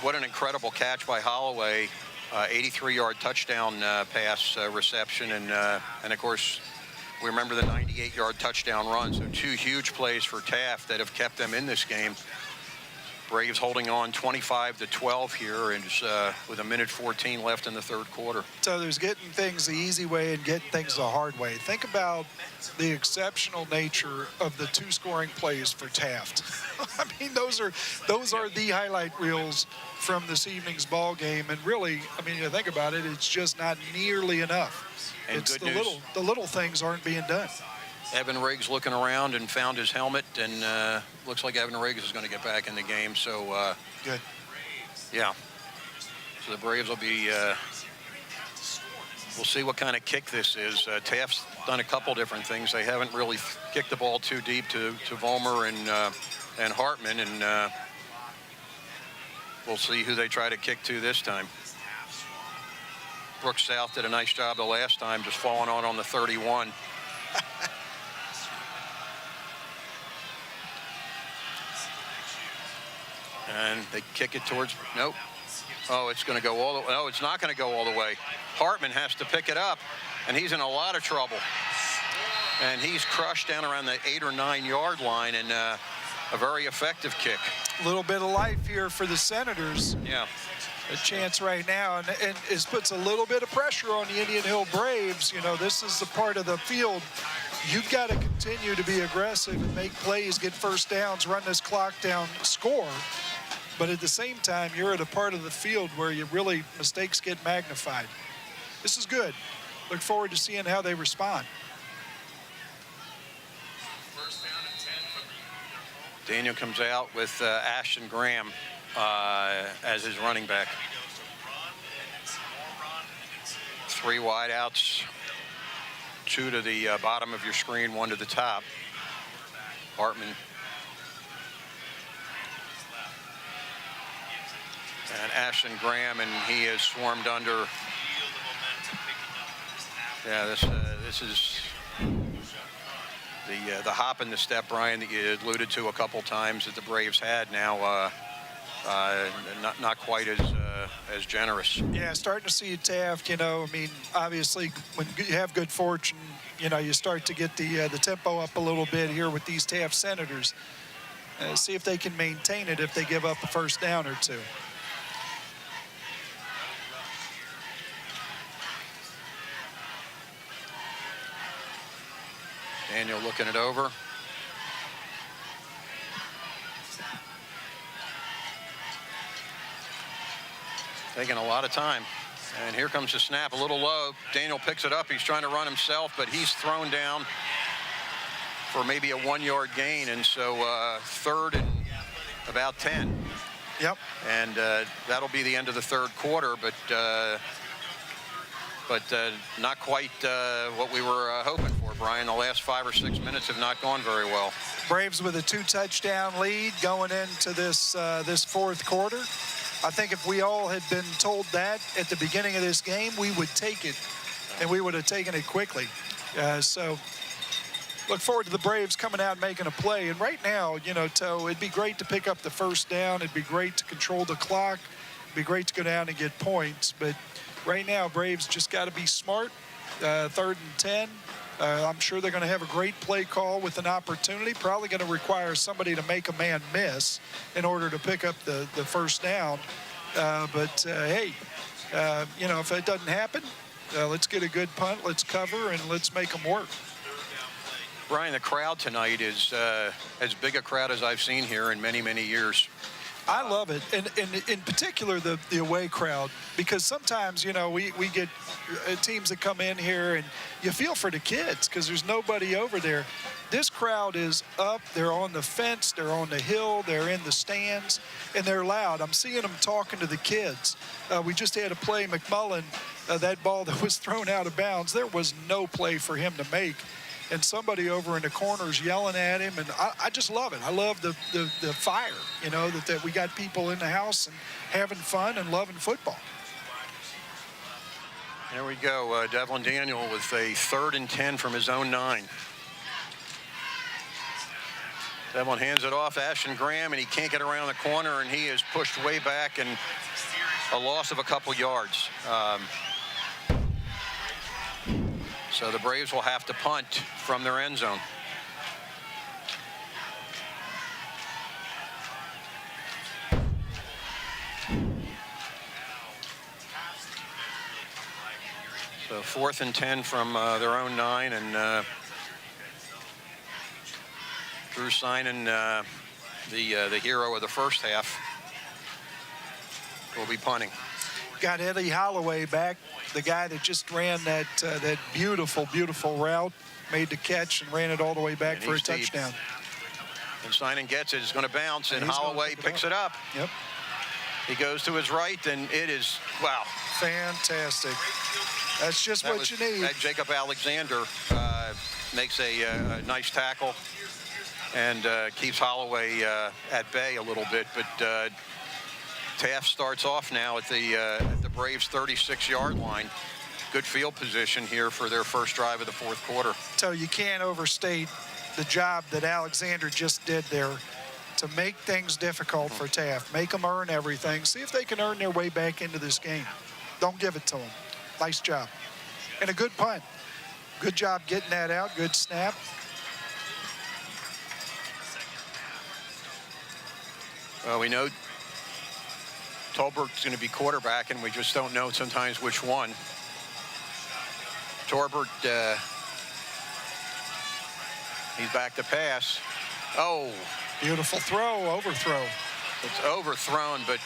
what an incredible catch by Holloway. 83-yard touchdown pass reception, and of course, we remember the 98-yard touchdown run. So 2 huge plays for Taft that have kept them in this game. Braves holding on 25-12 here, and with 1:14 left in the 3rd quarter. So there's getting things the easy way and getting things the hard way. Think about the exceptional nature of the 2 scoring plays for Taft. I mean, those are the highlight reels from this evening's ball game. And really, I mean, you think about it, it's just not nearly enough. And it's good news. the little things aren't being done. Evan Riggs looking around and found his helmet, and looks like Evan Riggs is going to get back in the game. So good. Yeah. So the Braves will be. We'll see what kind of kick this is. Taft's done a couple different things. They haven't really kicked the ball too deep to Vollmer and Hartman, and we'll see who they try to kick to this time. Brooks South did a nice job the last time, just falling on the 31. And they kick it towards, nope. Oh, it's going to go all the way. No, it's not going to go all the way. Hartman has to pick it up, and he's in a lot of trouble. And he's crushed down around the 8 or 9 yard line, and a very effective kick. A little bit of life here for the Senators. Yeah. A chance right now, and it puts a little bit of pressure on the Indian Hill Braves. You know, this is the part of the field you've got to continue to be aggressive and make plays, get first downs, run this clock down, score. But at the same time, you're at a part of the field where mistakes get magnified. This is good. Look forward to seeing how they respond. Daniel comes out with Ashton Graham as his running back. 3 wideouts, 2 to the bottom of your screen, 1 to the top. Hartman. And Ashton Graham, and he is swarmed under. Yeah, this is the hop and the step, Brian, that you alluded to a couple times that the Braves had now. Not quite as generous. Yeah, starting to see Taft, you know, I mean, obviously when you have good fortune, you know, you start to get the tempo up a little bit here with these Taft Senators. See if they can maintain it if they give up a first down or 2. Daniel looking it over. Taking a lot of time. And here comes the snap, a little low. Daniel picks it up. He's trying to run himself, but he's thrown down for maybe a 1-yard gain. And so 3rd and about 10. Yep. And that'll be the end of the 3rd quarter, but not quite what we were hoping for, Brian. The last 5 or 6 minutes have not gone very well. Braves with a 2-touchdown lead going into this 4th quarter. I think if we all had been told that at the beginning of this game, we would take it, and we would have taken it quickly. So look forward to the Braves coming out and making a play. And right now, you know, it'd be great to pick up the 1st down. It'd be great to control the clock. It'd be great to go down and get points. But right now, Braves just got to be smart. 3rd and 10. I'm sure they're going to have a great play call with an opportunity. Probably going to require somebody to make a man miss in order to pick up the 1st down. Hey, you know, if that doesn't happen, let's get a good punt, let's cover, and let's make them work. Brian, the crowd tonight is as big a crowd as I've seen here in many, many years. I love it, and in particular the away crowd, because sometimes, you know, we get teams that come in here and you feel for the kids because there's nobody over there. This crowd is up, they're on the fence, they're on the hill, they're in the stands, and they're loud. I'm seeing them talking to the kids. We just had a play, McMullen, that ball that was thrown out of bounds, there was no play for him to make. And somebody over in the corners yelling at him, and I just love it. I love the fire, you know, that we got people in the house and having fun and loving football. There we go, Devlin Daniel with a 3rd and 10 from his own 9. Devlin hands it off to Ashton Graham, and he can't get around the corner, and he is pushed way back, and a loss of a couple yards. So the Braves will have to punt from their end zone. So 4th and 10 from their own 9, and Drew Seinen, the hero of the first half, will be punting. Got Eddie Holloway back, the guy that just ran that beautiful, beautiful route, made the catch and ran it all the way back for a touchdown. And Seinen gets it. It's going to bounce, and Holloway picks it up. Yep. He goes to his right, and it is, wow. Fantastic. That's just what you need. Jacob Alexander makes a nice tackle and keeps Holloway at bay a little bit, but Taft starts off now at the Braves' 36-yard line. Good field position here for their first drive of the 4th quarter. So you can't overstate the job that Alexander just did there to make things difficult for Taft. Make them earn everything. See if they can earn their way back into this game. Don't give it to them. Nice job. And a good punt. Good job getting that out. Good snap. Well, we know Tolbert's going to be quarterback, and we just don't know sometimes which one. Torbert, he's back to pass. Oh. Beautiful throw, overthrow. It's overthrown, but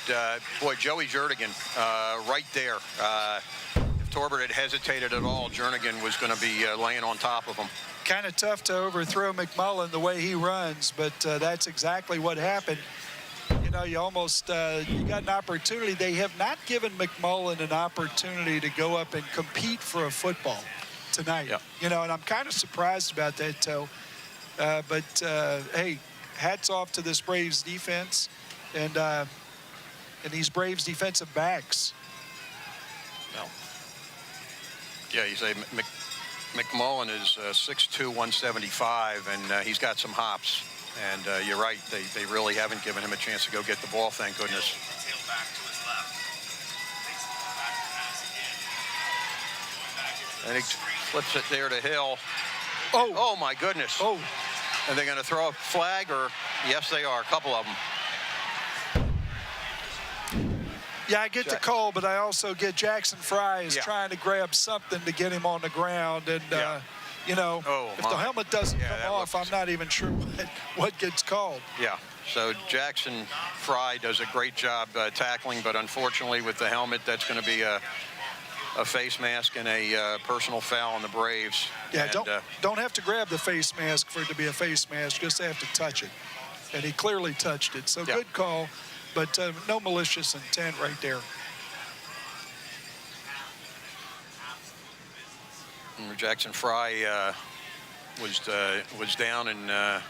boy, Joey Jernigan right there. If Torbert had hesitated at all, Jernigan was going to be laying on top of him. Kind of tough to overthrow McMullen the way he runs, but that's exactly what happened. You know, you almost, you got an opportunity. They have not given McMullen an opportunity to go up and compete for a football tonight. Yeah. You know, and I'm kind of surprised about that, Toe. Hey, hats off to this Braves defense and these Braves defensive backs. No. Yeah, you say McMullen is 6'2", 175, and he's got some hops. And you're right, they really haven't given him a chance to go get the ball, thank goodness. And he flips it there to Hill. Oh my goodness. Oh. Are they going to throw a flag, or? Yes, they are, a couple of them. Yeah, I get the call, but I also get Jackson Fry is trying to grab something to get him on the ground. And, you know, if the helmet doesn't come off, I'm not even sure what gets called. Yeah. So Jackson Fry does a great job tackling, but unfortunately with the helmet, that's going to be a face mask and a personal foul on the Braves. Yeah, and, don't have to grab the face mask for it to be a face mask, just have to touch it. And he clearly touched it. So good call, but no malicious intent right there. Jackson Fry was down and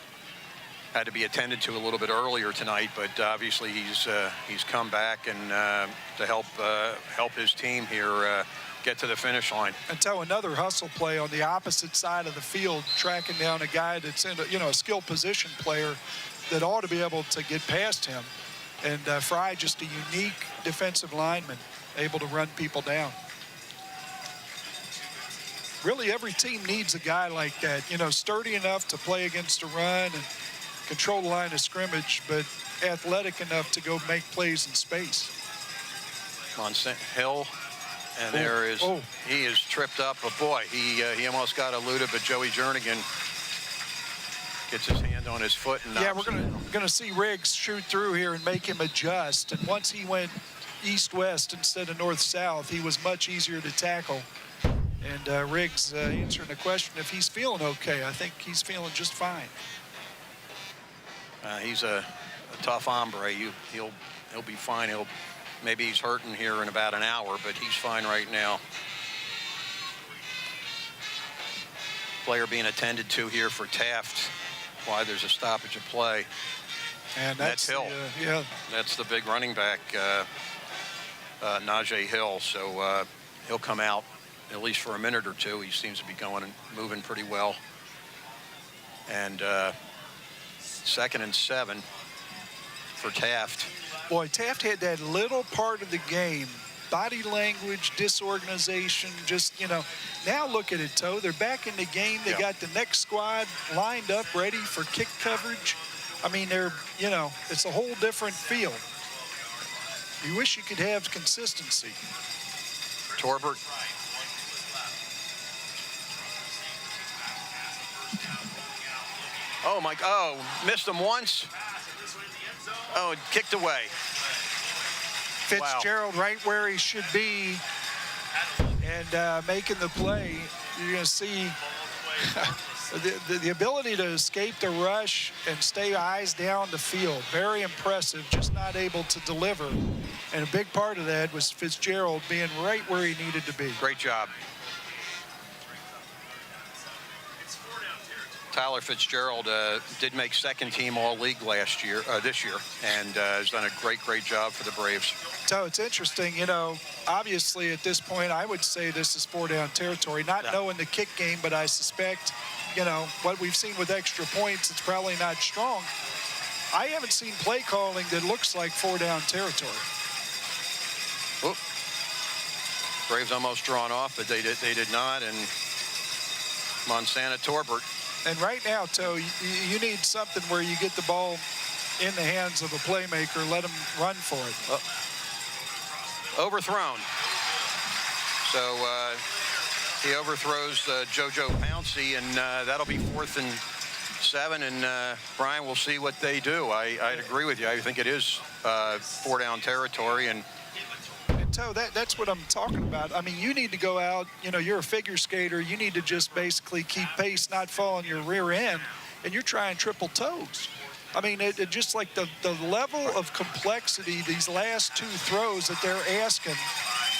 had to be attended to a little bit earlier tonight, but obviously he's come back and to help his team here get to the finish line. Until another hustle play on the opposite side of the field, tracking down a guy that's in a skill position player that ought to be able to get past him. And Fry, just a unique defensive lineman, able to run people down. Really, every team needs a guy like that, sturdy enough to play against a run and control the line of scrimmage, but athletic enough to go make plays in space. Hill, and he is tripped up, but boy, he almost got eluded, but Joey Jernigan gets his hand on his foot and we're gonna see Riggs shoot through here and make him adjust. And once he went east-west instead of north-south, he was much easier to tackle. And Riggs answering the question if he's feeling okay. I think he's feeling just fine. He's a tough hombre. He'll be fine. Maybe he's hurting here in about an hour, but he's fine right now. Player being attended to here for Taft. Why there's a stoppage of play. And that's Hill. That's the big running back, Najee Hill. So he'll come out at least for a minute or two. He seems to be going and moving pretty well. And 2nd and 7 for Taft. Boy, Taft had that little part of the game, body language, disorganization, just, now look at it, Toe. They're back in the game. They got the next squad lined up, ready for kick coverage. I mean, it's a whole different feel. You wish you could have consistency. Torbert. Missed him once. Kicked away. Fitzgerald right where he should be and making the play. You're going to see the ability to escape the rush and stay eyes down the field. Very impressive, just not able to deliver. And a big part of that was Fitzgerald being right where he needed to be. Great job. Tyler Fitzgerald did make second team All-League this year, and has done a great job for the Braves. So it's interesting, obviously at this point, I would say this is 4-down territory, not knowing the kick game, but I suspect, what we've seen with extra points, it's probably not strong. I haven't seen play calling that looks like 4-down territory. Oop. Braves almost drawn off, but they did not, and Montana Torbert. And right now, Toe, you need something where you get the ball in the hands of a playmaker, let him run for it. Overthrown. So he overthrows JoJo Pouncey, and that'll be 4th and 7. And Brian, we'll see what they do. I'd agree with you. I think it is 4-down territory. And Toe, that's what I'm talking about. I mean, you need to go out, you're a figure skater. You need to just basically keep pace, not fall on your rear end, and you're trying triple toes. I mean, it just like the level of complexity, these last 2 throws that they're asking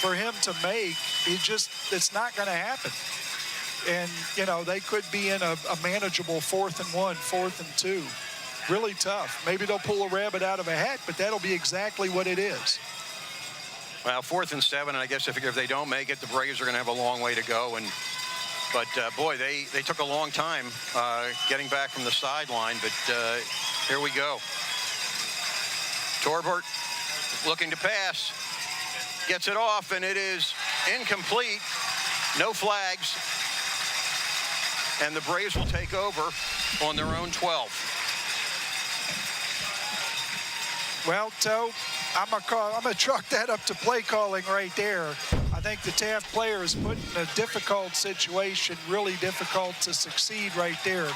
for him to make, it's not going to happen. And, they could be in a manageable 4th and 1, 4th and 2. Really tough. Maybe they'll pull a rabbit out of a hat, but that'll be exactly what it is. Well, 4th and 7, and I guess I figure if they don't make it, the Braves are going to have a long way to go. But boy, they took a long time getting back from the sideline. But here we go. Torbert looking to pass, gets it off, and it is incomplete. No flags, and the Braves will take over on their own 12. Well, Toe, I'm gonna chalk that up to play calling right there. I think the Taft player is put in a difficult situation, really difficult to succeed right there.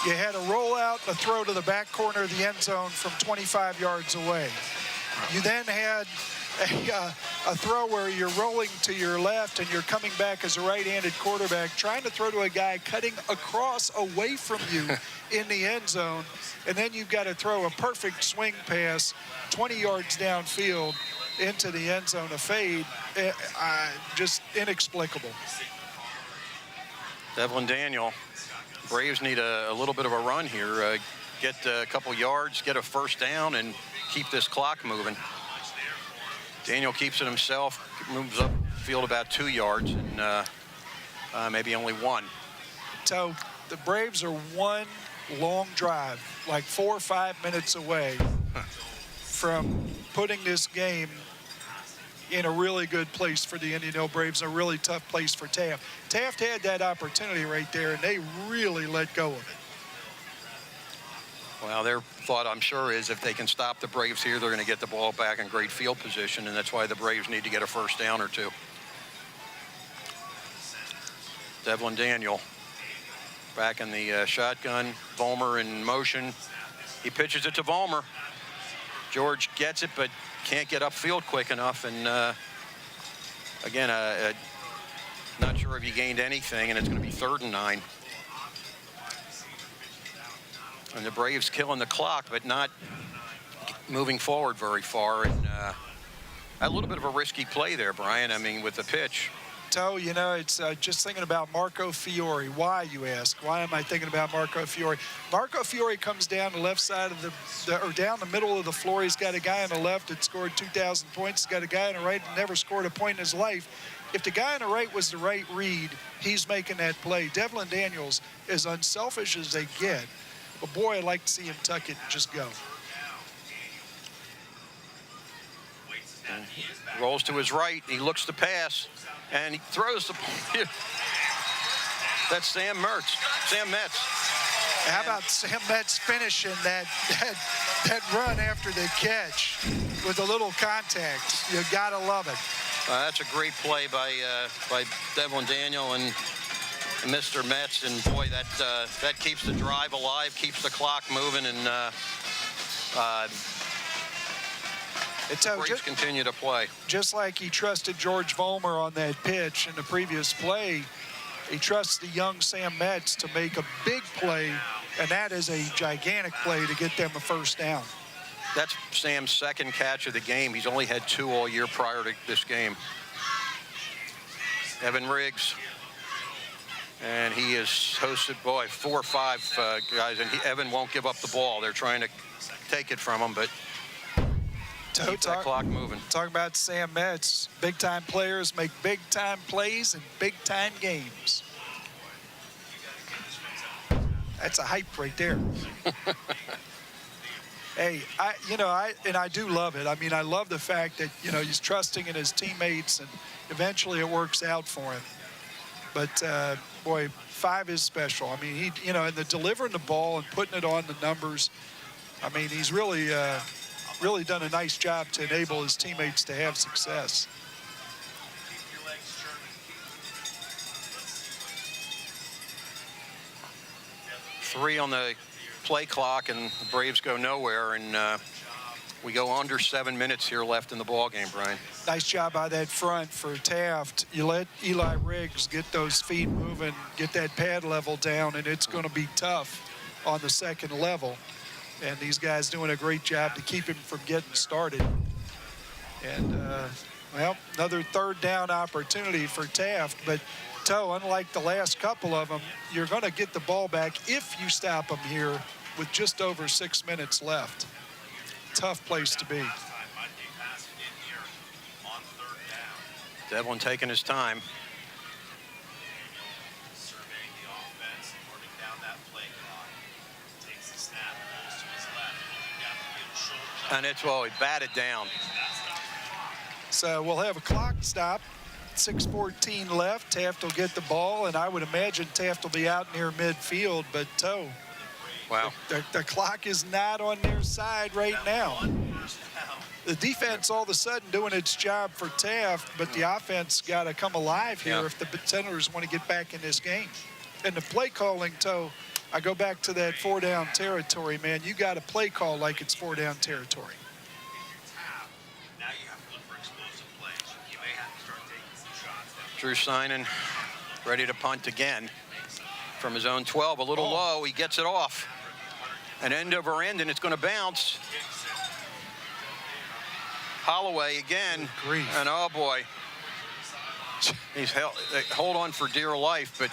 You had a rollout, a throw to the back corner of the end zone from 25 yards away. You then had a throw where you're rolling to your left and you're coming back as a right-handed quarterback, trying to throw to a guy cutting across away from you in the end zone. And then you've got to throw a perfect swing pass 20 yards downfield into the end zone, a fade. Just inexplicable. Devlin Daniel. Braves need a little bit of a run here. Get a couple yards, get a first down, and keep this clock moving. Daniel keeps it himself, moves up field about 2 yards, and maybe only 1. So the Braves are one long drive, like 4 or 5 minutes away from putting this game in a really good place for the Indian Hill Braves, a really tough place for Taft. Taft had that opportunity right there, and they really let go of it. Well, their thought, I'm sure, is if they can stop the Braves here, they're going to get the ball back in great field position, and that's why the Braves need to get a first down or 2. Devlin Daniel back in the shotgun. Vollmer in motion. He pitches it to Vollmer. George gets it, but can't get upfield quick enough. And again, not sure if he gained anything, and it's going to be 3rd and 9. And the Braves killing the clock, but not moving forward very far. And a little bit of a risky play there, Brian. I mean, with the pitch. So, you know, it's just thinking about Marco Fiore. Why, you ask? Why am I thinking about Marco Fiore? Marco Fiore comes down the left side of or down the middle of the floor. He's got a guy on the left that scored 2,000 points. He's got a guy on the right that never scored a point in his life. If the guy on the right was the right read, he's making that play. Devlin Daniels, as unselfish as they get, but boy, I'd like to see him tuck it and just go. Rolls to his right. He looks to pass, and he throws the ball. That's Sam Metz. How about Sam Metz finishing that run after the catch with a little contact? You gotta love it. That's a great play by Devlin Daniel and Mr. Metz, and boy, that keeps the drive alive, keeps the clock moving, and Braves continue to play. Just like he trusted George Vollmer on that pitch in the previous play, he trusts the young Sam Metz to make a big play, and that is a gigantic play to get them a first down. That's Sam's 2nd catch of the game. He's only had 2 all year prior to this game. Evan Riggs. And he has hosted, 4 or 5 guys, and Evan won't give up the ball. They're trying to take it from him, but keep that clock moving. Talking about Sam Metz, big-time players make big-time plays in big-time games. That's a hype right there. Hey, I do love it. I mean, I love the fact that, he's trusting in his teammates, and eventually it works out for him. But, boy, 5 is special. I mean, he, and the delivering the ball and putting it on the numbers, I mean, he's really done a nice job to enable his teammates to have success. Three on the play clock, and the Braves go nowhere, and we go under 7 minutes here left in the ball game, Brian. Nice job by that front for Taft. You let Eli Riggs get those feet moving, get that pad level down, and it's going to be tough on the 2nd level. And these guys doing a great job to keep him from getting started. And, another 3rd down opportunity for Taft. But, unlike the last couple of them, you're going to get the ball back if you stop them here with just over 6 minutes left. Tough place to be. Devlin taking his time. And it's, he batted down. So we'll have a clock stop. 6:14 left. Taft will get the ball, and I would imagine Taft will be out near midfield, but wow. The clock is not on their side right now. The defense all of a sudden doing its job for Taft, but the offense got to come alive here if the Senators want to get back in this game. And the play calling, I go back to that 4-down territory, man. You got to play call like it's 4-down territory. Now you have to look for explosive plays. You may have to start taking some shots. Drew Steinen ready to punt again from his own 12. A little low. He gets it off. An end over end, and it's going to bounce. Holloway again. And oh boy. He's hold on for dear life, but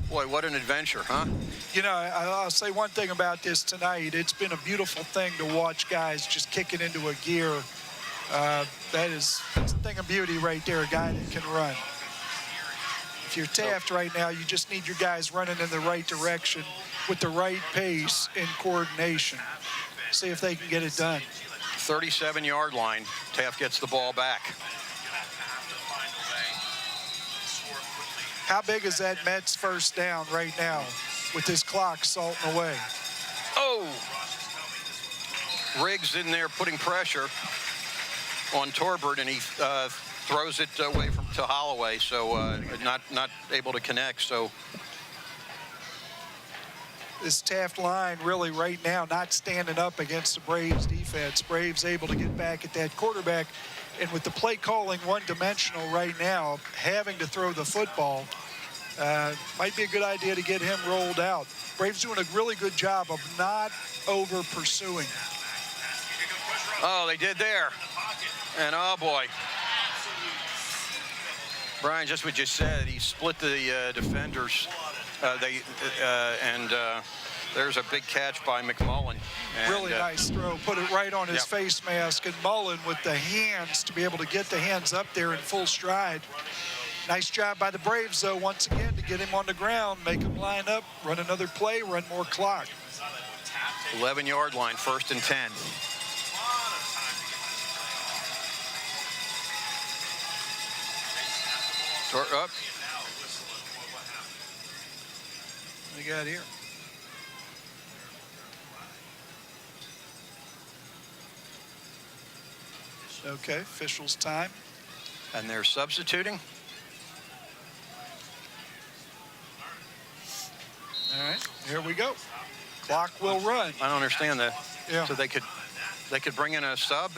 boy, what an adventure, huh? You know, I'll say one thing about this tonight. It's been a beautiful thing to watch guys just kick it into a gear. That's a thing of beauty right there, a guy that can run. If you're Taft right now, you just need your guys running in the right direction with the right pace and coordination. See if they can get it done. 37-yard line. Taft gets the ball back. How big is that Mets first down right now with this clock salting away? Oh! Riggs in there putting pressure on Torbert, and he throws it away to Holloway, so not able to connect. So this Taft line really right now not standing up against the Braves defense. Braves able to get back at that quarterback, and with the play calling one-dimensional right now, having to throw the football, might be a good idea to get him rolled out. Braves doing a really good job of not over-pursuing. Oh, they did there. And oh boy. Brian, just what you said, he split the defenders. There's a big catch by McMullen. And, really nice throw. Put it right on his face mask. And Mullen with the hands to be able to get the hands up there in full stride. Nice job by the Braves, though, once again, to get him on the ground, make him line up, run another play, run more clock. 11-yard line, 1st and 10. Up. What do you got here? Okay, officials time. And they're substituting. All right, here we go. Clock will run. I don't understand that. Yeah. So they could bring in a sub.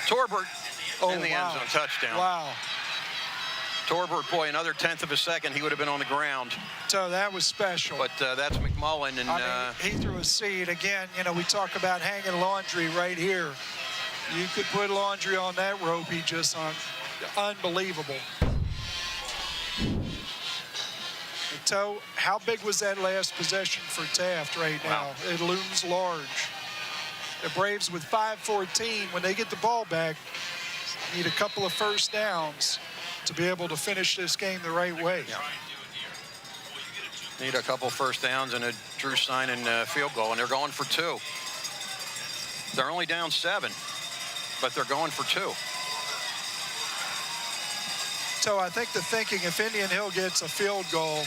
Torbert in the end zone, touchdown. Wow. Torbert, boy, another 1/10 of a second, he would have been on the ground. So that was special. But that's McMullen. And I mean, he threw a seed. Again, you know, we talk about hanging laundry right here. You could put laundry on that rope he just hung. Unbelievable. So how big was that last possession for Taft right now? Wow. It looms large. The Braves with 5:14, when they get the ball back, need a couple of first downs to be able to finish this game the right way. Yeah. Need a couple first downs and a Drew Steinen field goal, and they're going for 2. They're only down 7, but they're going for 2. So I think the thinking, if Indian Hill gets a field goal,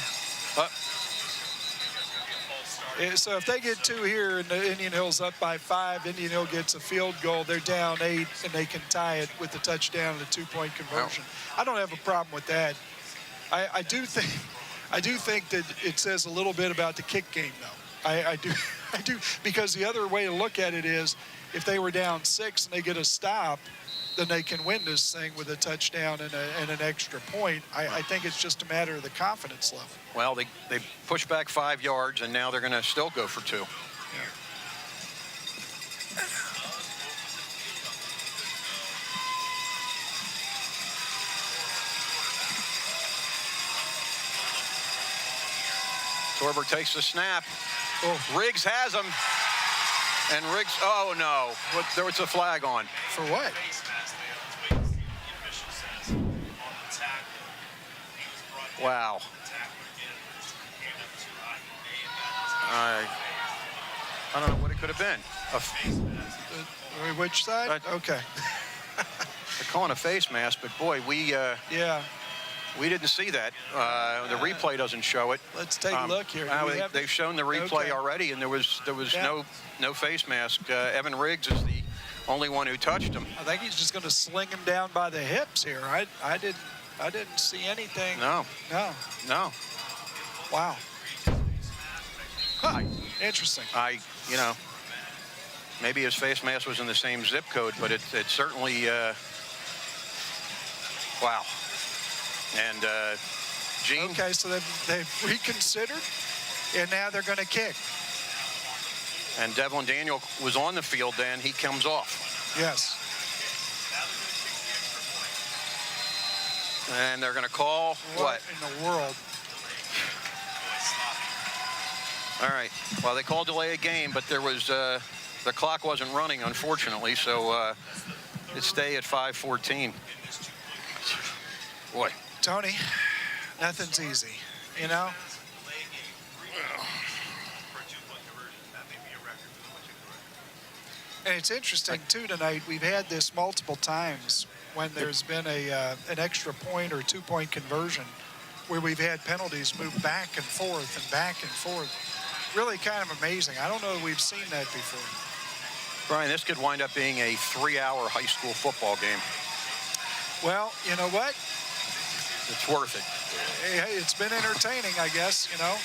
so if they get 2 here and the Indian Hill's up by 5, Indian Hill gets a field goal, they're down 8, and they can tie it with the touchdown and the 2-point conversion. I don't have a problem with that. I do think that it says a little bit about the kick game, though. I do, because the other way to look at it is if they were down 6 and they get a stop, then they can win this thing with a touchdown and an extra point. I think it's just a matter of the confidence level. Well, they push back 5 yards, and now they're going to still go for 2. Yeah. Torbert takes the snap. Oh, Riggs has him. And Riggs, oh no, there was a flag on. For what? Wow. I don't know what it could have been. Which side? Okay. They're calling a face mask, but boy, we didn't see that. The replay doesn't show it. Let's take a look here. They've shown the replay already, and there was no face mask. Evan Riggs is the only one who touched him. I think he's just going to sling him down by the hips here. I didn't see anything. No. Wow. Huh. Interesting. You know, maybe his face mask was in the same zip code, but it certainly, wow. And Gene. Okay, so they've reconsidered, and now they're going to kick. And Devlin Daniel was on the field then. He comes off. Yes. And they're going to call what? In the world? All right. Well, they called delay a game, but there was the clock wasn't running, unfortunately, so it stay at 5:14. Boy. Tony, nothing's easy, you know? And it's interesting, too, tonight. We've had this multiple times when there's been an extra point or 2-point conversion where we've had penalties move back and forth and back and forth. Really kind of amazing. I don't know if we've seen that before. Brian, this could wind up being a 3-hour high school football game. Well, you know what? It's worth it. Hey, it's been entertaining, I guess, you know.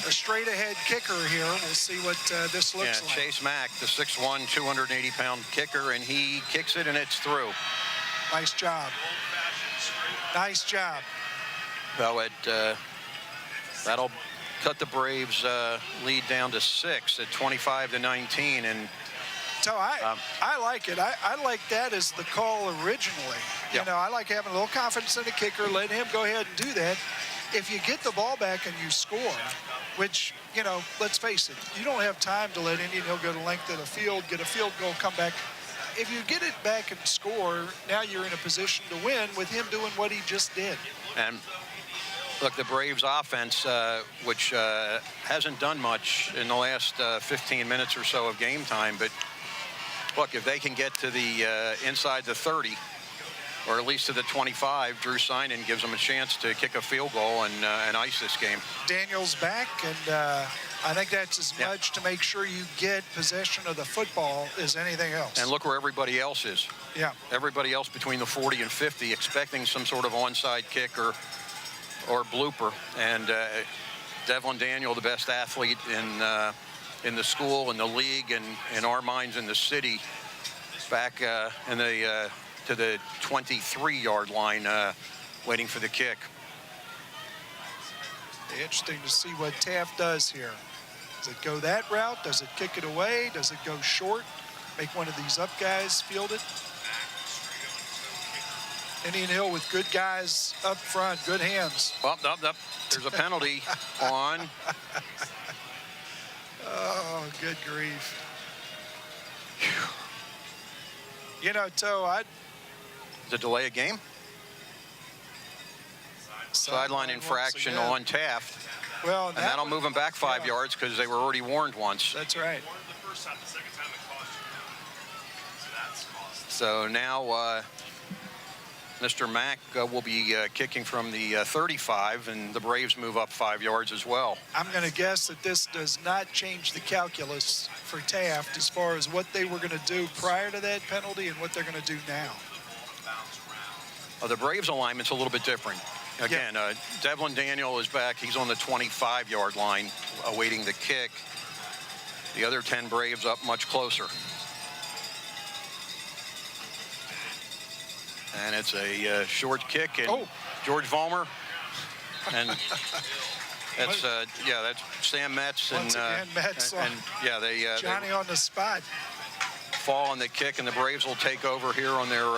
A straight-ahead kicker here. We'll see what this looks like. Chase Mack, the 6'1", 280-pound kicker, and he kicks it, and it's through. Nice job. Nice job. Well, that'll cut the Braves' lead down to 6 at 25-19, and so I like it. I like that as the call originally. You know, I like having a little confidence in the kicker, letting him go ahead and do that. If you get the ball back and you score, which, you know, let's face it, you don't have time to let Indian Hill go the length of the field, get a field goal, come back. If you get it back and score, now you're in a position to win with him doing what he just did. And look, the Braves offense, which hasn't done much in the last 15 minutes or so of game time, but look, if they can get to the inside the 30, or at least to the 25, Drew Synan gives them a chance to kick a field goal and ice this game. Daniel's back, and I think that's as much to make sure you get possession of the football as anything else. And look where everybody else is. Yeah. Everybody else between the 40 and 50 expecting some sort of onside kick or blooper. And Devlin Daniel, the best athlete in the school, in the league, and in our minds in the city, back to the 23-yard line, waiting for the kick. Interesting to see what Taft does here. Does it go that route? Does it kick it away? Does it go short? Make one of these up guys field it? Indian Hill with good guys up front, good hands. Up. There's a penalty on. Oh, good grief. You know, Toe, The delay a game? Sideline infraction on Taft. Well, and that'll move them back 5 yards because they were already warned once. That's right. So now Mr. Mack will be kicking from the 35, and the Braves move up 5 yards as well. I'm going to guess that this does not change the calculus for Taft as far as what they were going to do prior to that penalty and what they're going to do now. The Braves alignment's a little bit different. Again, Devlin Daniel is back. He's on the 25-yard line awaiting the kick. The other 10 Braves up much closer. And it's a short kick, and George Vollmer. And that's that's Sam Metz. Once again, Metz they Johnny on the spot. Fall on the kick, and the Braves will take over here on their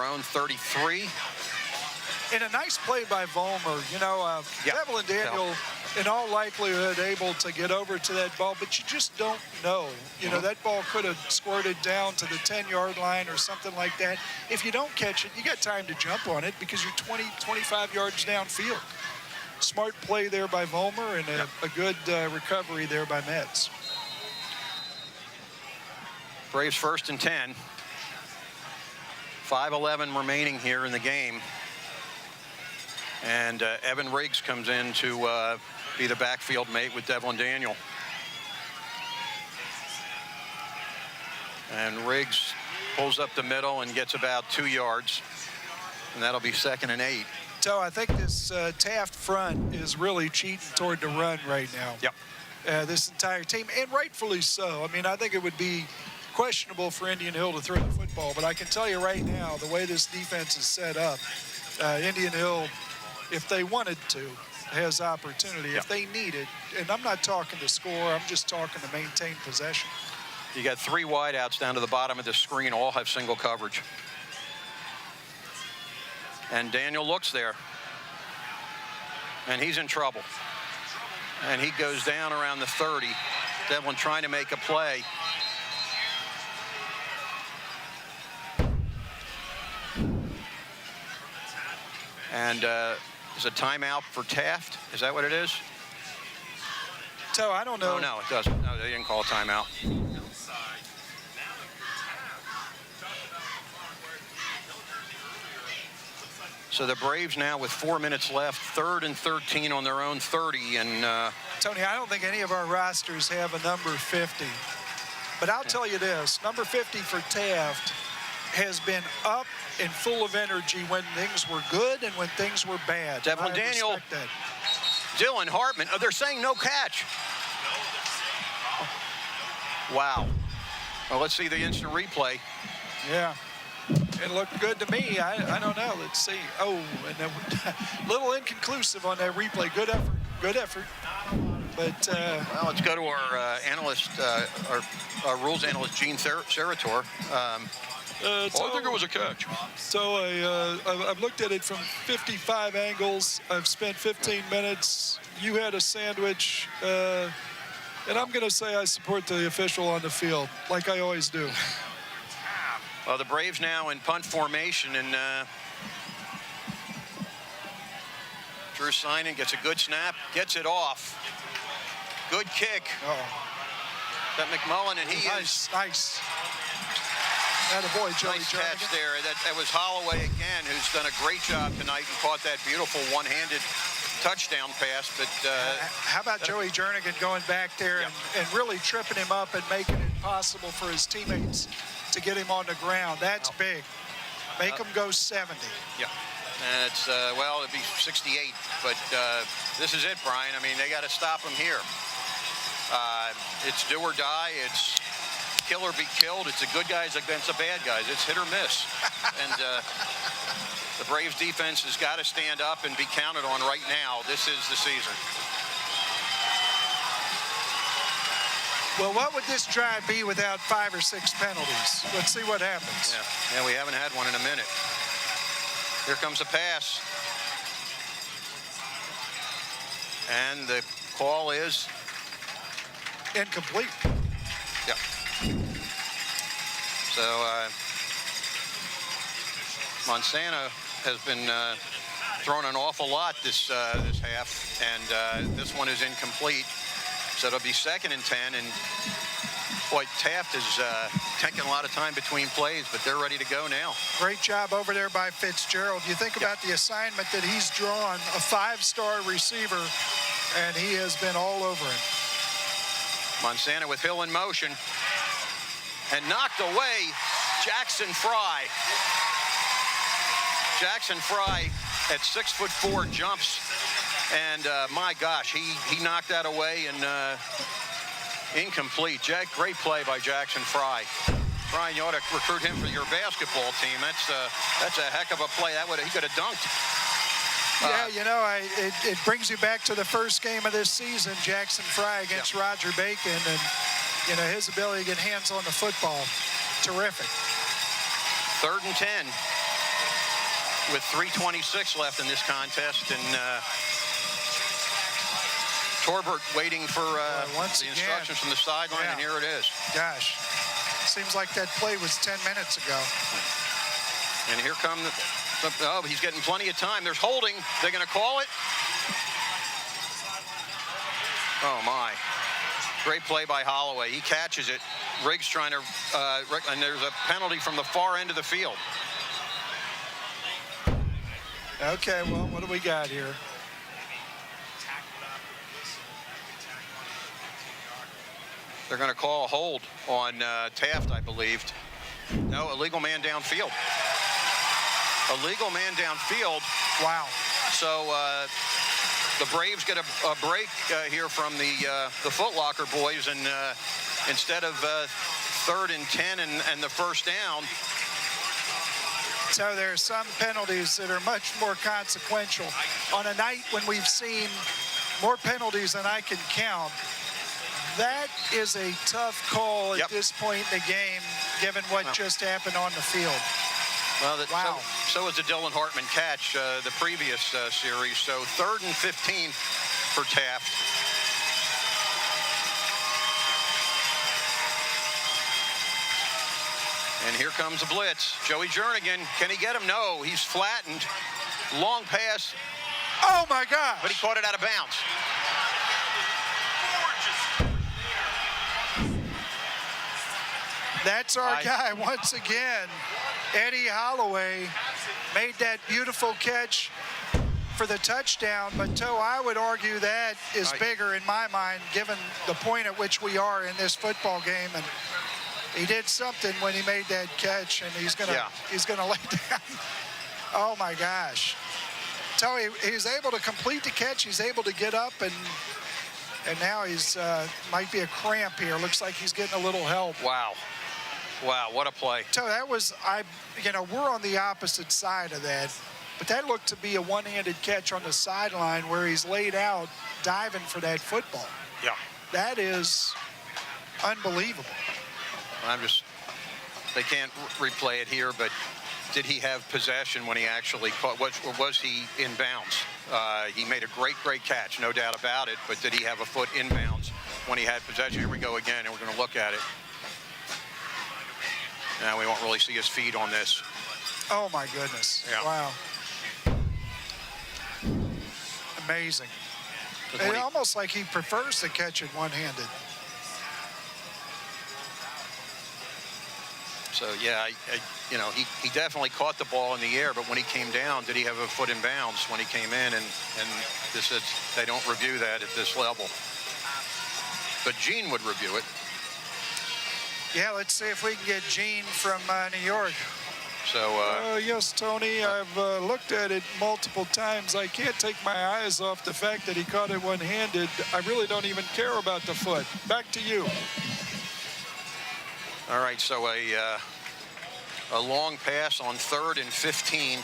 own 33. And a nice play by Vollmer. You know, Devlin Daniel, in all likelihood, able to get over to that ball, but you just don't know. You know, that ball could have squirted down to the 10-yard line or something like that. If you don't catch it, you got time to jump on it because you're 20, 25 yards downfield. Smart play there by Vollmer and a good recovery there by Metz. Braves 1st and 10. 5:11 remaining here in the game. And Evan Riggs comes in to be the backfield mate with Devlin Daniel. And Riggs pulls up the middle and gets about 2 yards. And that'll be 2nd and 8. So I think this Taft front is really cheating toward the run right now. Yep. This entire team, and rightfully so. I mean, I think it would be questionable for Indian Hill to throw the football, but I can tell you right now, the way this defense is set up, Indian Hill, if they wanted to, has opportunity. If they need it, and I'm not talking to score, I'm just talking to maintain possession. You got 3 wideouts down to the bottom of the screen, all have single coverage. And Daniel looks there, and he's in trouble. And he goes down around the 30. Devlin trying to make a play. And is a timeout for Taft? Is that what it is? So I don't know. Oh, no, it doesn't. No, they didn't call a timeout. So the Braves now with 4 minutes left, 3rd and 13 on their own 30. And Tony, I don't think any of our rosters have a number 50. But I'll tell you this, number 50 for Taft has been up and full of energy when things were good and when things were bad. Devlin Daniel, Dylan Hartman, oh, they're saying no catch. Wow. Well, let's see the instant replay. Yeah. It looked good to me. I don't know. Let's see. Oh, and then a little inconclusive on that replay. Good effort. Good effort. But well, let's go to our analyst, our rules analyst, Gene Serator. I think it was a catch. So I've looked at it from 55 angles. I've spent 15 minutes. You had a sandwich. And I'm going to say I support the official on the field, like I always do. Well, the Braves now in punt formation, and Drew Sinan gets a good snap, gets it off. Good kick. That McMullen, and he is nice. Attaboy, Joey nice Jernigan. catch there. That was Holloway again, who's done a great job tonight and caught that beautiful one-handed touchdown pass. But how about Joey Jernigan going back there and really tripping him up and making it possible for his teammates to get him on the ground? That's big. Make him go 70. Yeah. And it's, well, it'd be 68. But this is it, Brian. I mean, they got to stop him here. It's do or die. It's kill or be killed. It's the good guys against the bad guys. It's hit or miss. And the Braves defense has got to stand up and be counted on right now. This is the season. Well, what would this drive be without 5 or 6 penalties? Let's see what happens. Yeah, we haven't had one in a minute. Here comes a pass. And the call is incomplete. Yeah. So Monsanto has been thrown an awful lot this half, and this one is incomplete. So it'll be 2nd and 10, and boy, Taft is taking a lot of time between plays, but they're ready to go now. Great job over there by Fitzgerald. You think about the assignment that he's drawn, a 5-star receiver, and he has been all over him. Monsanto with Hill in motion, and knocked away Jackson Fry. Jackson Fry at 6'4" jumps, and my gosh, he knocked that away and incomplete. Great play by Jackson Fry. Brian, you ought to recruit him for your basketball team. That's a heck of a play. He could have dunked. Yeah, you know, it brings you back to the first game of this season, Jackson Fry against Roger Bacon, and you know his ability to get hands on the football, terrific. 3rd and 10 with 3:26 left in this contest, and Torbert waiting for the instructions from the sideline, and here it is. Gosh, seems like that play was 10 minutes ago. And here come oh, he's getting plenty of time. There's holding. They're going to call it. Oh, my. Great play by Holloway. He catches it. Riggs trying to, and there's a penalty from the far end of the field. Okay, well, what do we got here? They're going to call a hold on Taft, I believe. No, illegal man downfield. Illegal man downfield. Wow. So the Braves get a break here from the Foot Locker boys, and instead of 3rd and 10 and the first down. So there are some penalties that are much more consequential. On a night when we've seen more penalties than I can count, that is a tough call at this point in the game, given what just happened on the field. Well, wow. So was the Dylan Hartman catch the previous series. So 3rd and 15 for Taft. And here comes a blitz. Joey Jernigan, can he get him? No, he's flattened. Long pass. Oh, my gosh. But he caught it out of bounds. That's our guy once again. Eddie Holloway made that beautiful catch for the touchdown, but Toe, I would argue that is bigger in my mind, given the point at which we are in this football game. And he did something when he made that catch, and he's gonna lay down. Oh my gosh. Toe, he's able to complete the catch. He's able to get up, and now he's might be a cramp here. Looks like he's getting a little help. Wow. Wow, what a play. So that was, we're on the opposite side of that, but that looked to be a one-handed catch on the sideline where he's laid out diving for that football. Yeah. That is unbelievable. They can't replay it here, but did he have possession when he actually caught, was he in bounds? He made a great catch, no doubt about it, but did he have a foot in bounds when he had possession? Here we go again, and we're going to look at it. Now we won't really see his feet on this. Oh my goodness. Yeah. Wow. Amazing. It's almost like he prefers to catch it one-handed. So yeah, he definitely caught the ball in the air, but when he came down, did he have a foot in bounds when he came in? And this is, they don't review that at this level. But Gene would review it. Yeah, let's see if we can get Gene from New York. So, yes, Tony, I've looked at it multiple times. I can't take my eyes off the fact that he caught it one-handed. I really don't even care about the foot. Back to you. All right, so a long pass on 3rd and 15,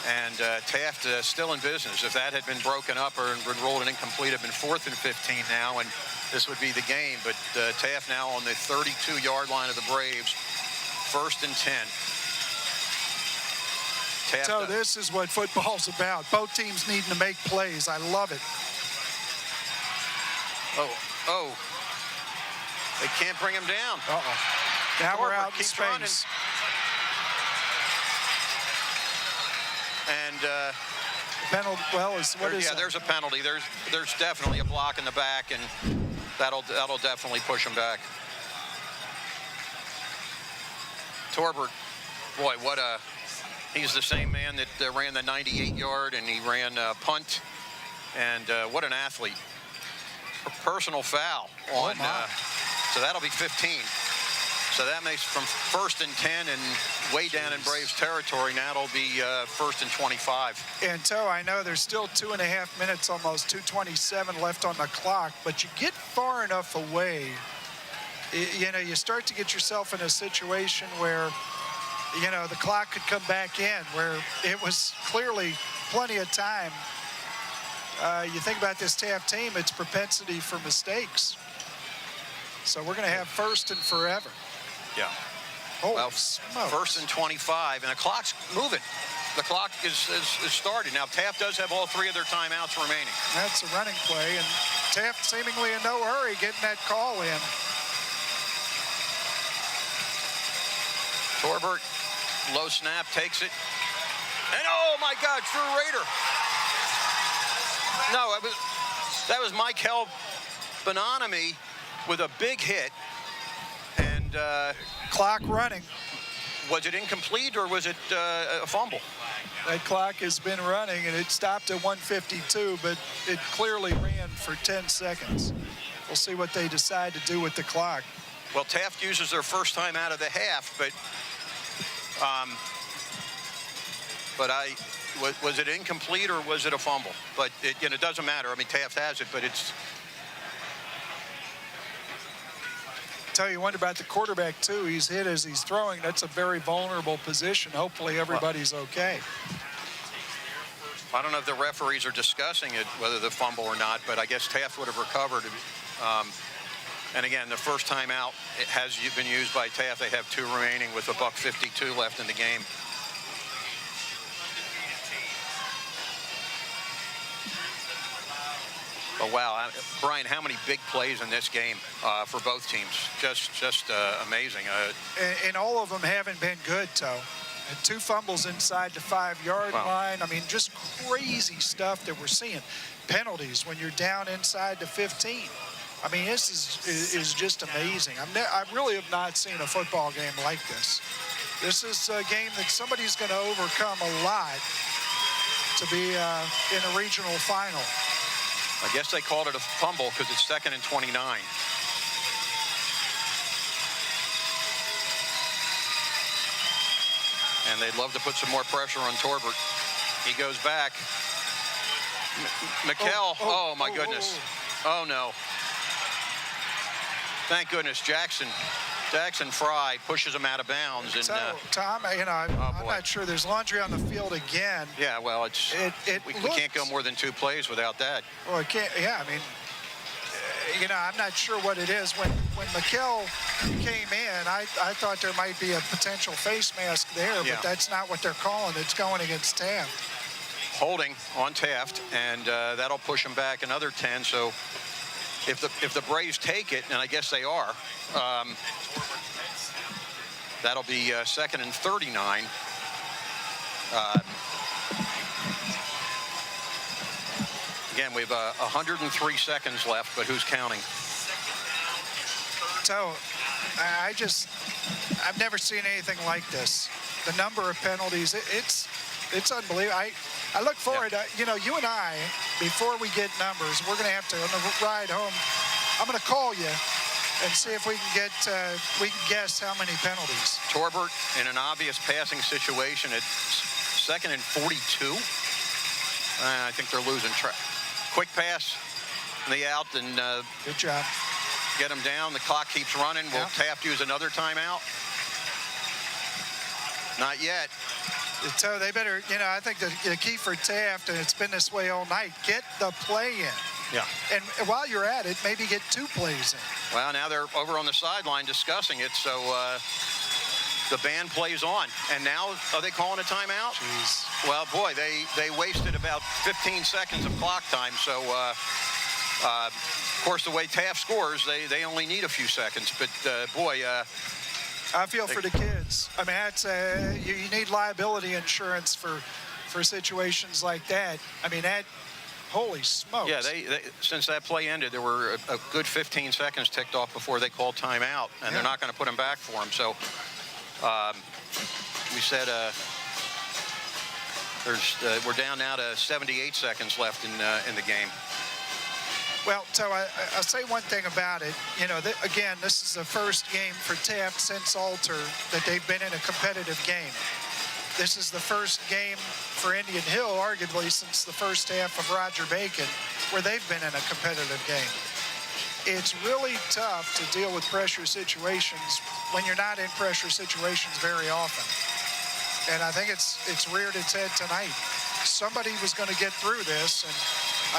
and Taft still in business. If that had been broken up or been rolled and incomplete, it'd been 4th and 15 now, and this would be the game. But Taft now on the 32-yard line of the Braves, 1st and 10. Taft, so this is what football's about. Both teams needing to make plays. I love it. Oh. They can't bring him down. Uh-oh. Now we're out in space. Running. And penalty. Well, what is? Yeah, there's a penalty. There's definitely a block in the back, and that'll definitely push him back. Torbert, boy, he's the same man that ran the 98-yard, and he ran punt, and what an athlete. Personal foul on. So that'll be 15. So that makes from 1st and 10 and way down in Braves territory. Now it'll be 1st and 25. And Toe, I know there's still 2.5 minutes, almost 2:27 left on the clock, but you get far enough away, you start to get yourself in a situation where, the clock could come back in, where it was clearly plenty of time. You think about this Taft team, it's propensity for mistakes. So we're going to have 1st and forever. Yeah. Oh, well, smokes. 1st and 25, and the clock's moving. The clock is started. Now, Taft does have all 3 of their timeouts remaining. That's a running play, and Taft seemingly in no hurry getting that call in. Torbert, low snap, takes it. And oh my God, True Raider. No, that was Michael Benanami with a big hit, and clock running. Was it incomplete or was it a fumble? That clock has been running, and it stopped at 1:52, but it clearly ran for 10 seconds. we'll see what they decide to do with the clock. Well, Taft uses their first time out of the half, but was it incomplete or was it a fumble? But it doesn't matter. I mean, Taft has it, but it's. Tell you one about the quarterback too. He's hit as he's throwing. That's a very vulnerable position. Hopefully everybody's okay. I don't know if the referees are discussing it, whether the fumble or not, but I guess Taft would have recovered. And again, the first time out, it has been used by Taft. They have 2 remaining with $1:52 left in the game. Oh, wow. Brian, how many big plays in this game for both teams? Just amazing. And all of them haven't been good, Toe. And 2 fumbles inside the 5-yard line. I mean, just crazy stuff that we're seeing. Penalties when you're down inside the 15. I mean, this is just amazing. I really have not seen a football game like this. This is a game that somebody's going to overcome a lot to be in a regional final. I guess they called it a fumble because it's 2nd and 29. And they'd love to put some more pressure on Torbert. He goes back. McKell, oh my goodness. Oh no. Thank goodness Jackson Fry pushes him out of bounds. And Tom, I'm not sure. There's laundry on the field again. Yeah, well, we can't go more than 2 plays without that. Well, it can't. Yeah, I mean, I'm not sure what it is. When McKell came in, I thought there might be a potential face mask there, but that's not what they're calling. It's going against Taft. Holding on Taft, and that'll push him back another 10. So if the Braves take it, and I guess they are, that'll be 2nd and 39. Again, we have 103 seconds left, but who's counting? So, I've never seen anything like this. The number of penalties, it's unbelievable. I look forward to, you and I, before we get numbers, we're going to have to, on the ride home, I'm going to call you and see if we can guess how many penalties. Torbert in an obvious passing situation at 2nd and 42. I think they're losing track. Quick pass, the out, and good job. Get them down. The clock keeps running. Will Taft use another timeout? Not yet. So they better, I think the key for Taft, and it's been this way all night, get the play in. Yeah. And while you're at it, maybe get 2 plays in. Well, now they're over on the sideline discussing it, so the band plays on. And now, are they calling a timeout? Jeez. Well, boy, they wasted about 15 seconds of clock time, so of course, the way Taft scores, they only need a few seconds. But, boy... I feel for the kids. I mean, that's you need liability insurance for situations like that. I mean, holy smokes. Yeah, they since that play ended, there were a good 15 seconds ticked off before they called timeout, and they're not going to put him back for him. So we said we're down now to 78 seconds left in the game. Well, so I'll say one thing about it. Again, this is the first game for Taft since Alter that they've been in a competitive game. This is the first game for Indian Hill, arguably, since the first half of Roger Bacon, where they've been in a competitive game. It's really tough to deal with pressure situations when you're not in pressure situations very often. And I think it's reared its head tonight. Somebody was going to get through this, and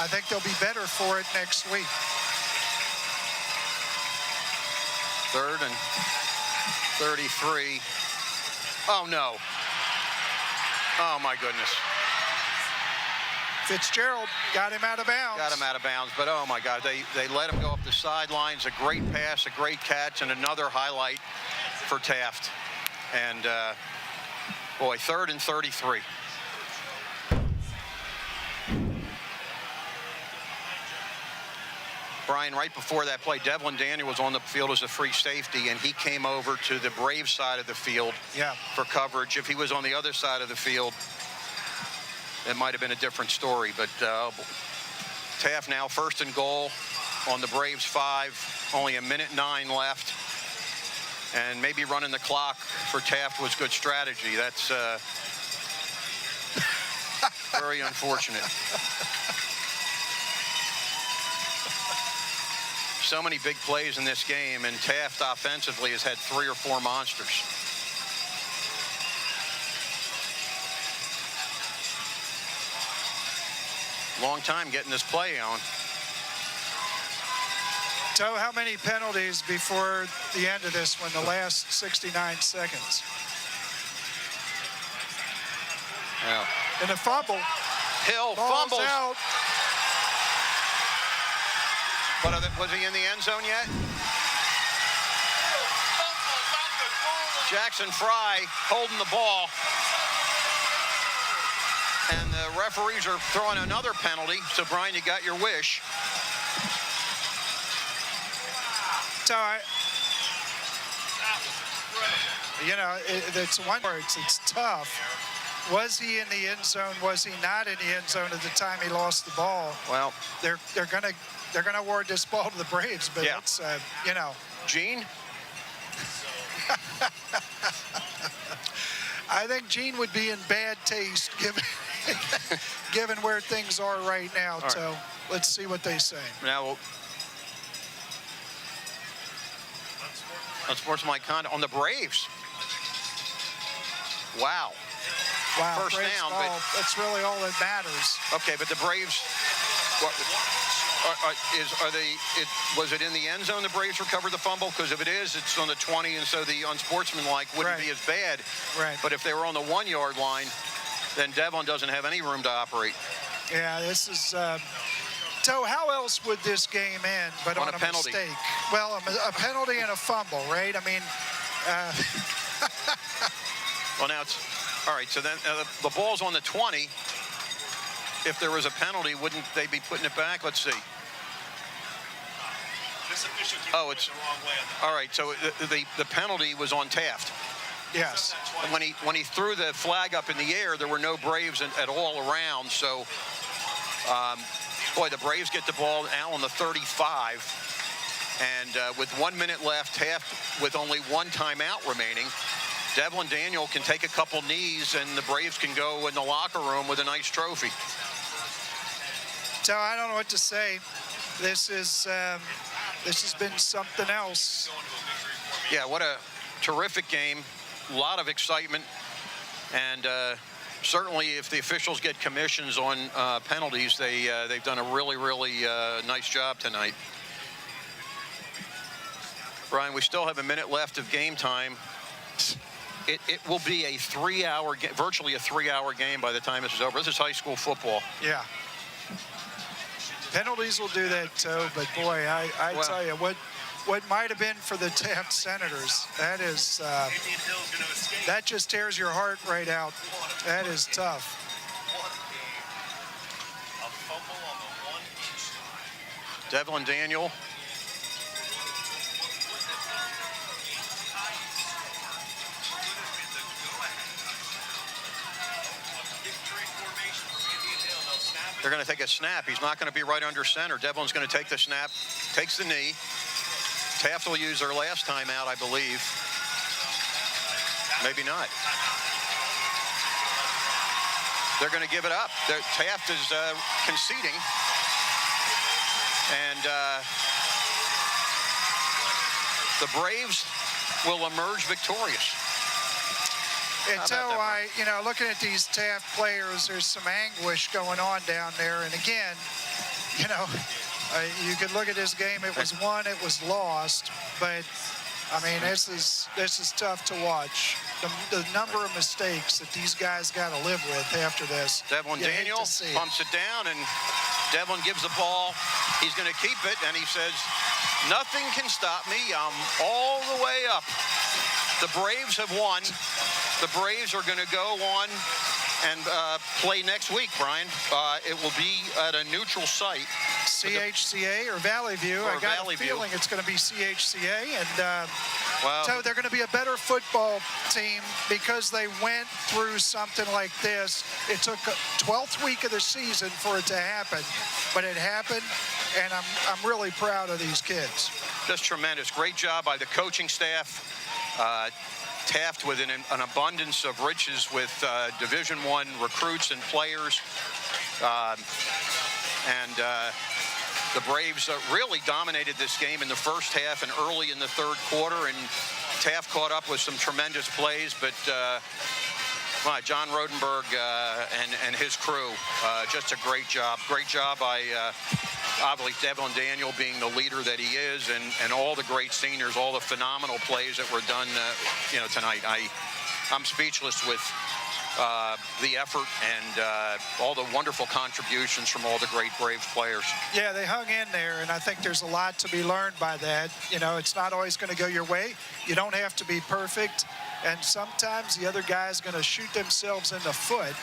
I think they'll be better for it next week. 3rd and 33. Oh, no. Oh, my goodness. Fitzgerald got him out of bounds. Got him out of bounds, but oh, my God. They let him go up the sidelines. A great pass, a great catch, and another highlight for Taft. And, boy, 3rd and 33. Brian, right before that play, Devlin Daniel was on the field as a free safety, and he came over to the Braves side of the field for coverage. If he was on the other side of the field, it might have been a different story. But Taft now 1st and goal on the Braves 5, only 1:09 left. And maybe running the clock for Taft was good strategy. That's very unfortunate. So many big plays in this game, and Taft offensively has had 3 or 4 monsters. Long time getting this play on. So how many penalties before the end of this one, the last 69 seconds? Yeah. And a fumble. Hill Ball's fumbles. out. But was he in the end zone yet? Jackson Fry holding the ball. And the referees are throwing another penalty. So, Brian, you got your wish. So, you know, it's one word. It's tough. Was he in the end zone? Was he not in the end zone at the time he lost the ball? Well, they're gonna award this ball to the Braves, but yeah. it's you know. Gene? I think Gene would be in bad taste given where things are right now. All so right. Let's see what they say. Now, unsportsmanlike conduct on the Braves. Wow. Wow, First Braves down, ball, but that's really all that matters. okay, but the Braves. Was it in the end zone the Braves recovered the fumble? Because if it is, it's on the 20, and so the unsportsmanlike wouldn't be as bad. Right. But if they were on the 1-yard line, then Devlin doesn't have any room to operate. Yeah, this is. So how else would this game end but on a penalty? Mistake? Well, a penalty and a fumble, right? I mean. Well, now it's all right. So then the ball's on the 20. If there was a penalty, wouldn't they be putting it back? Let's see. This official keeps Oh, going it's the wrong way on all right. So the penalty was on Taft. Yes. When he threw the flag up in the air, there were no Braves at all around. So, boy, the Braves get the ball now on the 35, and with 1 minute left, Taft with only 1 timeout remaining. Devlin Daniel can take a couple knees, and the Braves can go in the locker room with a nice trophy. So I don't know what to say. This has been something else. Yeah, what a terrific game. A lot of excitement, and certainly if the officials get commissions on penalties, they've done a really nice job tonight. Brian, we still have a minute left of game time. It will be a 3-hour, virtually a 3-hour game by the time this is over. This is high school football. Yeah. Penalties will do that too, but boy, I tell you what might have been for the Taft Senators. That is that just tears your heart right out. That is tough. Devlin Daniel. They're going to take a snap. He's not going to be right under center. Devlin's going to take the snap, takes the knee. Taft will use their last timeout, I believe. Maybe not. They're going to give it up. Taft is conceding. And the Braves will emerge victorious. And so looking at these Taft players, there's some anguish going on down there. And again, you could look at this game. It was won, it was lost. But I mean, this is tough to watch. The number of mistakes that these guys got to live with after this. Devlin Daniel pumps it down, and Devlin gives the ball. He's going to keep it, and he says, "Nothing can stop me. I'm all the way up." The Braves have won. The Braves are going to go on and play next week, Brian. It will be at a neutral site. CHCA or Valley View. I got a feeling it's going to be CHCA. And so they're going to be a better football team because they went through something like this. It took a 12th week of the season for it to happen, but it happened. and I'm really proud of these kids. Just tremendous. Great job by the coaching staff. Taft with an abundance of riches with Division I recruits and players. The Braves really dominated this game in the first half and early in the third quarter, and Taft caught up with some tremendous plays, but John Rodenberg and his crew, just a great job. Great job by obviously Devlin Daniel being the leader that he is, and all the great seniors, all the phenomenal plays that were done tonight. I'm speechless with the effort and all the wonderful contributions from all the great Braves players. Yeah, they hung in there, and I think there's a lot to be learned by that. You know, it's not always going to go your way. You don't have to be perfect, and sometimes the other guy's going to shoot themselves in the foot.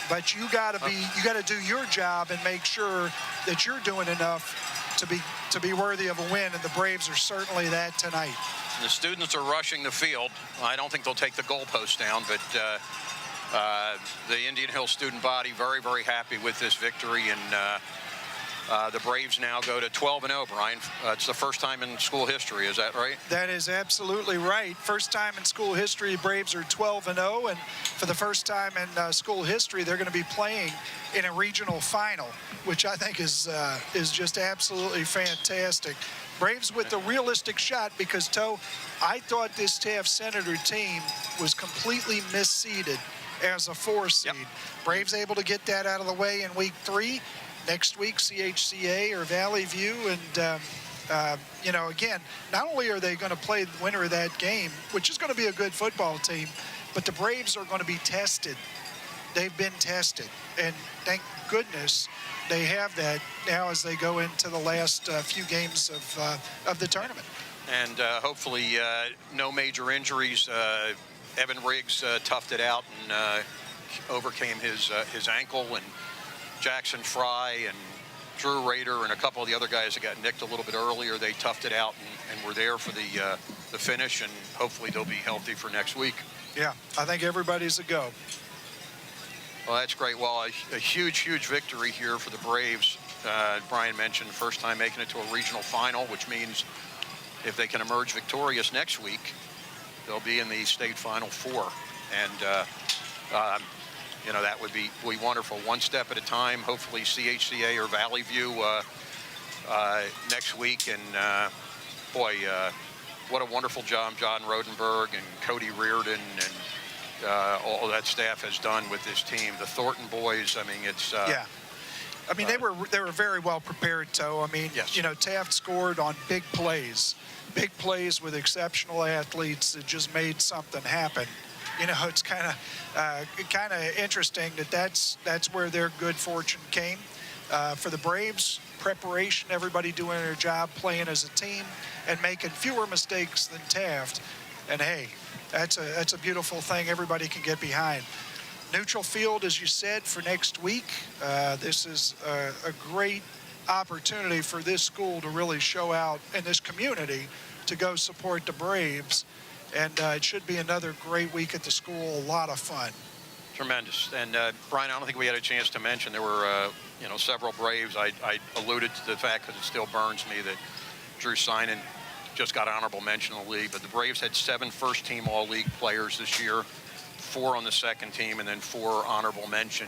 But you got to do your job and make sure that you're doing enough to be worthy of a win, and the Braves are certainly that tonight. The students are rushing the field. I don't think they'll take the goalpost down, but the Indian Hill student body very, very happy with this victory, and the Braves now go to 12-0, Brian. It's the first time in school history, is that right? That is absolutely right. First time in school history, Braves are 12-0, and for the first time in school history, they're going to be playing in a regional final, which I think is just absolutely fantastic. Braves with the realistic shot, because, Toe, I thought this Taft Senator team was completely misseeded as a 4 seed. Yep. Braves able to get that out of the way in week 3. Next week, CHCA or Valley View, and again, not only are they going to play the winner of that game, which is going to be a good football team, but the Braves are going to be tested. They've been tested, and thank goodness they have that now as they go into the last few games of the tournament. And hopefully no major injuries. Evan Riggs toughed it out and overcame his ankle, and Jackson Fry and Drew Rader and a couple of the other guys that got nicked a little bit earlier, they toughed it out and were there for the finish, and hopefully they'll be healthy for next week. Yeah, I think everybody's a go. Well, that's great. Well, a huge, huge victory here for the Braves. Brian mentioned first time making it to a regional final, which means if they can emerge victorious next week, they'll be in the state Final Four. And that would be wonderful. One step at a time. Hopefully CHCA or Valley View next week. And what a wonderful job John Rodenberg and Cody Reardon and all that staff has done with this team. The Thornton boys, I mean, it's... yeah. I mean, they were very well prepared, Toe. I mean, yes. Taft scored on big plays with exceptional athletes that just made something happen. It's kind of interesting that's where their good fortune came. For the Braves, preparation, everybody doing their job, playing as a team, and making fewer mistakes than Taft. And hey, that's a beautiful thing everybody can get behind. Neutral field, as you said, for next week. This is a great opportunity for this school to really show out, in this community, to go support the Braves. And it should be another great week at the school, a lot of fun. Tremendous. And Brian, I don't think we had a chance to mention there were several Braves. I alluded to the fact, because it still burns me, that Drew Sinan just got honorable mention in the league, but the Braves had 7 first-team All-League players this year, 4 on the second team, and then 4 honorable mention.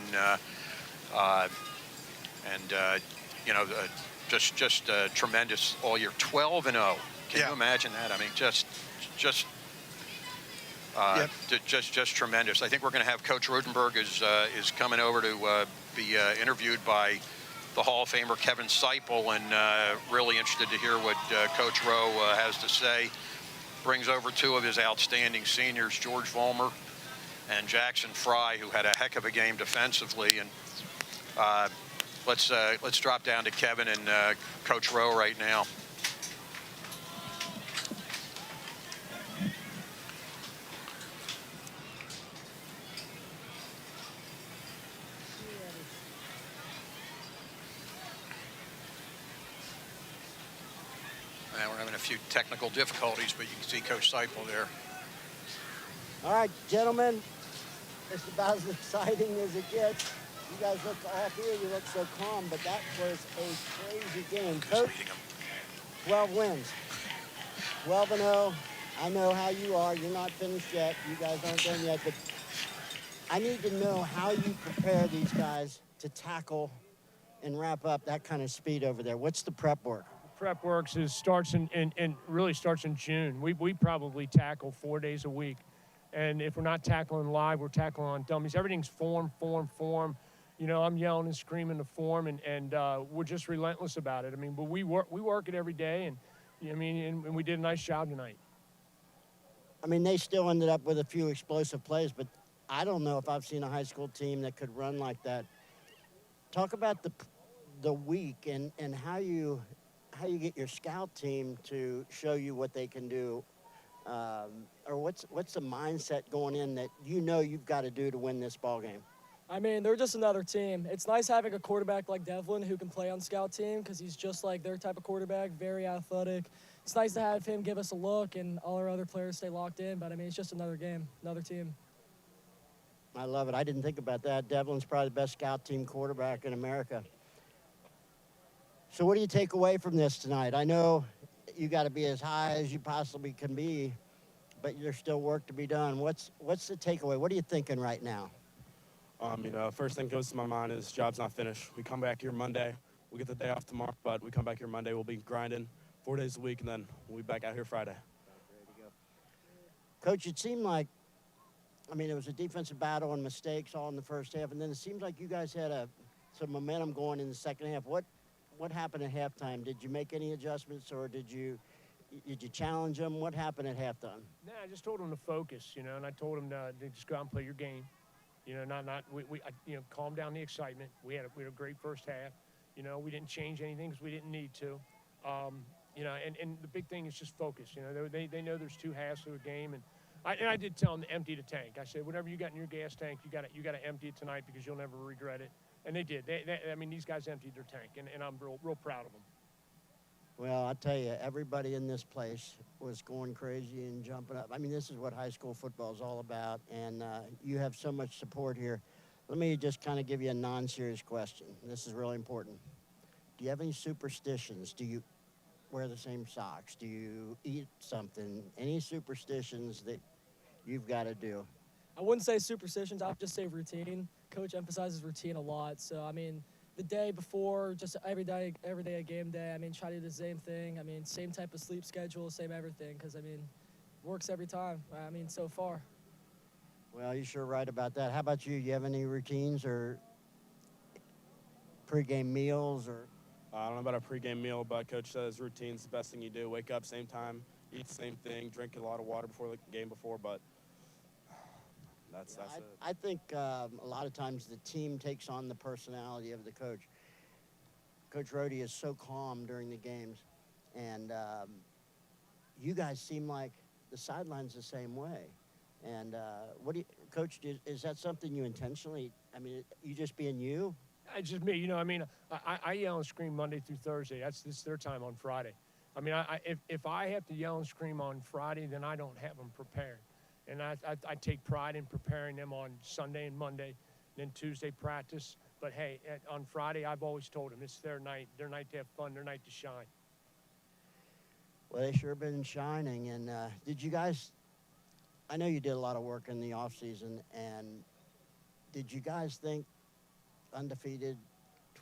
Just tremendous all year. 12-0. Can you imagine that? I mean, just tremendous. I think we're going to have Coach Rodenberg is coming over to be interviewed by the Hall of Famer Kevin Seipel, and really interested to hear what Coach Rowe has to say. Brings over 2 of his outstanding seniors, George Vollmer and Jackson Fry, who had a heck of a game defensively. And let's drop down to Kevin and Coach Rowe right now. We're having a few technical difficulties, but you can see Coach Seipel there. All right, gentlemen, it's about as exciting as it gets. You guys look, all three of you look so calm, but that was a crazy game. Coach, 12 wins. 12-0. I know how you are. You're not finished yet. You guys aren't done yet, but I need to know how you prepare these guys to tackle and wrap up that kind of speed over there. What's the prep work? Prep works starts in really starts in June. We probably tackle 4 days a week. And if we're not tackling live, we're tackling on dummies. Everything's form. You know, I'm yelling and screaming the form, and we're just relentless about it. I mean, but we work it every day, and I mean, and we did a nice job tonight. I mean, they still ended up with a few explosive plays, but I don't know if I've seen a high school team that could run like that. Talk about the week and how you get your scout team to show you what they can do, or what's the mindset going in that you know you've got to do to win this ball game? I mean, they're just another team. It's nice having a quarterback like Devlin who can play on scout team because he's just like their type of quarterback, very athletic. It's nice to have him give us a look and all our other players stay locked in, but I mean, it's just another game, another team. I love it. I didn't think about that. Devlin's probably the best scout team quarterback in America. So what do you take away from this tonight? I know you got to be as high as you possibly can be, but there's still work to be done. What's the takeaway? What are you thinking right now? You know, first thing goes to my mind is job's not finished. We come back here Monday. We get the day off tomorrow, but we come back here Monday. We'll be grinding 4 days a week, and then we'll be back out here Friday. Coach, it seemed like, I mean, it was a defensive battle and mistakes all in the first half, and then it seems like you guys had some momentum going in the second half. What happened at halftime? Did you make any adjustments, or did you challenge them? What happened at halftime? Nah, I just told them to focus, you know, and I told them to just go out and play your game. You know, calm down the excitement. We had a great first half. You know, we didn't change anything because we didn't need to. You know, and the big thing is just focus. You know, they know there's two halves to a game, and I did tell them to empty the tank. I said, whatever you got in your gas tank, you got to empty it tonight because you'll never regret it. And they did. I mean, these guys emptied their tank, and I'm real proud of them. Well, I tell you, everybody in this place was going crazy and jumping up. I mean, this is what high school football is all about, and you have so much support here. Let me just kind of give you a non-serious question. This is really important. Do you have any superstitions? Do you wear the same socks? Do you eat something? Any superstitions that you've got to do? I wouldn't say superstitions. I would just say routine. Coach emphasizes routine a lot. So, I mean, the day before, just every day at game day, I mean, try to do the same thing. I mean, same type of sleep schedule, same everything, because, I mean, works every time. I mean, so far. Well, you're sure right about that. How about you? You have any routines or pregame meals? Or I don't know about a pregame meal, but Coach says routine's the best thing you do. Wake up same time, eat the same thing, drink a lot of water before the game before, but that's it. I think a lot of times the team takes on the personality of the coach. Coach Rohde is so calm during the games, and you guys seem like the sideline's the same way. And Coach, is that something you intentionally, I mean, you just being you? It's just me, you know. I mean, I yell and scream Monday through Thursday. This their time on Friday. I mean, if I have to yell and scream on Friday, then I don't have them prepared. And I take pride in preparing them on Sunday and Monday, then Tuesday practice. But hey, on Friday, I've always told them it's their night to have fun, their night to shine. Well, they sure have been shining. And did you guys? I know you did a lot of work in the off season, and did you guys think undefeated,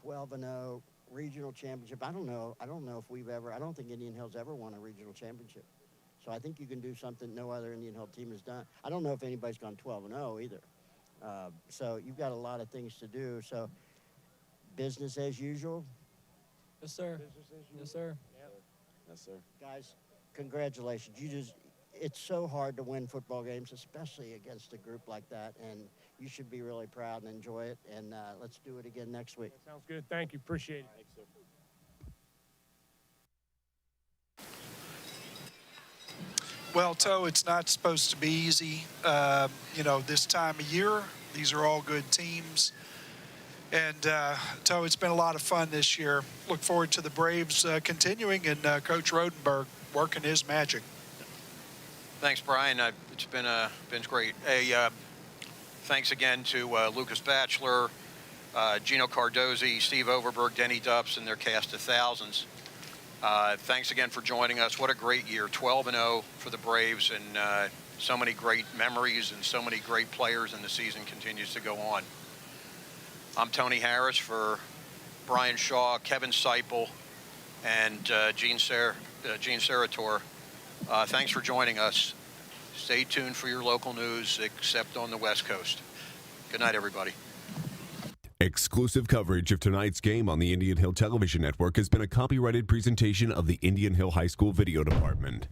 12-0 regional championship? I don't know if we've ever. I don't think Indian Hill's ever won a regional championship. So I think you can do something no other Indian Hill team has done. I don't know if anybody's gone 12-0 either. So you've got a lot of things to do. So business as usual? Yes, sir. Yes, sir. Yes, sir. Guys, congratulations. It's so hard to win football games, especially against a group like that. And you should be really proud and enjoy it. And let's do it again next week. That sounds good. Thank you. Appreciate it. Thanks, sir. Well, Toe, it's not supposed to be easy, you know, this time of year. These are all good teams. And, Toe, it's been a lot of fun this year. Look forward to the Braves continuing and Coach Rodenberg working his magic. Thanks, Brian. It's been great. Thanks again to Lucas Batchelor, Gino Cardozi, Steve Overberg, Denny Dupps, and their cast of thousands. Thanks again for joining us. What a great year, 12-0 for the Braves, and so many great memories and so many great players, and the season continues to go on. I'm Tony Harris for Brian Shaw, Kevin Seipel, and Gene Serator. Thanks for joining us. Stay tuned for your local news, except on the West Coast. Good night, everybody. Exclusive coverage of tonight's game on the Indian Hill Television Network has been a copyrighted presentation of the Indian Hill High School Video Department.